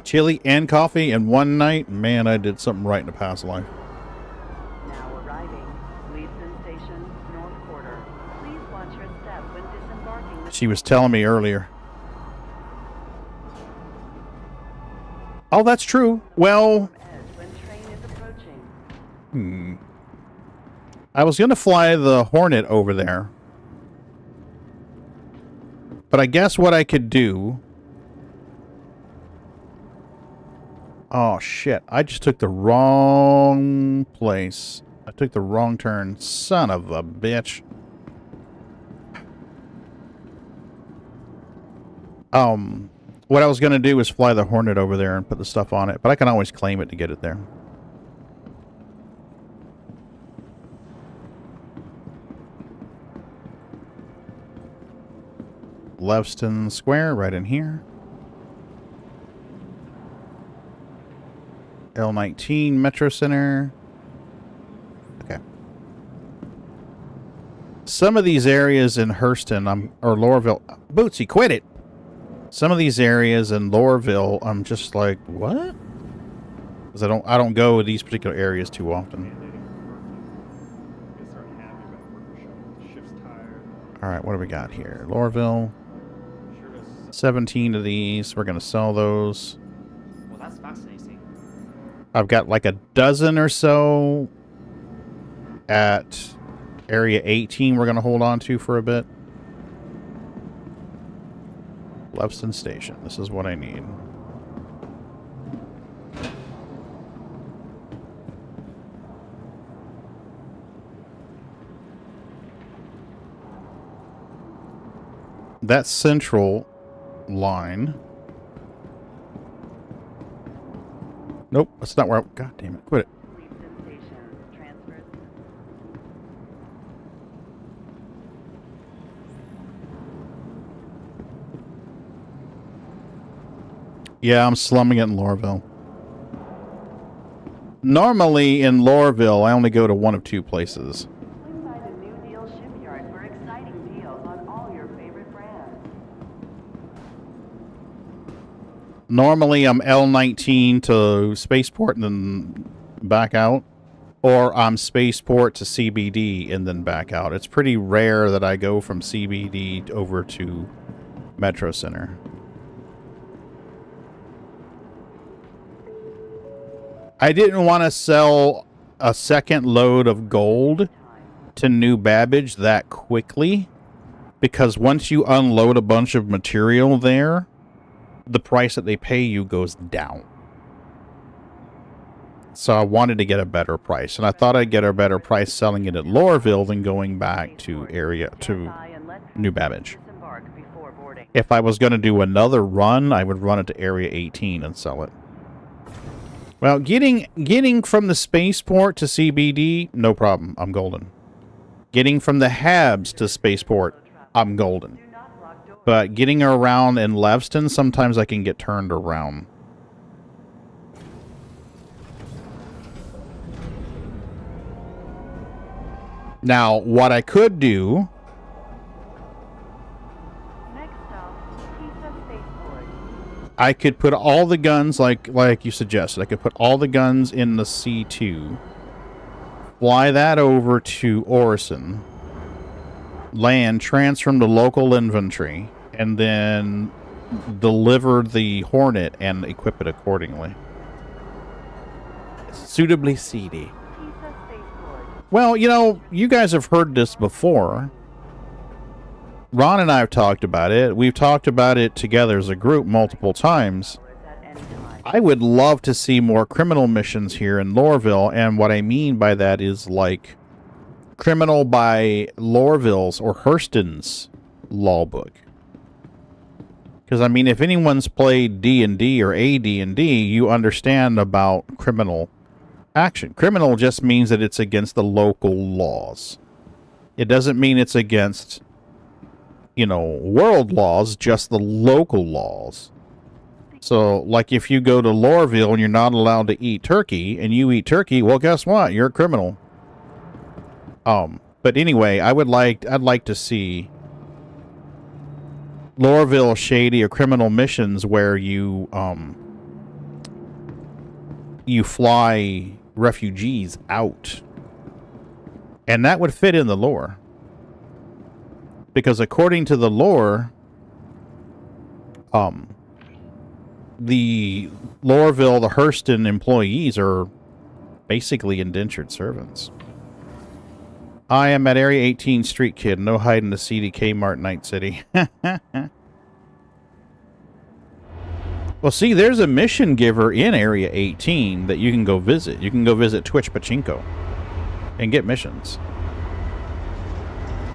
Chili and coffee in one night? Man, I did something right in a past life. Now arriving, Leeson Station, North Quarter. Please watch your step when disembarking. She was telling me earlier. Oh, that's true. Well... I was going to fly the Hornet over there. But I guess what I could do Oh, shit. I just took the wrong place. I took the wrong turn. Son of a bitch. What I was going to do was fly the Hornet over there and put the stuff on it, but I can always claim it to get it there. Levston Square, right in here. L19 Metro Center. Okay. Some of these areas in Hurston, or Lorville, Bootsy, quit it. Some of these areas in Lorville, I'm just like, what? Because I don't go to these particular areas too often. All right, what do we got here? Lorville. 17 of these. We're gonna sell those. Well, that's fascinating. I've got like a dozen or so at area 18 we're gonna hold on to for a bit. Levston Station. This is what I need. That central line. Nope, that's not where I... God damn it, quit it. Yeah, I'm slumming it in Lorville. Normally in Lorville, I only go to one of two places. Normally I'm L19 to Spaceport and then back out. Or I'm Spaceport to CBD and then back out. It's pretty rare that I go from CBD over to Metro Center. I didn't want to sell a second load of gold to New Babbage that quickly, because once you unload a bunch of material there, the price that they pay you goes down. So I wanted to get a better price, and I thought I'd get a better price selling it at Lorville than going back to New Babbage. If I was going to do another run, I would run it to Area 18 and sell it. Well, getting from the Spaceport to CBD, no problem. I'm golden. Getting from the Habs to Spaceport, I'm golden. But getting around in Levston, sometimes I can get turned around. Now, what I could do... I could put all the guns, like you suggested. I could put all the guns in the C2. Fly that over to Orison. Land, transfer them to local infantry. And then deliver the Hornet and equip it accordingly. Suitably seedy. Well, you know, you guys have heard this before. Ron and I have talked about it. We've talked about it together as a group multiple times. I would love to see more criminal missions here in Lorville, and what I mean by that is like criminal by Lorville's or Hurston's law book. Because, I mean, if anyone's played D&D or AD&D, you understand about criminal action. Criminal just means that it's against the local laws. It doesn't mean it's against... you know, world laws, just the local laws. So, like if you go to Lorville and you're not allowed to eat turkey, and you eat turkey, well, guess what? You're a criminal. But anyway, I'd like to see Lorville shady or criminal missions where you fly refugees out. And that would fit in the lore. Because according to the lore, the Lorville, the Hurston employees are basically indentured servants. I am at Area 18 Street Kid. No hiding the seedy Kmart Night City. Well, see, there's a mission giver in Area 18 that you can go visit. You can go visit Twitch Pachinko and get missions.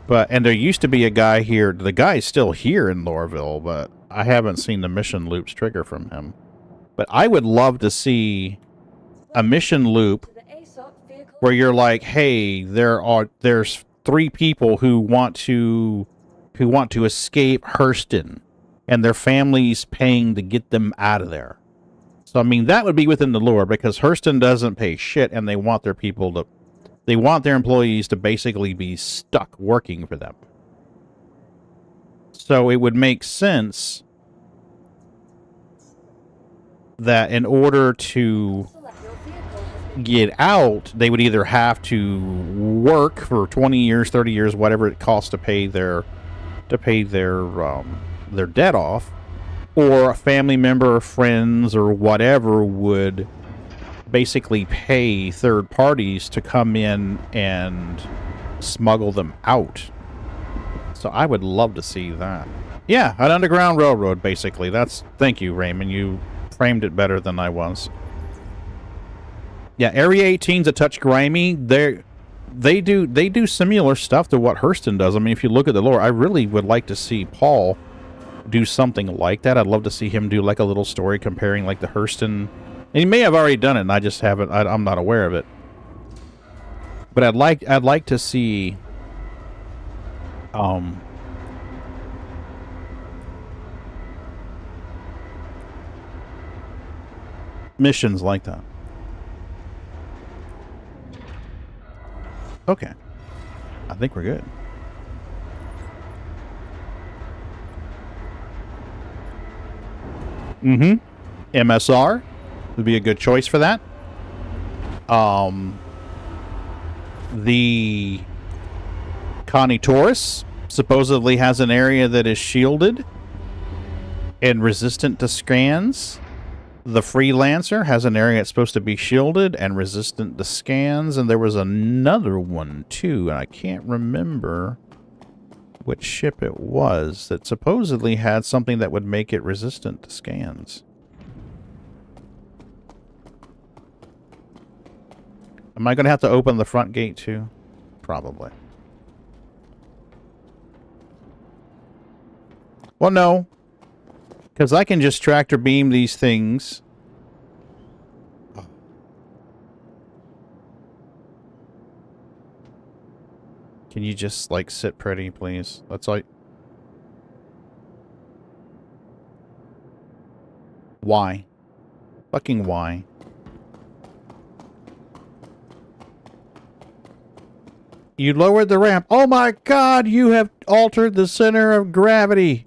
And there used to be a guy here. The guy's still here in Lorville, but I haven't seen the mission loops trigger from him. But I would love to see a mission loop where you're like, hey, there's 3 people who want to escape Hurston, and their families paying to get them out of there. So I mean, that would be within the lore, because Hurston doesn't pay shit, and they want their employees to basically be stuck working for them. So it would make sense that in order to get out, they would either have to work for 20 years, 30 years, whatever it costs to pay their debt off, or a family member or friends or whatever would basically pay third parties to come in and smuggle them out. So I would love to see that. Yeah, an underground railroad, basically. Thank you, Raymond. You framed it better than I was. Yeah, Area 18's a touch grimy. They do similar stuff to what Hurston does. I mean, if you look at the lore, I really would like to see Paul do something like that. I'd love to see him do like a little story comparing like the Hurston. And he may have already done it, and I just haven't. I'm not aware of it. But I'd like to see missions like that. Okay. I think we're good. MSR would be a good choice for that. The Connie Taurus supposedly has an area that is shielded and resistant to scans. The Freelancer has an area that's supposed to be shielded and resistant to scans, and there was another one too, and I can't remember which ship it was that supposedly had something that would make it resistant to scans. Am I going to have to open the front gate too? Probably. Well, no. Because I can just tractor beam these things. Can you just, like, sit pretty, please? That's all. Why? Fucking why? You lowered the ramp. Oh my god, you have altered the center of gravity.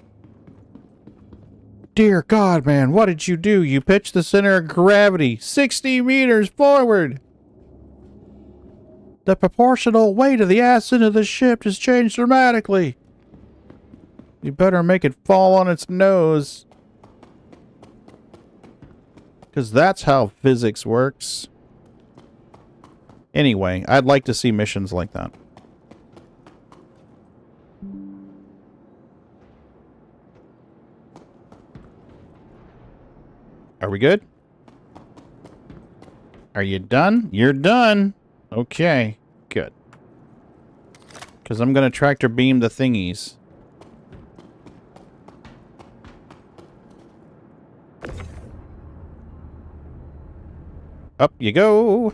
Dear God, man, what did you do? You pitched the center of gravity 60 meters forward. The proportional weight of the ascent of the ship has changed dramatically. You better make it fall on its nose. Because that's how physics works. Anyway, I'd like to see missions like that. Are we good? Are you done? You're done. Okay, good. Because I'm going to tractor beam the thingies. Up you go.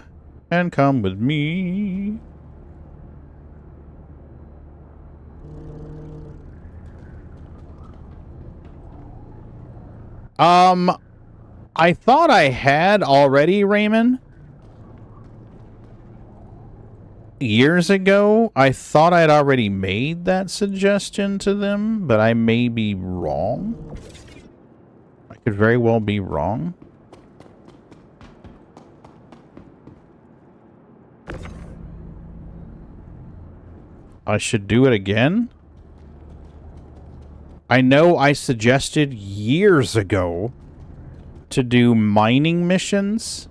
And come with me. I thought I had already, Raymond. Years ago, I thought I'd already made that suggestion to them, but I may be wrong. I could very well be wrong. I should do it again? I know I suggested years ago to do mining missions.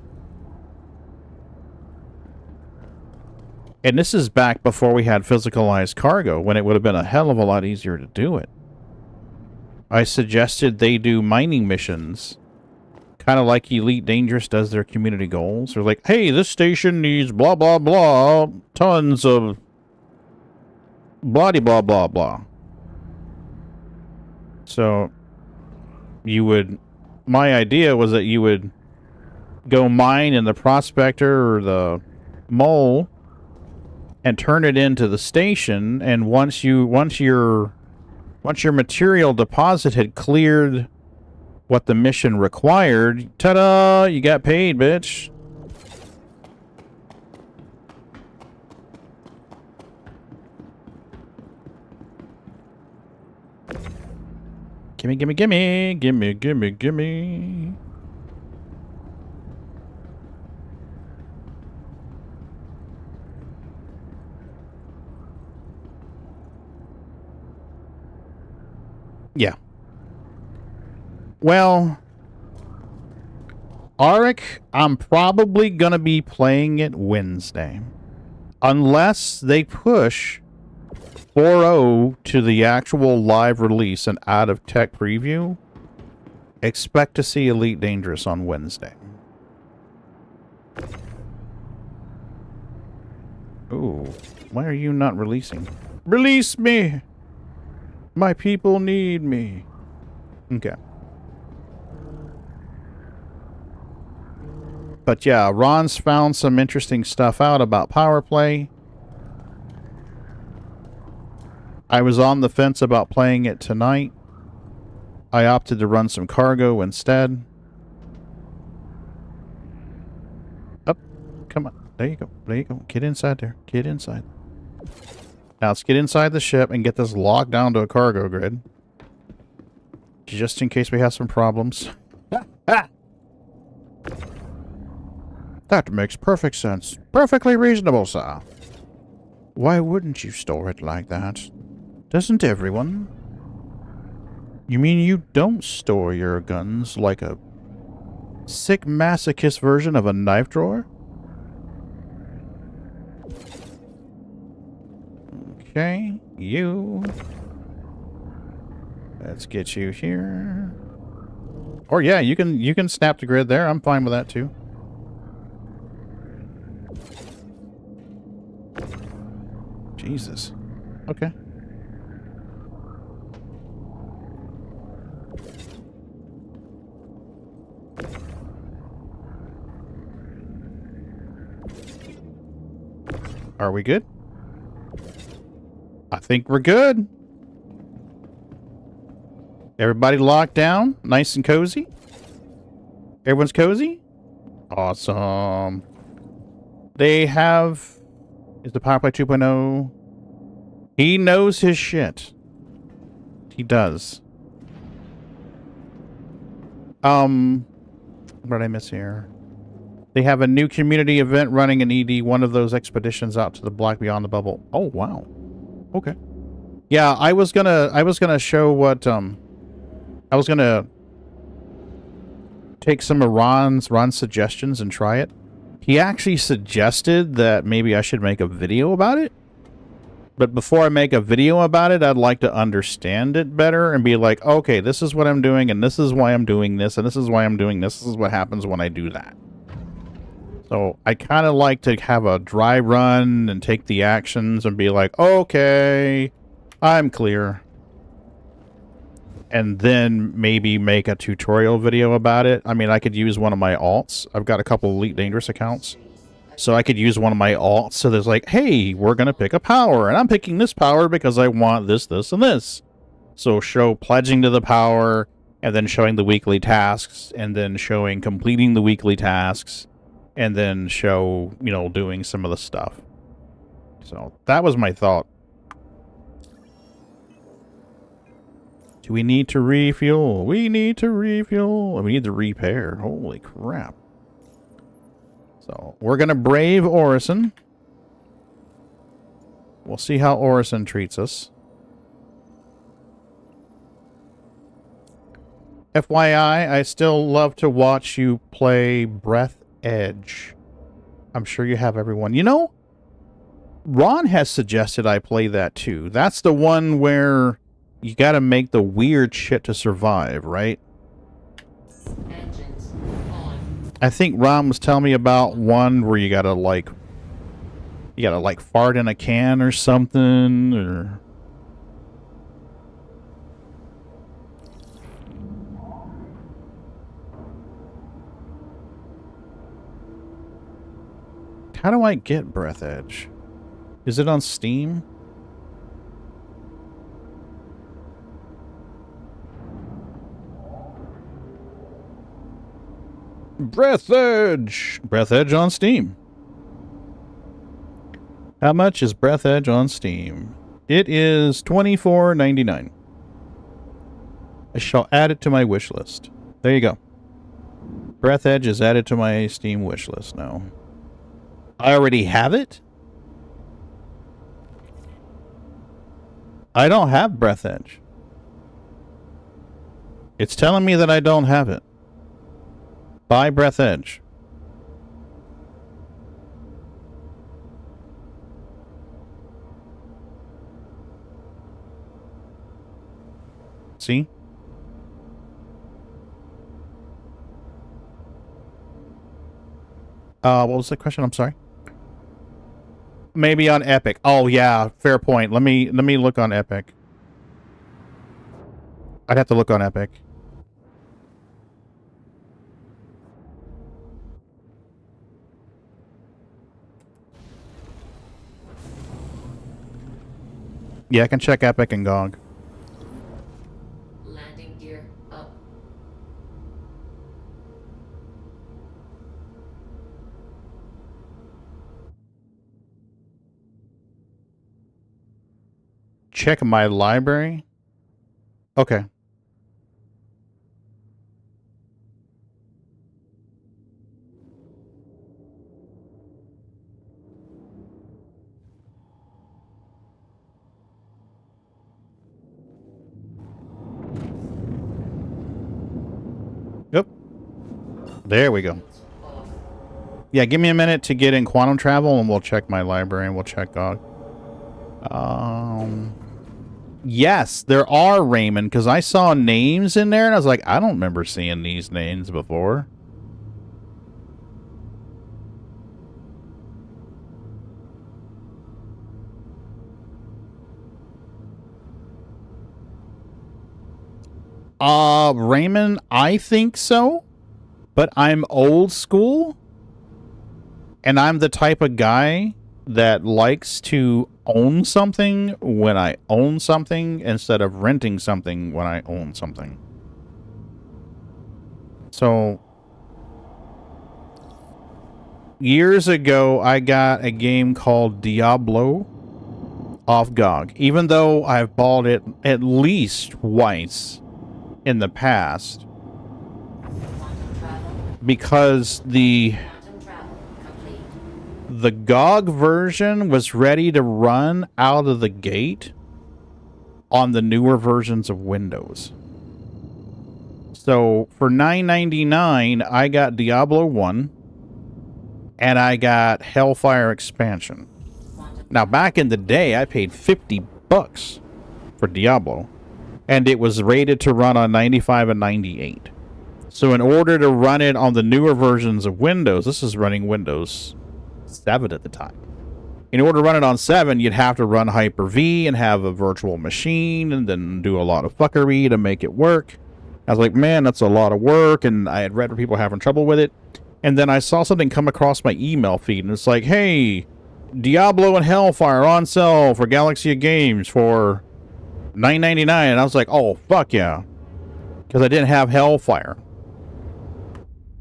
And this is back before we had physicalized cargo, when it would have been a hell of a lot easier to do it. I suggested they do mining missions Kind of like Elite Dangerous does their community goals. They're like, hey, this station needs blah, blah, blah, tons of blah, blah, blah, blah. So you would, my idea was that you would go mine in the prospector or the mole and turn it into the station, and once your material deposit had cleared what the mission required, ta-da, you got paid, bitch. Gimme, gimme, gimme, gimme, gimme, gimme. Yeah. Well, Arik, I'm probably going to be playing it Wednesday. Unless they push 4.0 to the actual live release and out of tech preview, expect to see Elite Dangerous on Wednesday. Ooh, why are you not releasing? Release me! My people need me. Okay. But yeah, Ron's found some interesting stuff out about power play. I was on the fence about playing it tonight. I opted to run some cargo instead. Up. Come on. There you go. There you go. Get inside there. Get inside. Now let's get inside the ship and get this locked down to a cargo grid. Just in case we have some problems. That makes perfect sense. Perfectly reasonable, sir. Why wouldn't you store it like that? Doesn't everyone? You mean you don't store your guns like a sick masochist version of a knife drawer? Okay, you. Let's get you here. Or yeah, you can snap the grid there. I'm fine with that too. Jesus. Okay. Are we good? I think we're good. Everybody locked down? Nice and cozy? Everyone's cozy? Awesome. They have... Is the Power Play 2.0? He knows his shit. He does. What did I miss here? They have a new community event running in ED, one of those expeditions out to the Black Beyond the Bubble. Oh, wow. Okay. Yeah, I was gonna show what, I was gonna take some of Ron's suggestions and try it. He actually suggested that maybe I should make a video about it. But before I make a video about it, I'd like to understand it better and be like, okay, this is what I'm doing, and this is why I'm doing this, and this is why I'm doing this. This is what happens when I do that. So I kind of like to have a dry run and take the actions and be like, okay, I'm clear. And then maybe make a tutorial video about it. I mean, I could use one of my alts. I've got a couple Elite Dangerous accounts. So I could use one of my alts. So there's like, hey, we're going to pick a power. And I'm picking this power because I want this, this, and this. So show pledging to the power, and then showing the weekly tasks, and then showing completing the weekly tasks, and then show, you know, doing some of the stuff. So that was my thought. Do we need to refuel? We need to refuel. We need to repair. Holy crap. So we're going to brave Orison. We'll see how Orison treats us. FYI, I still love to watch you play Breath Edge. I'm sure you have, everyone. You know, Ron has suggested I play that too. That's the one where you got to make the weird shit to survive, right? Engines I think Ron was telling me about one where you gotta like fart in a can or something, or how do I get Breath Edge? Is it on Steam? Breath Edge! Breath Edge on Steam. How much is Breath Edge on Steam? It is $24.99. I shall add it to my wish list. There you go. Breath Edge is added to my Steam wish list now. I already have it? I don't have Breath Edge. It's telling me that I don't have it. Buy Breath Edge. See? What was the question? I'm sorry. Maybe on Epic. Oh yeah, fair point. Let me look on Epic. I'd have to look on Epic. Yeah, I can check Epic and GOG. Landing gear up. Check my library. Okay. Yep. There we go. Yeah, give me a minute to get in quantum travel and we'll check my library and we'll check GOG. Yes, there are Raymond, because I saw names in there and I was like, I don't remember seeing these names before. Raymond, I think so, but I'm old school and I'm the type of guy that likes to own something when I own something instead of renting something when I own something. So years ago, I got a game called Diablo off GOG, even though I've bought it at least twice in the past, because the GOG version was ready to run out of the gate on the newer versions of Windows. So for $9.99, I got Diablo 1 and I got Hellfire Expansion. Now, back in the day, I paid $50 for Diablo, and it was rated to run on 95 and 98. So in order to run it on the newer versions of Windows, this is running Windows 7 at the time. In order to run it on 7, you'd have to run Hyper-V and have a virtual machine and then do a lot of fuckery to make it work. I was like, man, that's a lot of work, and I had read people having trouble with it. And then I saw something come across my email feed, and it's like, hey, Diablo and Hellfire on sale for Galaxy Games for $9.99. And I was like, oh, fuck yeah. Because I didn't have Hellfire.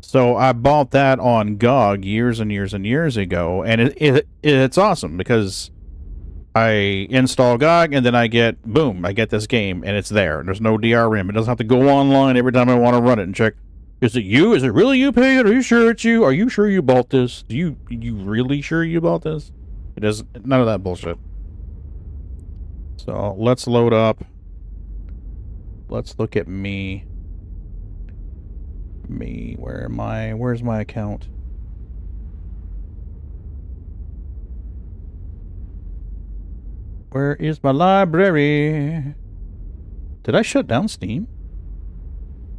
So I bought that on GOG years and years and years ago, and it's awesome because I install GOG and then I get, boom, I get this game and it's there. There's no DRM. It doesn't have to go online every time I want to run it and check, is it you? Is it really you, Pagan? Are you sure it's you? Are you sure you bought this? You really sure you bought this? It is none of that bullshit. So let's load up. Let's look at me. Where am I? Where's my account? Where is my library? Did I shut down Steam?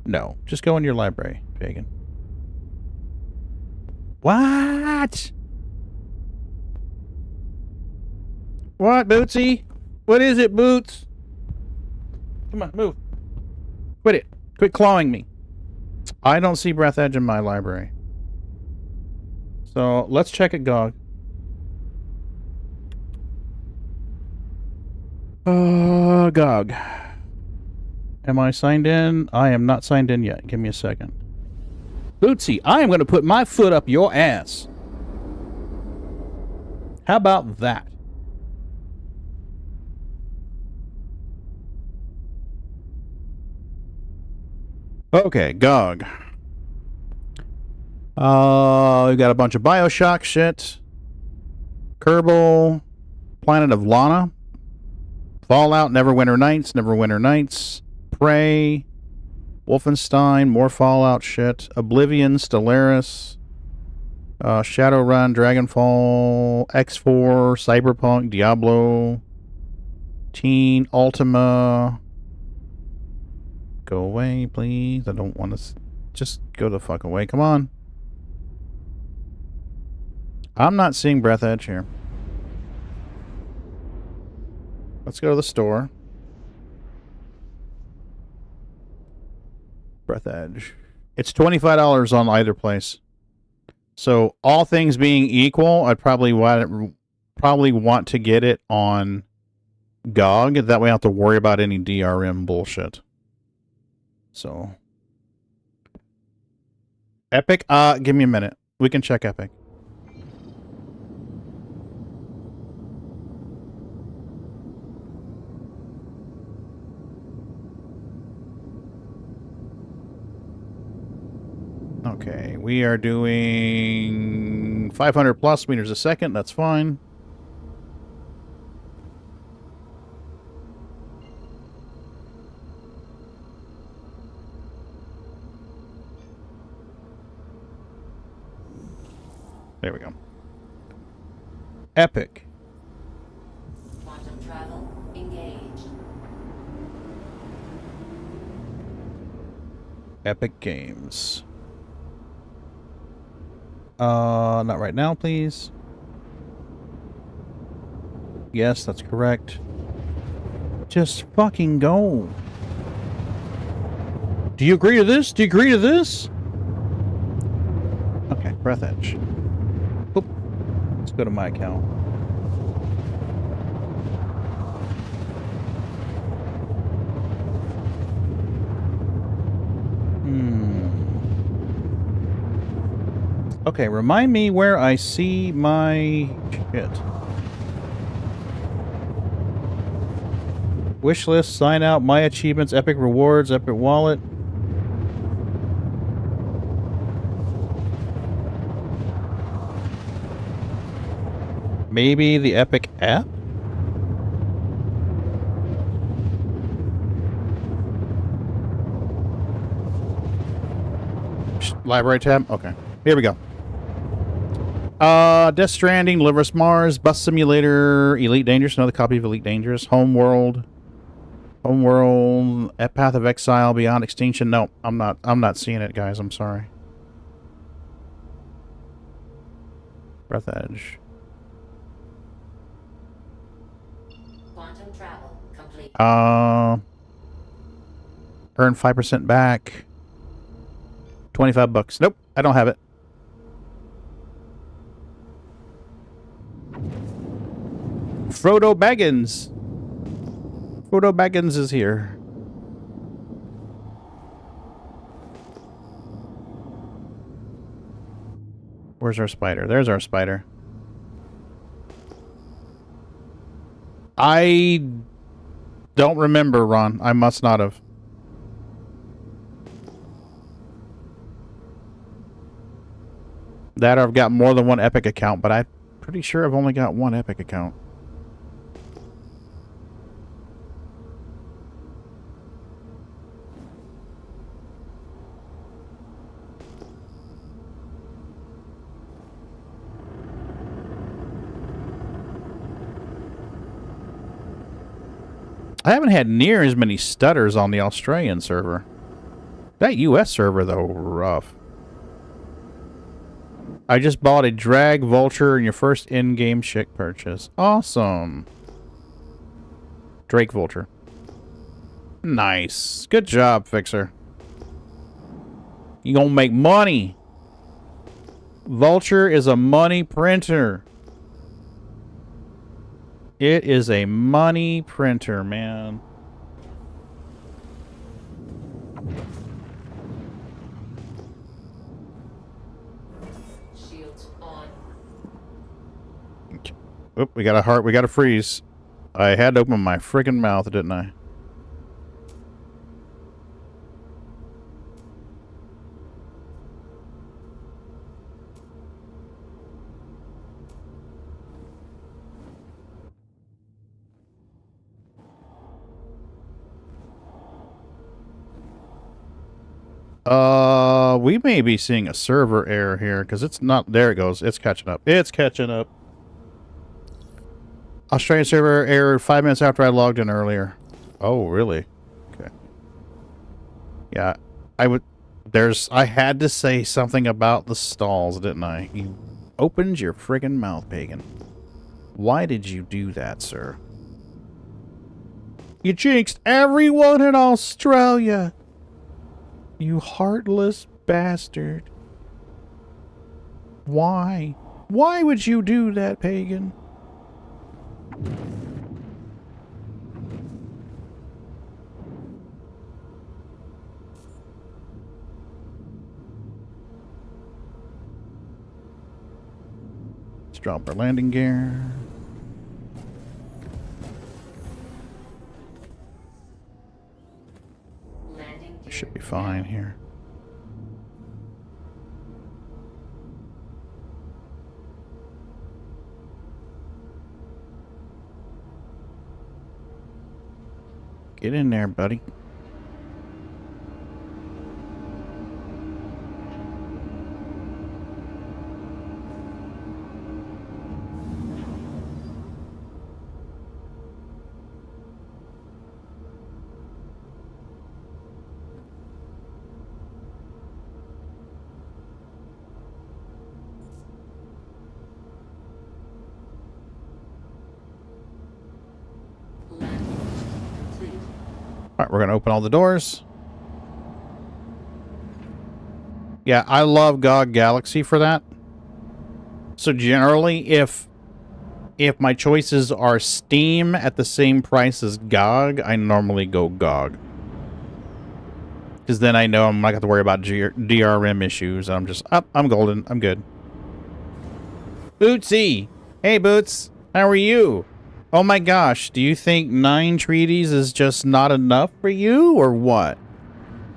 No, just go in your library, Pagan. What? What, Bootsy? What is it, Boots? Come on, move. Quit it. Quit clawing me. I don't see Breath Edge in my library. So let's check it, GOG. GOG. Am I signed in? I am not signed in yet. Give me a second. Bootsy, I am going to put my foot up your ass. How about that? Okay, GOG. We got a bunch of Bioshock shit. Kerbal. Planet of Lana. Fallout, Neverwinter Nights. Prey. Wolfenstein, more Fallout shit. Oblivion, Stellaris. Shadowrun, Dragonfall. X4, Cyberpunk, Diablo. Teen, Ultima. Go away, please. I don't want to... Just go the fuck away. Come on. I'm not seeing Breath Edge here. Let's go to the store. Breath Edge. It's $25 on either place. So, all things being equal, I'd probably want to get it on GOG. That way I don't have to worry about any DRM bullshit. So, Epic? Give me a minute. We can check Epic. Okay, we are doing 500 plus meters a second. That's fine. There we go. Epic. Quantum travel engaged. Epic Games. Not right now, please. Yes, that's correct. Just fucking go. Do you agree to this? Do you agree to this? Okay, Breath Edge. Oop. Let's go to my account. Okay, remind me where I see my shit. Wishlist, sign out, my achievements, Epic Rewards, Epic Wallet. Maybe the Epic app? Library tab? Okay. Here we go. Death Stranding, Deliver Mars, Bus Simulator, Elite Dangerous, another copy of Elite Dangerous, Homeworld, Path of Exile, Beyond Extinction. No, I'm not seeing it, guys. I'm sorry. Breath Edge. Quantum travel complete. Earn 5% back. 25 bucks. Nope, I don't have it. Frodo Baggins. Frodo Baggins is here. Where's our spider? There's our spider. I don't remember, Ron. I must not have. That or I've got more than one Epic account, but I'm pretty sure I've only got one Epic account. I haven't had near as many stutters on the Australian server. That US server, though, rough. I just bought a drag vulture in your first in-game chick purchase. Awesome. Drake vulture. Nice. Good job, Fixer. You gonna make money. Vulture is a money printer. It is a money printer, man. Shields on. Oop, we got a heart. We got a freeze. I had to open my friggin' mouth, didn't I? We may be seeing a server error here because it's not. There it goes. It's catching up. It's catching up. Australian server error 5 minutes after I logged in earlier. Oh, really? Okay. Yeah, I had to say something about the stalls, didn't I? You opened your friggin' mouth, Pagan. Why did you do that, sir? You jinxed everyone in Australia. You heartless bastard. Why? Why would you do that, Pagan? Let's drop our landing gear. Should be fine here. Get in there, buddy. Alright, we're going to open all the doors. Yeah, I love GOG Galaxy for that. So generally, if my choices are Steam at the same price as GOG, I normally go GOG. Because then I know I'm not going to have to worry about DRM issues. I'm just, I'm golden. I'm good. Bootsy! Hey, Boots! How are you? Oh my gosh, do you think 9 treaties is just not enough for you, or what?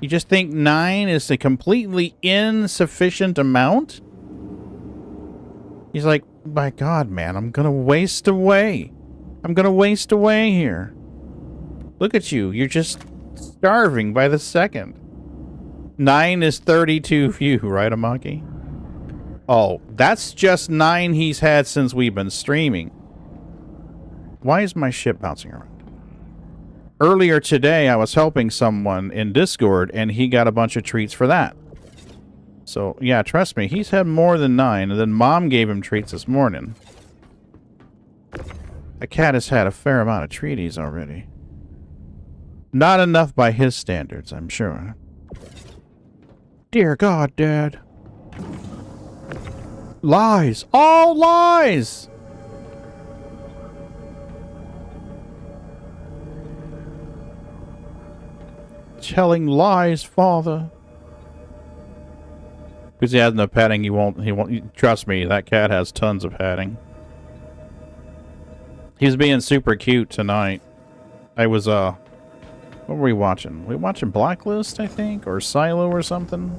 You just think 9 is a completely insufficient amount? He's like, my God, man, I'm gonna waste away. I'm gonna waste away here. Look at you, you're just starving by the second. 9 is 32 few, right, Amaki? Oh, that's just 9 he's had since we've been streaming. Why is my ship bouncing around? Earlier today, I was helping someone in Discord, and he got a bunch of treats for that. So, yeah, trust me, he's had more than 9, and then Mom gave him treats this morning. A cat has had a fair amount of treaties already. Not enough by his standards, I'm sure. Dear God, Dad. Lies! All lies! Telling lies, Father. Because he has no padding, he won't, trust me, that cat has tons of padding. He's being super cute tonight. I was, what were we watching? We watching Blacklist, I think? Or Silo or something?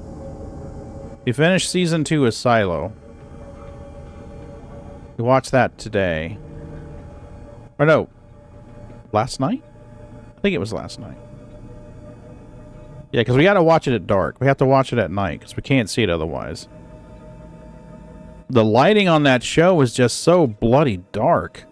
We finished Season 2 of Silo. We watched that today. Or no, last night? I think it was last night. Yeah, because we got to watch it at dark. We have to watch it at night because we can't see it otherwise. The lighting on that show is just so bloody dark.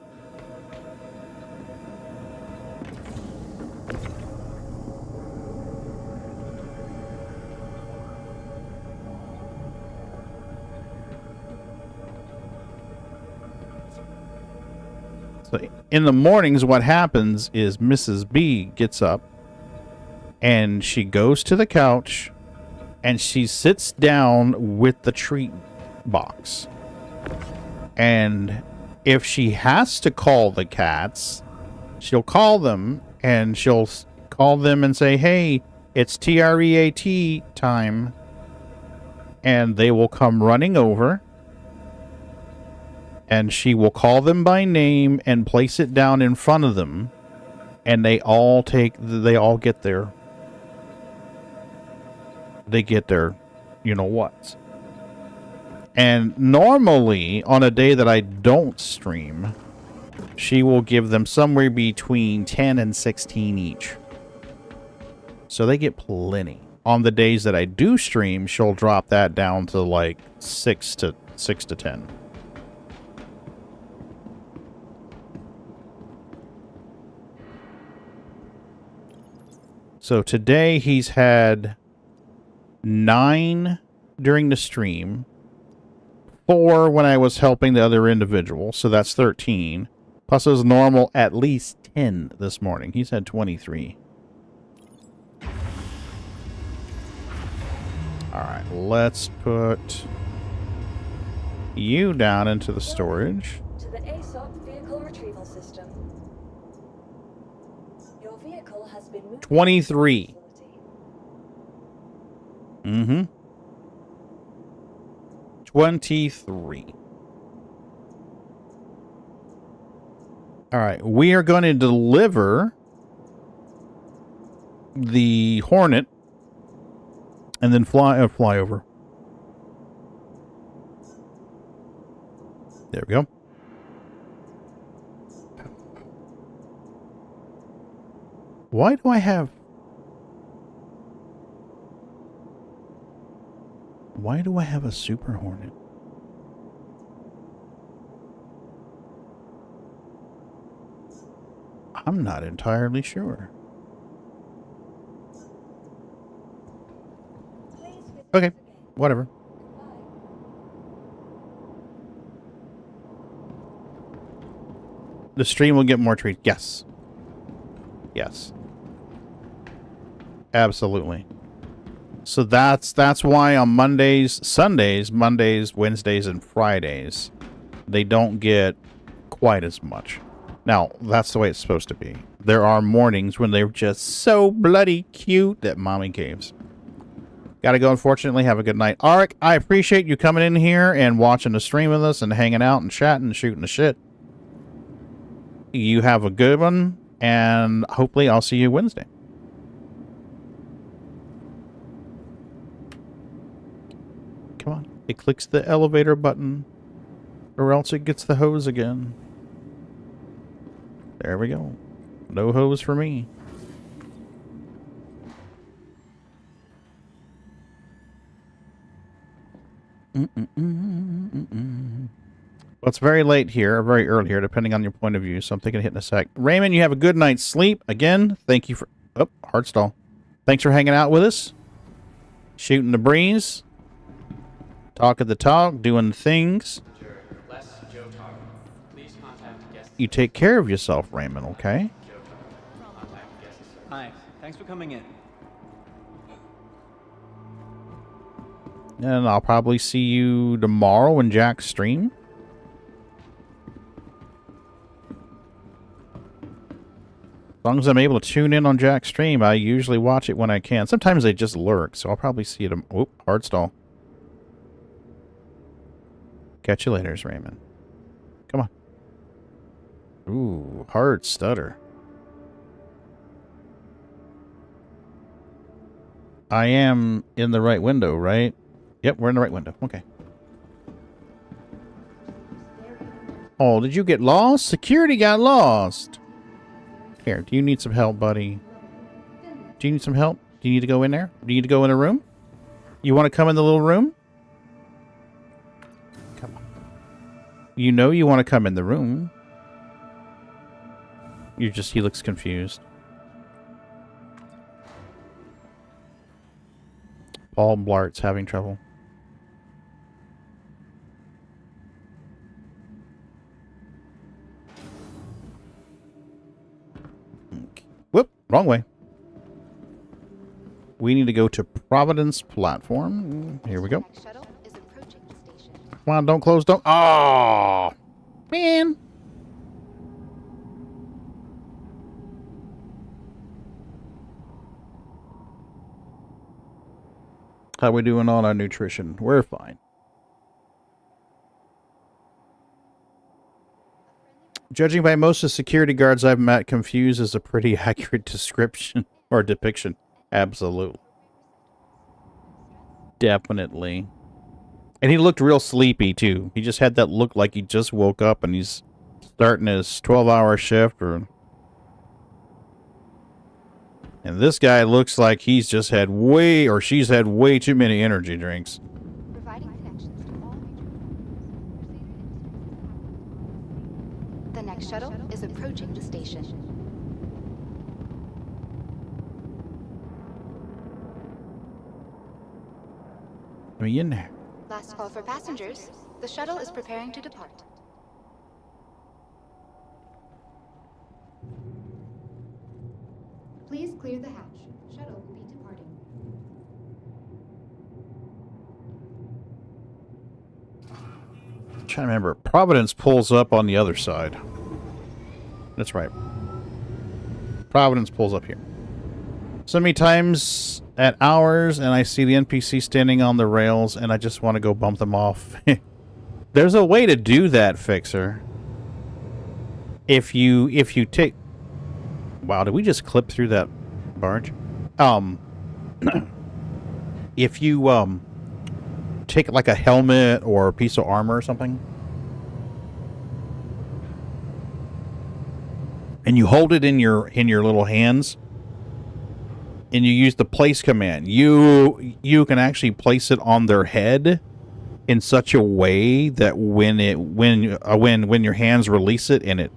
So in the mornings, what happens is Mrs. B gets up and she goes to the couch and she sits down with the treat box. And if she has to call the cats, she'll call them and she'll call them and say, hey, it's TREAT time. And they will come running over. And she will call them by name and place it down in front of them. And they all get their, you know what. And normally, on a day that I don't stream, she will give them somewhere between 10 and 16 each. So they get plenty. On the days that I do stream, she'll drop that down to like 6 to 10. So today he's had 9 during the stream, 4 when I was helping the other individual, so that's 13. Plus his normal at least 10 this morning. He's had 23. Alright, let's put you down into the storage. To the ASOP vehicle retrieval system. Your vehicle has been moved 23. Mm-hmm. 23. Alright, we are going to deliver the Hornet and then fly over. There we go. Why do I have... Why do I have a Super Hornet? I'm not entirely sure. Okay, whatever. The stream will get more treats. Yes. Yes. Absolutely. So that's why on Sundays, Wednesdays, and Fridays, they don't get quite as much. Now, that's the way it's supposed to be. There are mornings when they're just so bloody cute that mommy caves. Gotta go, unfortunately. Have a good night. Arik, I appreciate you coming in here and watching the stream with us and hanging out and chatting and shooting the shit. You have a good one, and hopefully I'll see you Wednesday. Come on. It clicks the elevator button, or else it gets the hose again. There we go. No hose for me. Well, it's very late here, or very early here, depending on your point of view, so I'm thinking of hitting a sec. Raymond, you have a good night's sleep. Again, thank you for... Oh, hard stall. Thanks for hanging out with us. Shooting the breeze. Talking the talk, doing things. You take care of yourself, Raymond, okay? Hi, thanks for coming in. And I'll probably see you tomorrow when Jack's stream. As long as I'm able to tune in on Jack's stream, I usually watch it when I can. Sometimes they just lurk, so I'll probably see it. Oh, hard stall. Catch you later, Raymond. Come on. Ooh, hard stutter. I am in the right window, right? Yep, we're in the right window. Okay. Oh, did you get lost? Security got lost. Here, do you need some help, buddy? Do you need some help? Do you need to go in there? Do you need to go in a room? You want to come in the little room? Come on. You know you want to come in the room. He looks confused. Paul Blart's having trouble. Wrong way. We need to go to Providence Platform. Here we go. Come on, don't close, don't. Oh, man. How we doing on our nutrition? We're fine. Judging by most of the security guards I've met, confused is a pretty accurate description or depiction. Absolutely. Definitely. And he looked real sleepy, too. He just had that look like he just woke up and he's starting his 12-hour shift. And this guy looks like he's just had way, or she's had way too many energy drinks. The next shuttle is approaching the station. Are you in there? Last call for passengers. The shuttle is preparing to depart. Please clear the hatch. Shuttle will be departing. I'm trying to remember. Providence pulls up on the other side. That's right. Providence pulls up here. So many times at hours, and I see the NPC standing on the rails, and I just want to go bump them off. There's a way to do that, Fixer. If you take... Wow, did we just clip through that barge? If you take like a helmet or a piece of armor or something, and you hold it in your little hands, and you use the place command, you can actually place it on their head in such a way that when your hands release it and it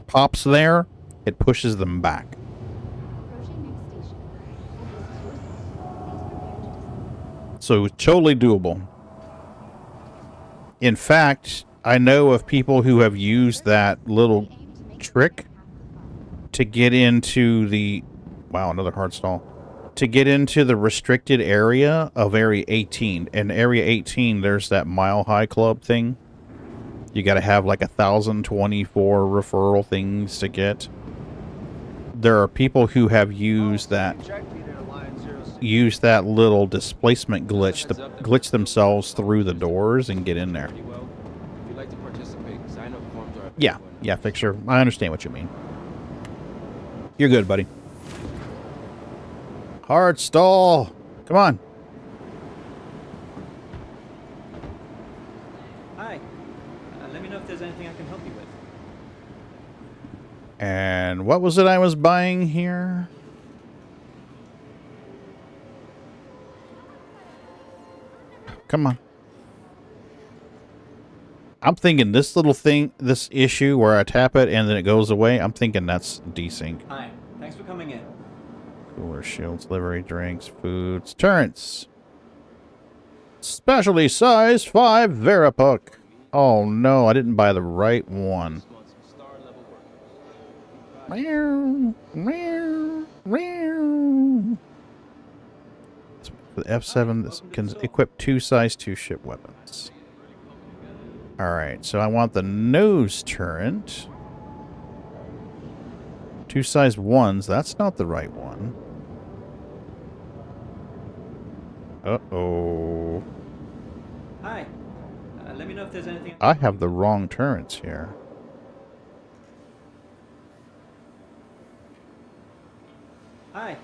pops there, it pushes them back. So totally doable. In fact, I know of people who have used that little trick to get into the... Wow, another hard stall. To get into the restricted area of Area 18. In Area 18, there's that Mile High Club thing. You got to have like 1,024 referral things to get. There are people who have used that little displacement glitch to glitch themselves through the doors and get in there. Yeah, Fixer. I understand what you mean. You're good, buddy. Hard stall. Come on. Hi. Let me know if there's anything I can help you with. And what was it I was buying here? Come on. I'm thinking this little thing, this issue where I tap it and then it goes away, I'm thinking that's desync. Hi. Thanks for coming in. Cooler shields, livery, drinks, foods, turrets. Specialty size 5 Verapuk. Oh no, I didn't buy the right one. For the F7, this can equip 2 size 2 ship weapons. Alright, so I want the nose turret. 2 size 1s, that's not the right one. Uh-oh. Hi. Let me know if there's anything... I have the wrong turrets here. Hi.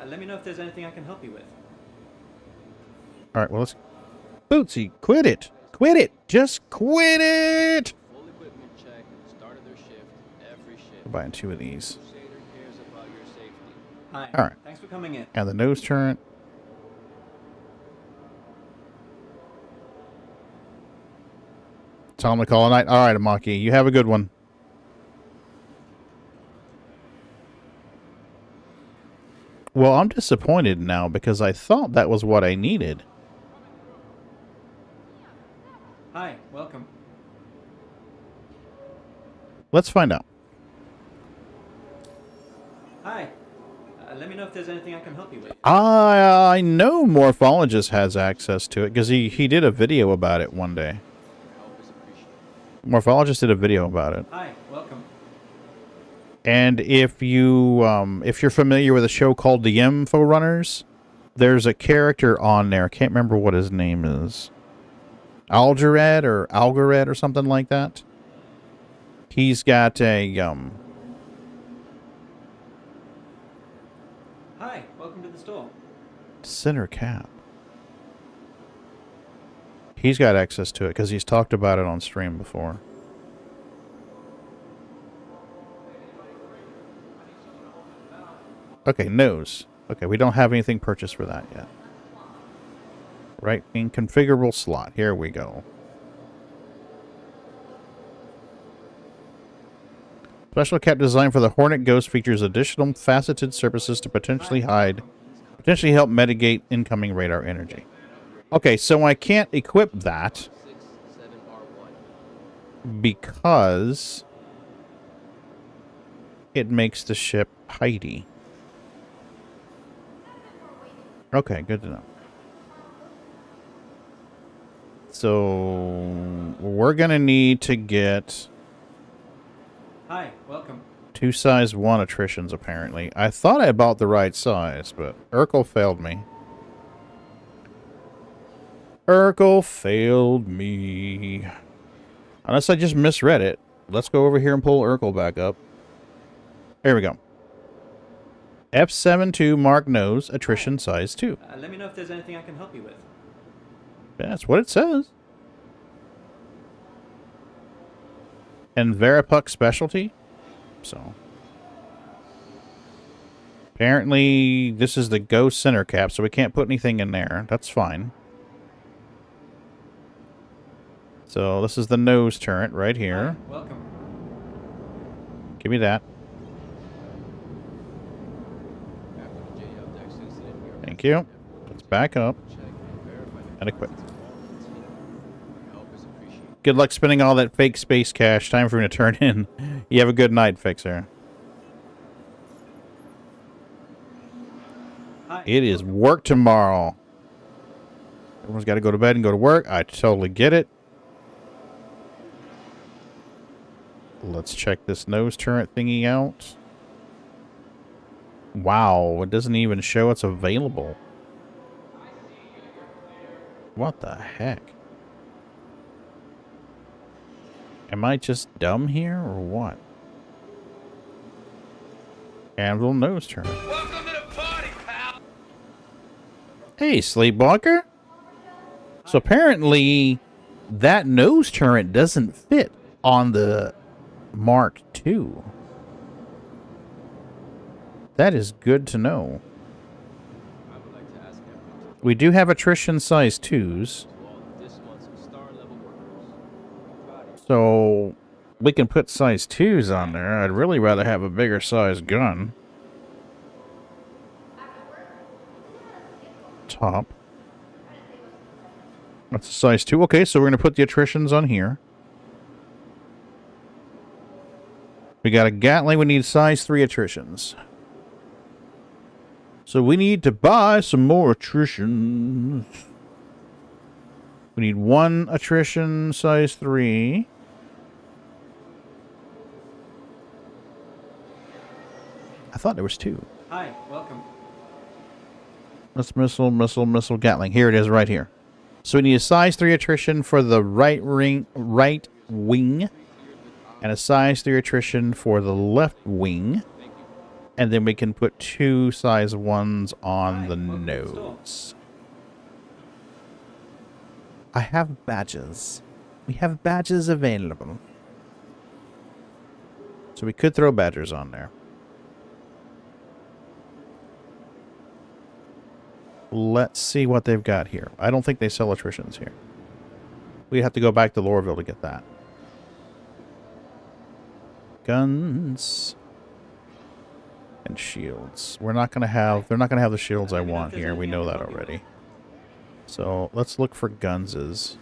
Let me know if there's anything I can help you with. Alright, well, let's... Bootsy, quit it! Quit it! Just quit it! We're buying 2 of these. Hi. Alright. Thanks for coming in. And the nose turret. Tell him to call a night. Alright, Amaki, you have a good one. Well, I'm disappointed now because I thought that was what I needed. Hi, welcome. Let's find out. Hi. Let me know if there's anything I can help you with. I know Morphologist has access to it because he did a video about it one day. Morphologist did a video about it. Hi, welcome. And if you're familiar with a show called The Info Runners, there's a character on there. I can't remember what his name is. Algared or something like that. He's got a Hi, welcome to the store. center cap. He's got access to it because he's talked about it on stream before. Okay, nose. Okay, we don't have anything purchased for that yet. Right, in configurable slot. Here we go. Special cap design for the Hornet Ghost features additional faceted surfaces to potentially help mitigate incoming radar energy. Okay, so I can't equip that because it makes the ship heighty. Okay, good to know. So we're gonna need to get Hi, welcome. 2 size 1 attritions apparently. I thought I bought the right size, but Urkel failed me. Urkel failed me. Unless I just misread it. Let's go over here and pull Urkel back up. Here we go. F72 Mark Nose, attrition size 2. Let me know if there's anything I can help you with. That's what it says. And Veripuck specialty. So apparently this is the Ghost center cap, so we can't put anything in there. That's fine. So this is the nose turret right here. Hi, welcome. Give me that. Thank you. Let's back up and equip. Good luck spending all that fake space cash. Time for me to turn in. You have a good night, Fixer. Hi. It is work tomorrow. Everyone's got to go to bed and go to work. I totally get it. Let's check this nose turret thingy out. Wow, it doesn't even show it's available. What the heck? Am I just dumb here or what? Anvil nose turret. Welcome to the party, pal. Hey, Sleepwalker. So apparently that nose turret doesn't fit on the Mark II. That is good to know. We do have attrition size 2s. So we can put size 2s on there. I'd really rather have a bigger size gun. Top. That's a size 2. Okay, so we're going to put the attritions on here. We got a Gatling. We need size 3 attritions. So we need to buy some more attritions. We need 1 attrition, size 3. I thought there was 2. Hi, welcome. That's missile, Gatling. Here it is right here. So we need a size 3 attrition for the right wing. And a size 3 attrition for the left wing. And then we can put 2 size 1s on the nose. I have badges. We have badges available. So we could throw badgers on there. Let's see what they've got here. I don't think they sell attritions here. We have to go back to Lorville to get that. Guns and shields. We're not going to have, they're not going to have the shields I want here. We know that already. So let's look for gunses.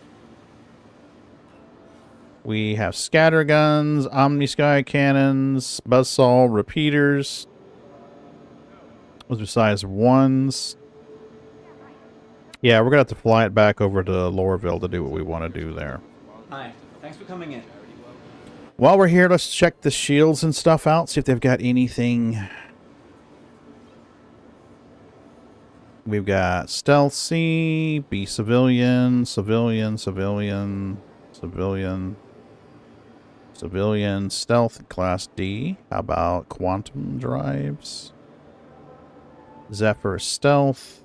We have scatter guns, omni sky cannons, buzzsaw repeaters. Those are size 1s. Yeah, we're gonna have to fly it back over to Lorville to do what we want to do there. Hi, thanks for coming in. While we're here, let's check the shields and stuff out, see if they've got anything. We've got Stealth C, B Civilian, Civilian, Civilian, Civilian, Civilian, Stealth Class D. How about Quantum Drives? Zephyr Stealth,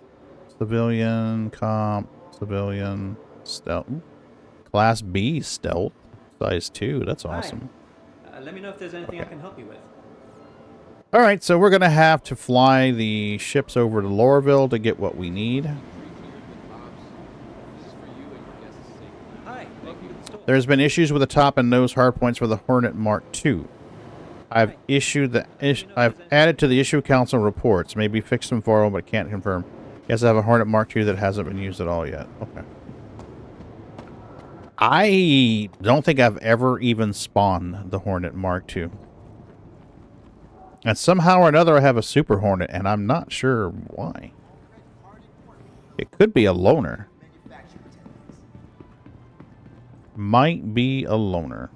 Civilian, Comp, Civilian, Stealth. Class B Stealth, size 2. That's awesome. Hi. Let me know if there's anything I can help you with. All right, so we're going to have to fly the ships over to Lorville to get what we need. Hi, welcome to the store. There's been issues with the top and nose hardpoints for the Hornet Mark II. I've added to the issue council reports. Maybe fixed them for them, but can't confirm. Yes, I have a Hornet Mark II that hasn't been used at all yet. Okay. I don't think I've ever even spawned the Hornet Mark II. And somehow or another I have a Super Hornet, and I'm not sure why. It could be a loner. Might be a loner.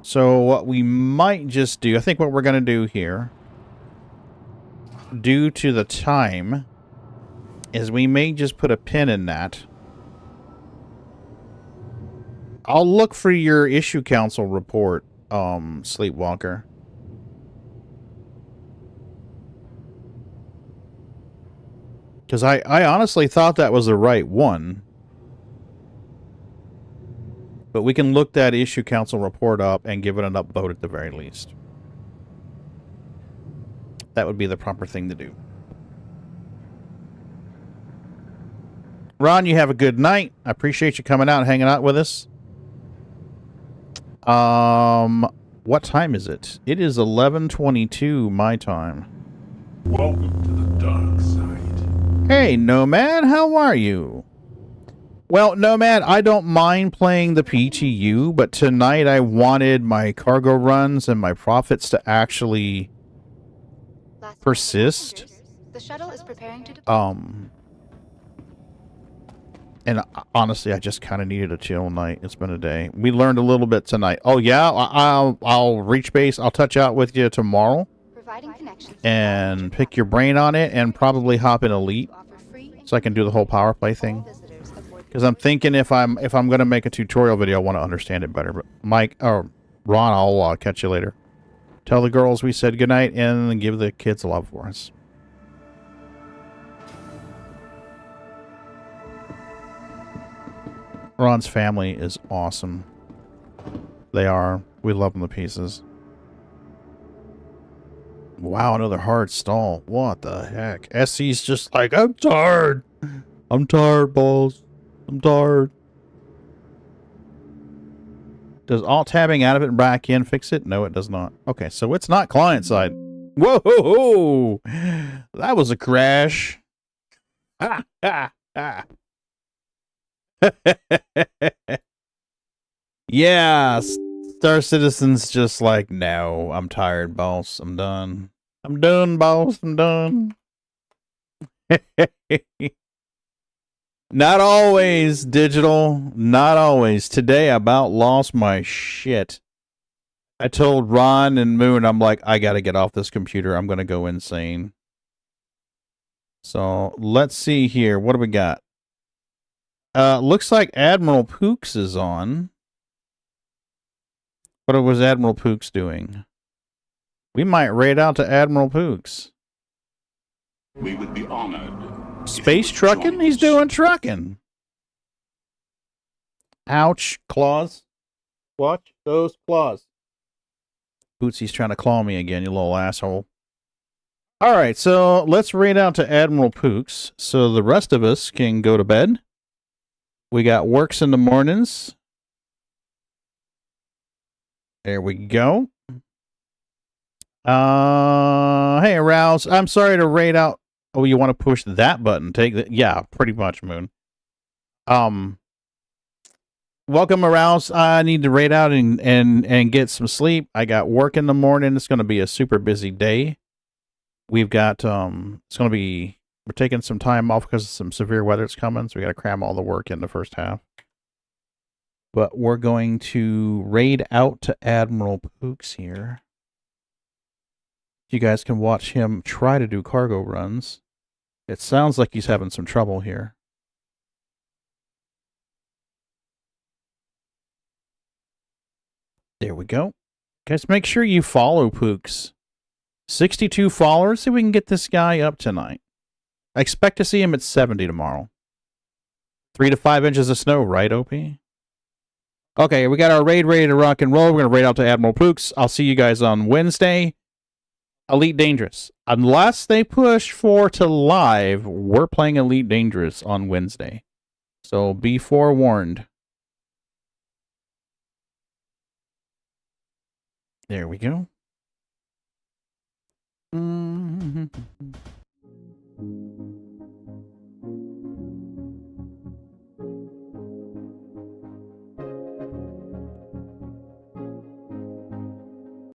So what we might just do, I think what we're going to do here, due to the time, is we may just put a pin in that. I'll look for your issue council report, Sleepwalker. Because I honestly thought that was the right one. But we can look that issue council report up and give it an upvote at the very least. That would be the proper thing to do. Ron, you have a good night. I appreciate you coming out and hanging out with us. What time is it? It is 11:22 my time. Welcome to the dark side. Hey, Nomad, how are you? Well, Nomad, I don't mind playing the PTU, but tonight I wanted my cargo runs and my profits to actually persist. The shuttle is preparing to deploy. And honestly, I just kind of needed a chill night. It's been a day. We learned a little bit tonight. Oh yeah, I'll reach base. I'll touch out with you tomorrow and pick your brain on it, and probably hop in Elite so I can do the whole power play thing. Because I'm thinking if I'm gonna make a tutorial video, I want to understand it better. But Mike or Ron, I'll catch you later. Tell the girls we said goodnight and give the kids a love for us. Ron's family is awesome. They are. We love them to pieces. Wow, another hard stall. What the heck? SC's just like, I'm tired. I'm tired, balls. I'm tired. Does alt-tabbing out of it and back in fix it? No, it does not. Okay, so it's not client side. Whoa! That was a crash. Ha, ha, ha. Yeah, Star Citizen's just like, no, I'm tired, boss. I'm done. I'm done, boss. I'm done. Not always, Digital. Not always. Today, I about lost my shit. I told Ron and Moon, I'm like, I gotta get off this computer. I'm gonna go insane. So, let's see here. What do we got? Looks like Admiral Pooks is on. What was Admiral Pooks doing? We might raid out to Admiral Pooks. We would be honored. Space trucking? He's doing trucking. Ouch. Claws. Watch those claws. Bootsy's trying to claw me again, you little asshole. Alright, so let's raid out to Admiral Pooks so the rest of us can go to bed. We got works in the mornings. There we go. Hey, Rouse. I'm sorry to raid out. Oh, you want to push that button? Take that? Yeah, pretty much, Moon. welcome, Arouse. I need to raid out and get some sleep. I got work in the morning. It's going to be a super busy day. We've got it's going to be, we're taking some time off because of some severe weather that's coming, so we got to cram all the work in the first half. But we're going to raid out to Admiral Pooks here. You guys can watch him try to do cargo runs. It sounds like he's having some trouble here. There we go. Guys, make sure you follow Pooks. 62 followers. See if we can get this guy up tonight. I expect to see him at 70 tomorrow. 3 to 5 inches of snow, right, OP? Okay, we got our raid ready to rock and roll. We're going to raid out to Admiral Pooks. I'll see you guys on Wednesday. Elite Dangerous. Unless they push for to live, we're playing Elite Dangerous on Wednesday. So be forewarned. There we go.